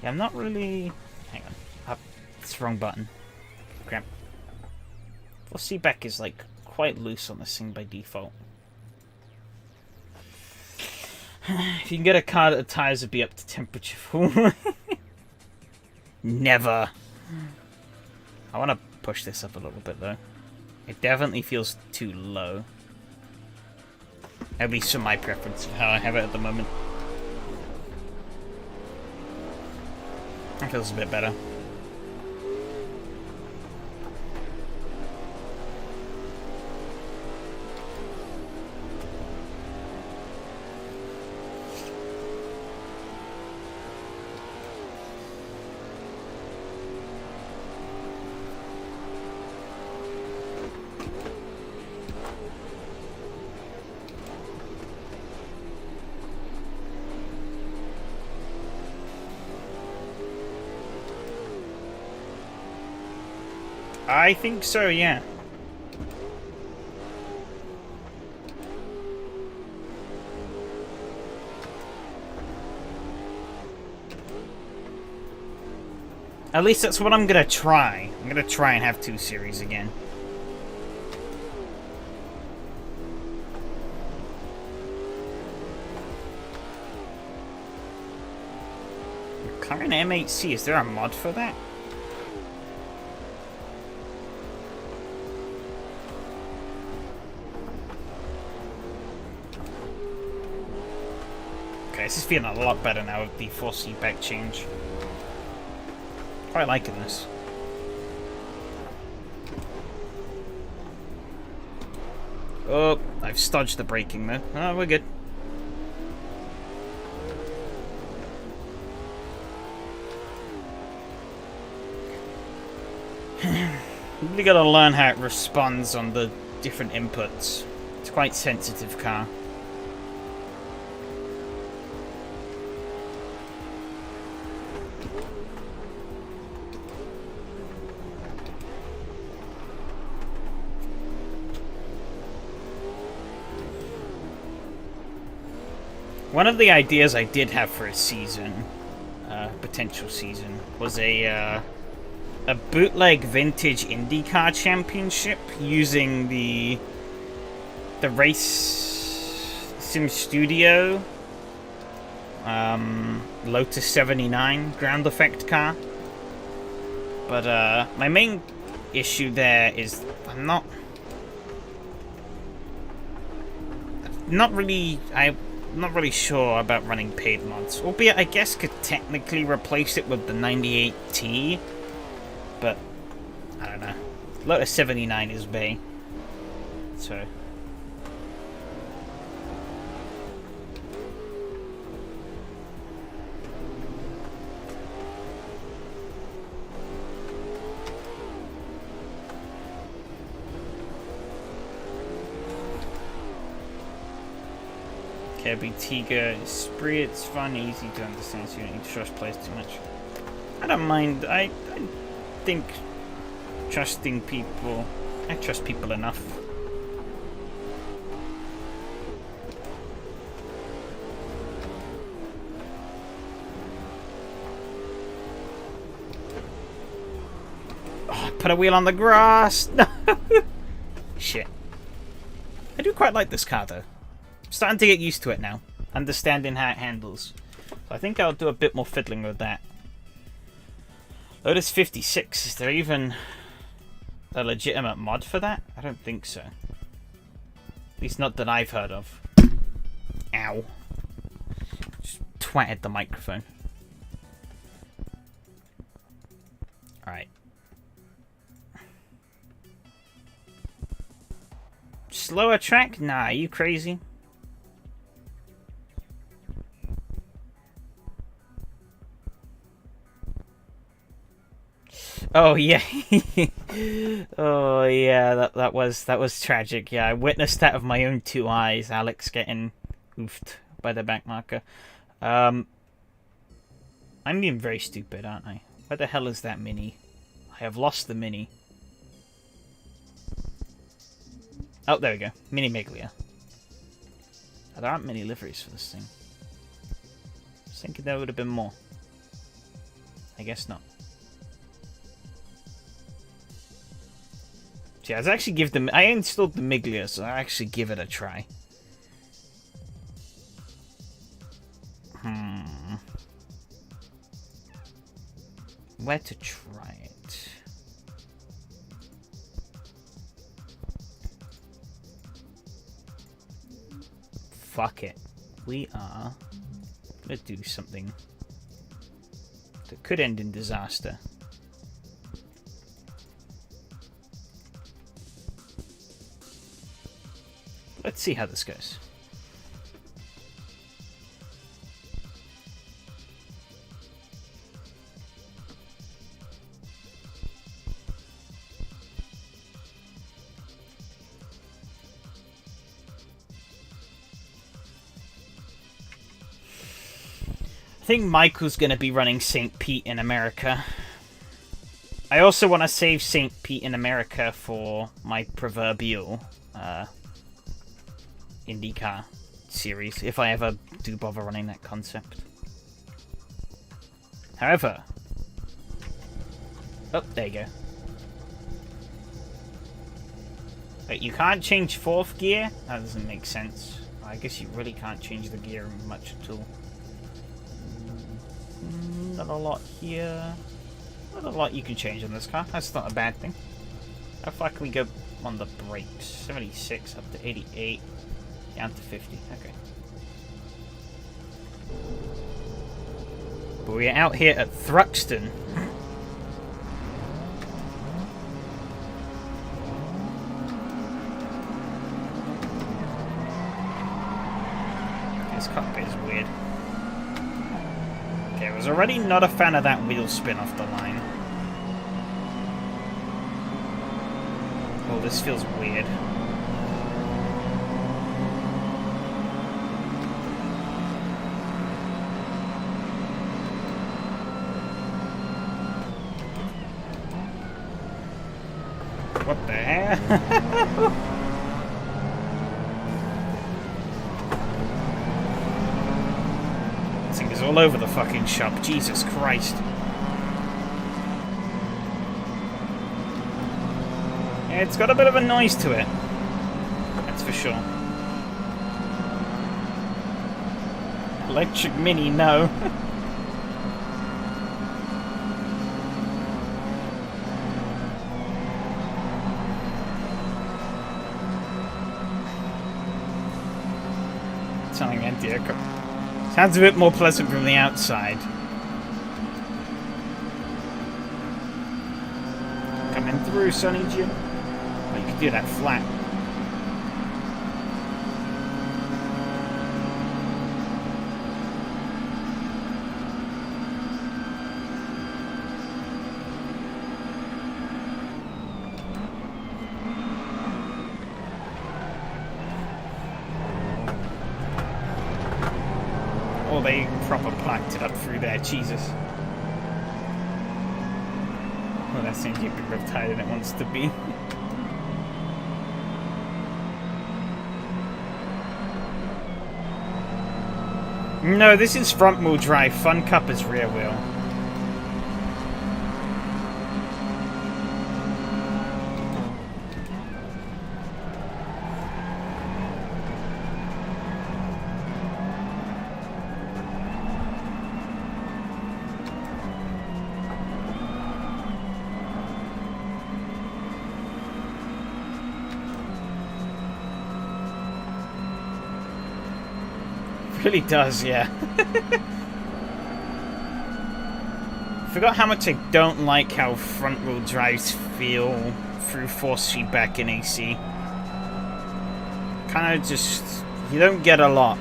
I'm not really... Hang on. Up. It's the wrong button. Crap. Force feedback is like quite loose on this thing by default. If you can get a car that the tires would be up to temperature. Never. I want to push this up a little bit though. It definitely feels too low. At least for my preference of how I have it at the moment. That feels a bit better. I think so, yeah. At least that's what I'm gonna try. I'm gonna try and have 2 series again. McLaren M8C, is there a mod for that? This is feeling a lot better now with the force feedback change. Quite liking this. Oh, I've stodged the braking though. Oh, we're good. Really gotta learn how it responds on the different inputs. It's quite sensitive car. One of the ideas I did have for a season, potential season, was a bootleg vintage IndyCar championship using the race sim studio Lotus 79 ground effect car. But my main issue there is I'm not really sure about running paid mods. Albeit, I guess could technically replace it with the 98T. But, I don't know. Lotus 79 is Bay. So, Kirby Tiga Esprit, it's fun, easy to understand, so you don't need to trust players too much. I don't mind. I think trusting people... I trust people enough. Oh, I put a wheel on the grass! No! Shit. I do quite like this car, though. I'm starting to get used to it now. Understanding how it handles. So I think I'll do a bit more fiddling with that. Lotus 56. Is there even a legitimate mod for that? I don't think so. At least not that I've heard of. Ow. Just twatted the microphone. Alright. Slower track? Nah, are you crazy? Oh yeah. Oh yeah, that was tragic. Yeah, I witnessed that with my own two eyes, Alex getting oofed by the back marker. I'm being very stupid, aren't I? Where the hell is that Mini? I have lost the Mini. Oh, there we go. Mini Miglia. Oh, there aren't many liveries for this thing. I was thinking there would have been more. I guess not. See, I actually give them. I installed the Miglia, so I actually give it a try. Where to try it? Fuck it. We are gonna do something that could end in disaster. Let's see how this goes. I think Michael's going to be running St. Pete in America. I also want to save St. Pete in America for my proverbial IndyCar series, if I ever do bother running that concept. However... Oh, there you go. Wait, you can't change fourth gear? That doesn't make sense. I guess you really can't change the gear much at all. Not a lot here. Not a lot you can change on this car. That's not a bad thing. How far can we go on the brakes? 76 up to 88. Down to 50. Okay. But we're out here at Thruxton. This cockpit is weird. Okay, I was already not a fan of that wheel spin off the line. Oh, this feels weird. What the hell? This thing is all over the fucking shop. Jesus Christ. Yeah, it's got a bit of a noise to it. That's for sure. Electric Mini, no. Something empty. Sounds a bit more pleasant from the outside. Coming through, Sonny Jim. Oh, you can do that flat. they proper placked it up through there. Jesus. Well, that seems a bit more tighter than it wants to be. No, this is front wheel drive. Fun Cup is rear wheel. Really does, yeah. Forgot how much I don't like how front-wheel drives feel through force feedback in AC. Kind of just... you don't get a lot.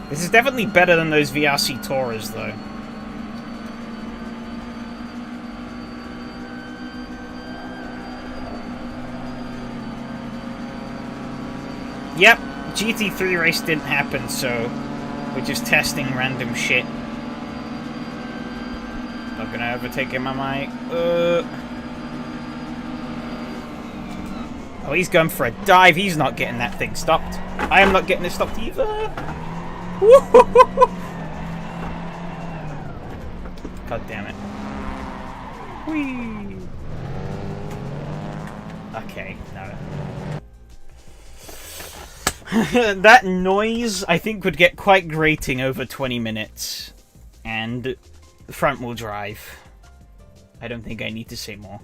This is definitely better than those VRC Tourers, though. Yep. GT3 race didn't happen, so we're just testing random shit. Not gonna overtake him, am I? Oh, he's going for a dive. He's not getting that thing stopped. I am not getting it stopped either. God damn it. Whee. Okay, no. That noise, I think, would get quite grating over 20 minutes. And front-wheel drive. I don't think I need to say more.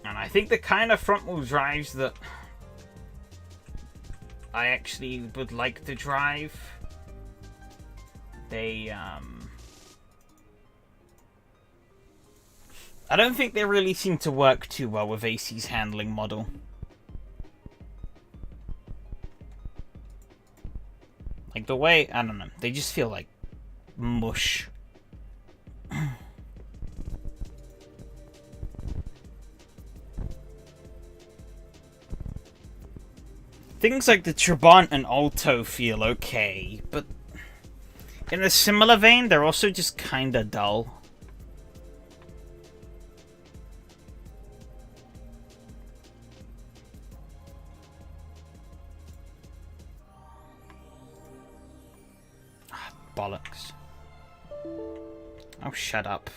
And I think the kind of front-wheel drives that I actually would like to drive, they, I don't think they really seem to work too well with AC's handling model. Like the way, I don't know, they just feel like mush. Things like the Trabant and Alto feel okay, but in a similar vein, they're also just kinda dull. Bollocks. Oh, shut up.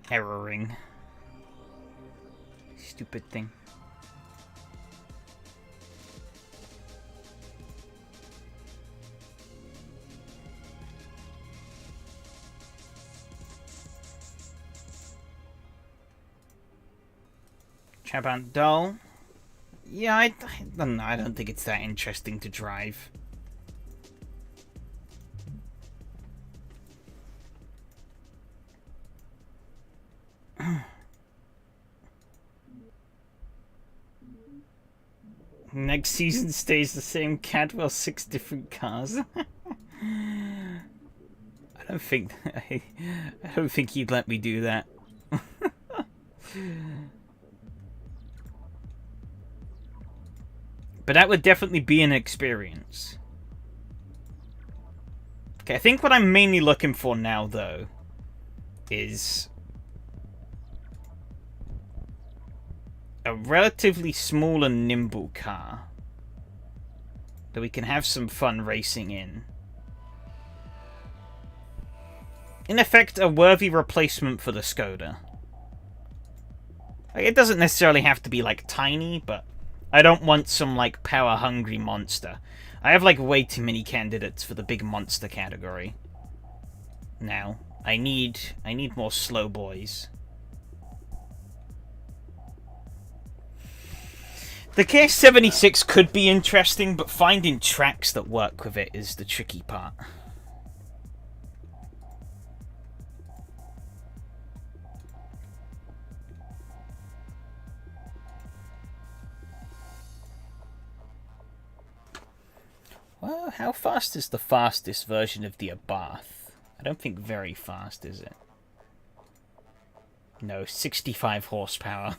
Erroring. Stupid thing. Trabant dull. Yeah, I don't know. I don't think it's that interesting to drive. Next season stays the same. Cadwell 6 different cars. I don't think he'd let me do that. But that would definitely be an experience. Okay, I think what I'm mainly looking for now, though, is a relatively small and nimble car that we can have some fun racing in. In effect, a worthy replacement for the Skoda. Like, it doesn't necessarily have to be, like, tiny, but I don't want some, like, power-hungry monster. I have, like, way too many candidates for the big monster category. Now, I need more slow boys. The KS76 could be interesting, but finding tracks that work with it is the tricky part. Well, how fast is the fastest version of the Abarth? I don't think very fast, is it? No, 65 horsepower.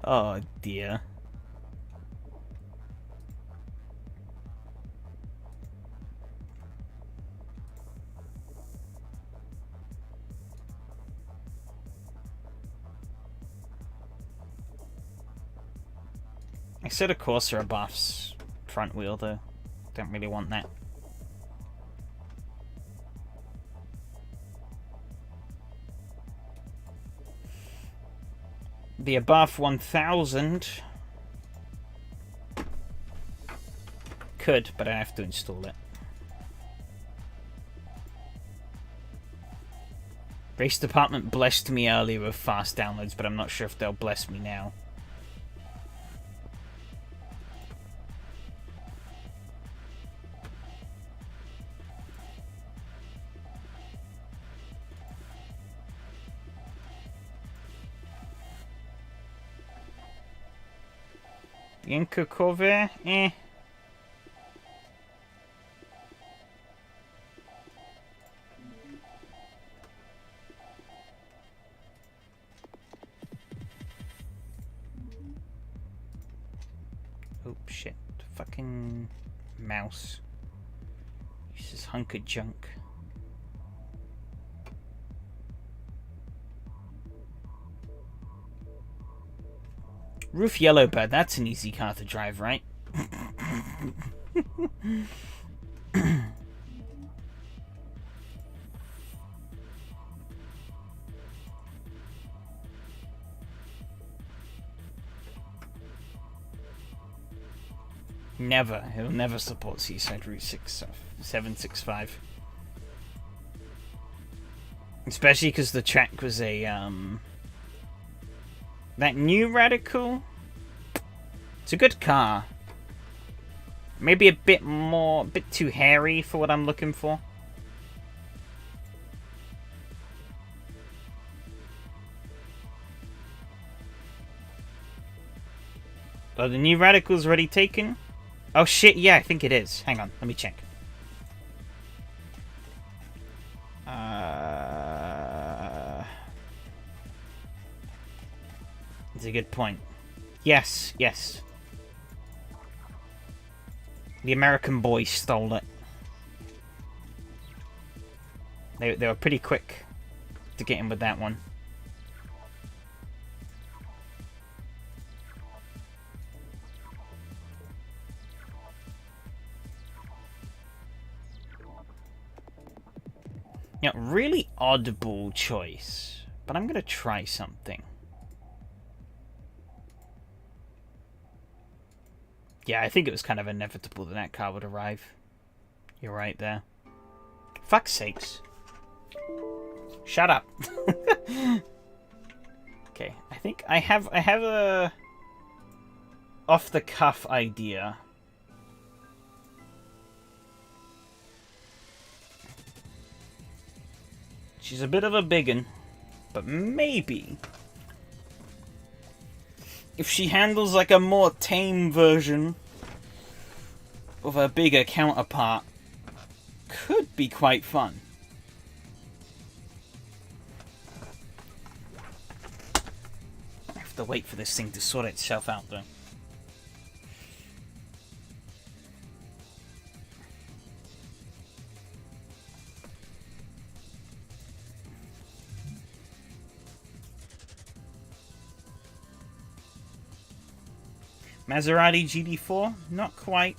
Oh dear. I said a Corsair buffs front wheel though. Don't really want that. The above 1000 could, but I have to install it. Race Department blessed me earlier with fast downloads, but I'm not sure if they'll bless me now. Inca cover, eh. Oh shit. Fucking mouse. Uses hunk of junk. Roof Yellowbird, that's an easy car to drive, right? Never. He'll never support Seaside Route 765. Especially because the track was a, that new Radical? It's a good car. Maybe a bit too hairy for what I'm looking for. Are the new Radicals already taken? Oh shit, yeah, I think it is. Hang on, let me check. It's a good point. Yes, yes. The American boys stole it. They were pretty quick to get in with that one. Yeah, really oddball choice, but I'm gonna try something. Yeah, I think it was kind of inevitable that that car would arrive. You're right there. Fuck's sakes. Shut up. Okay, I think I have a off the cuff idea. She's a bit of a biggin, but maybe if she handles like a more tame version of her bigger counterpart, could be quite fun. I have to wait for this thing to sort itself out though. Maserati GD4? Not quite.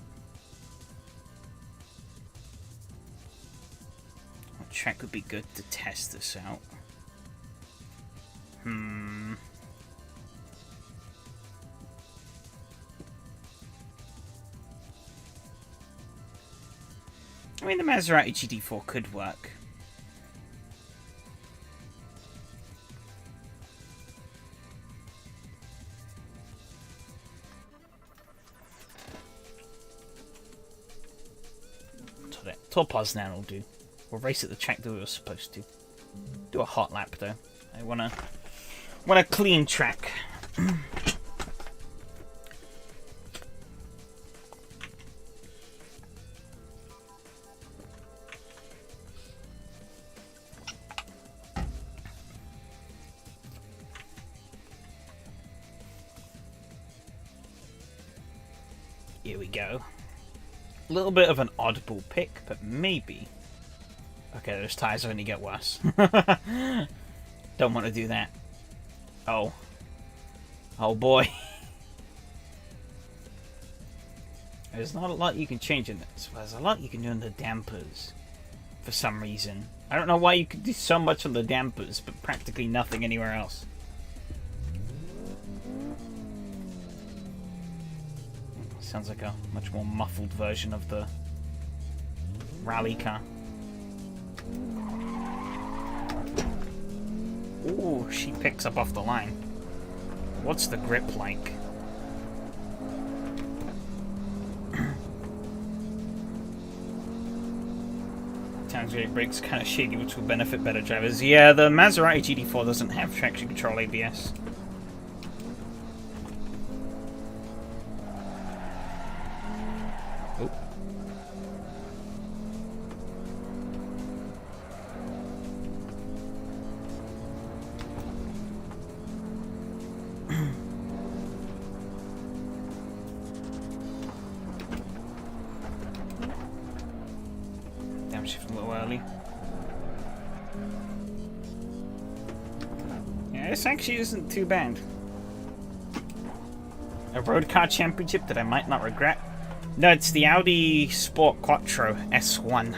What track would be good to test this out? I mean, the Maserati GD4 could work. Topaz will do. We'll race at the track that we were supposed to. Do a hot lap though. I want a clean track. Here we go. A little bit of an oddball pick, but maybe. Okay, those tires only get worse. Don't want to do that. Oh. Oh boy. There's not a lot you can change in this. There's a lot you can do in the dampers. For some reason. I don't know why you could do so much on the dampers, but practically nothing anywhere else. Sounds like a much more muffled version of the rally car. Ooh, she picks up off the line. What's the grip like? Times where it brakes kind of shaky, which will benefit better drivers. Yeah, the Maserati GT4 doesn't have traction control ABS. Oh. Shift a little early. Yeah, this actually isn't too bad. A road car championship that I might not regret. No, it's the Audi Sport Quattro S1.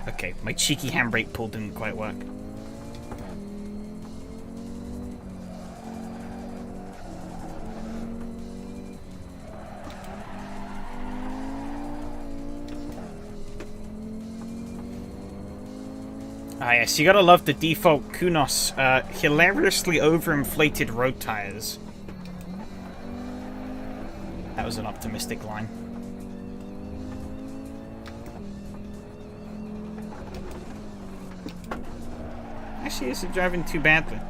Okay, my cheeky handbrake pull didn't quite work. Ah yes, you gotta love the default Kunos, hilariously overinflated road tires. That was an optimistic line. Actually, isn't driving too badly.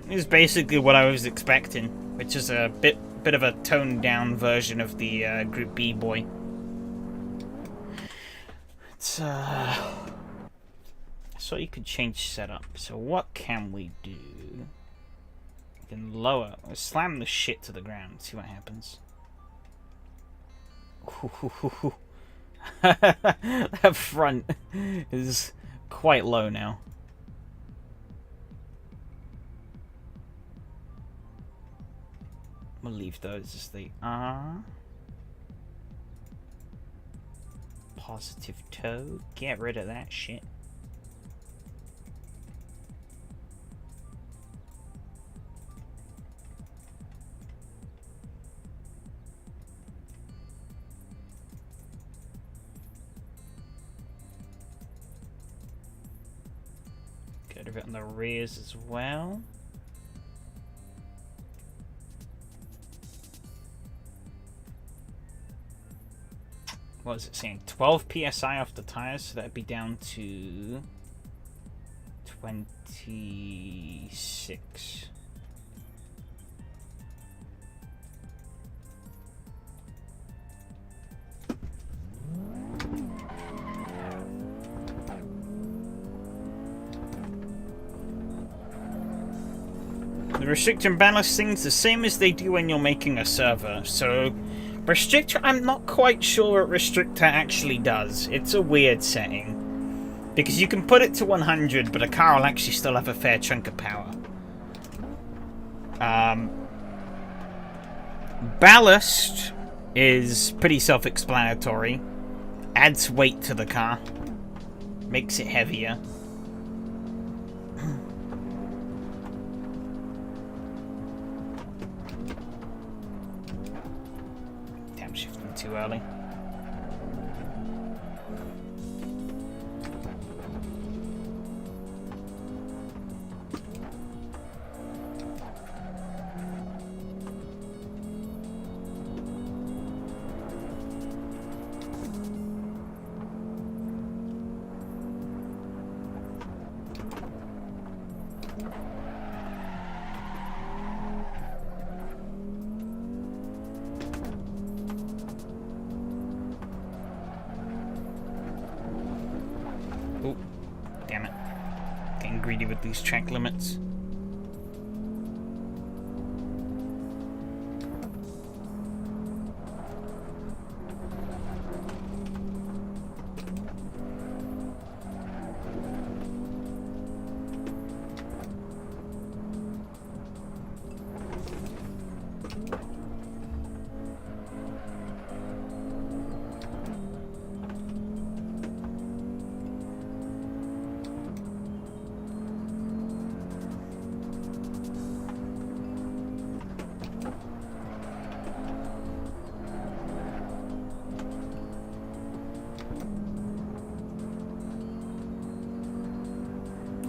This is basically what I was expecting, which is a bit of a toned down version of the Group B boy. I saw you could change setup. So what can we do? We can lower, slam the shit to the ground. See what happens. That front is quite low now. We'll leave those as they are. Positive toe. Get rid of that shit. Get rid of it on the rears as well. What is it saying? 12 psi off the tires, so that'd be down to 26. The restrict and ballast thing's the same as they do when you're making a server, so restrictor, I'm not quite sure what restrictor actually does. It's a weird setting. Because you can put it to 100, but a car will actually still have a fair chunk of power. Ballast is pretty self-explanatory. Adds weight to the car. Makes it heavier. Too early. Oh, damn it. Getting greedy with these track limits.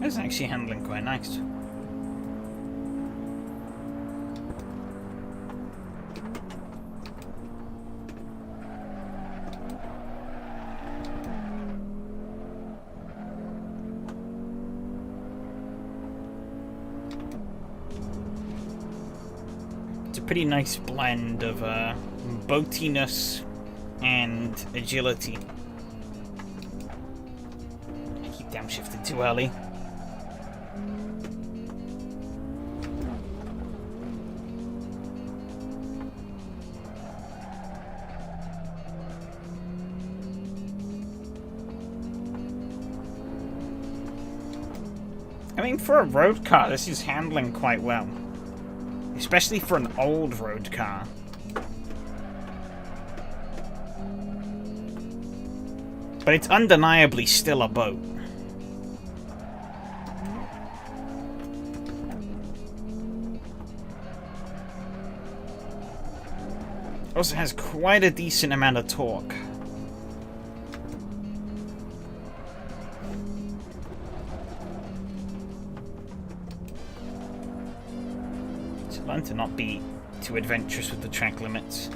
It's actually handling quite nice. It's a pretty nice blend of boatiness and agility. I keep downshifting too early. I mean, for a road car, this is handling quite well. Especially for an old road car. But it's undeniably still a boat. Also has quite a decent amount of torque. Learn to not be too adventurous with the track limits.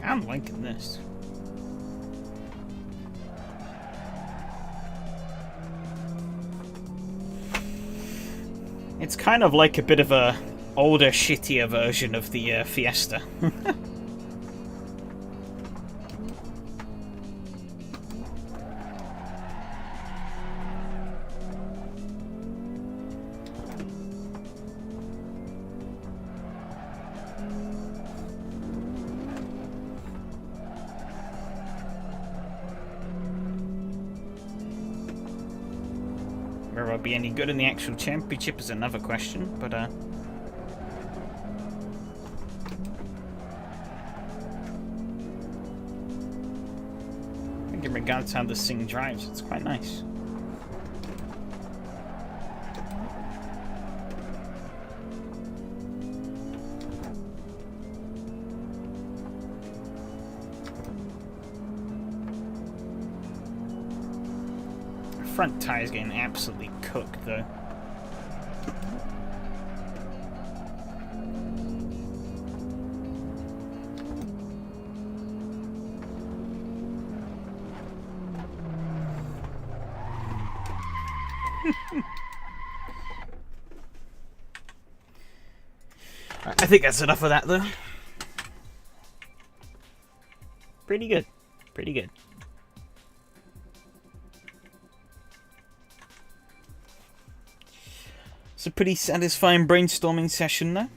I'm liking this. It's kind of like a bit of a older, shittier version of the Fiesta. Whether I'll be any good in the actual championship is another question, but I think in regards to how this thing drives, it's quite nice. Front tire's getting absolutely cooked though. I think that's enough of that though. Pretty good. Pretty good. It's a pretty satisfying brainstorming session though.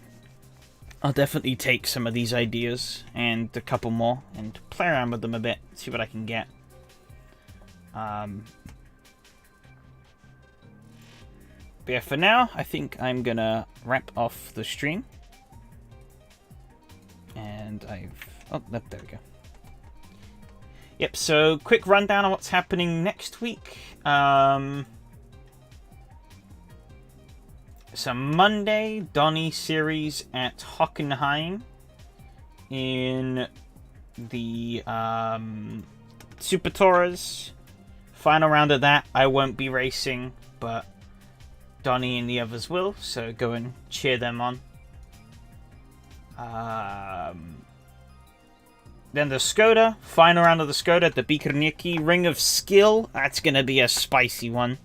I'll definitely take some of these ideas and a couple more and play around with them a bit, see what I can get. But yeah, for now, I think I'm gonna wrap off the stream. And oh, there we go. Yep, so quick rundown on what's happening next week. So Monday, Donny Series at Hockenheim in the Super Tours. Final round of that, I won't be racing, but Donny and the others will, so go and cheer them on. Then the Skoda, final round of the Skoda, the Bikernicki Ring of Skill. That's going to be a spicy one.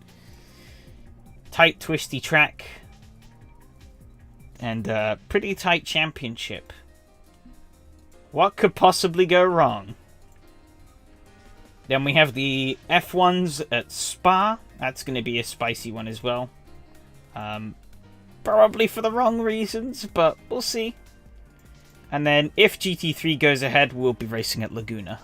Tight, twisty track. And a pretty tight championship. What could possibly go wrong? Then we have the F1s at Spa. That's going to be a spicy one as well. Probably for the wrong reasons, but we'll see. And then if GT3 goes ahead, we'll be racing at Laguna.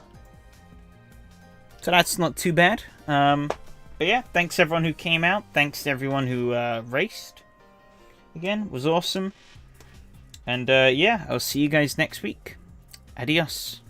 So that's not too bad. But yeah, thanks everyone who came out. Thanks to everyone who raced. Again, it was awesome. And yeah, I'll see you guys next week. Adios.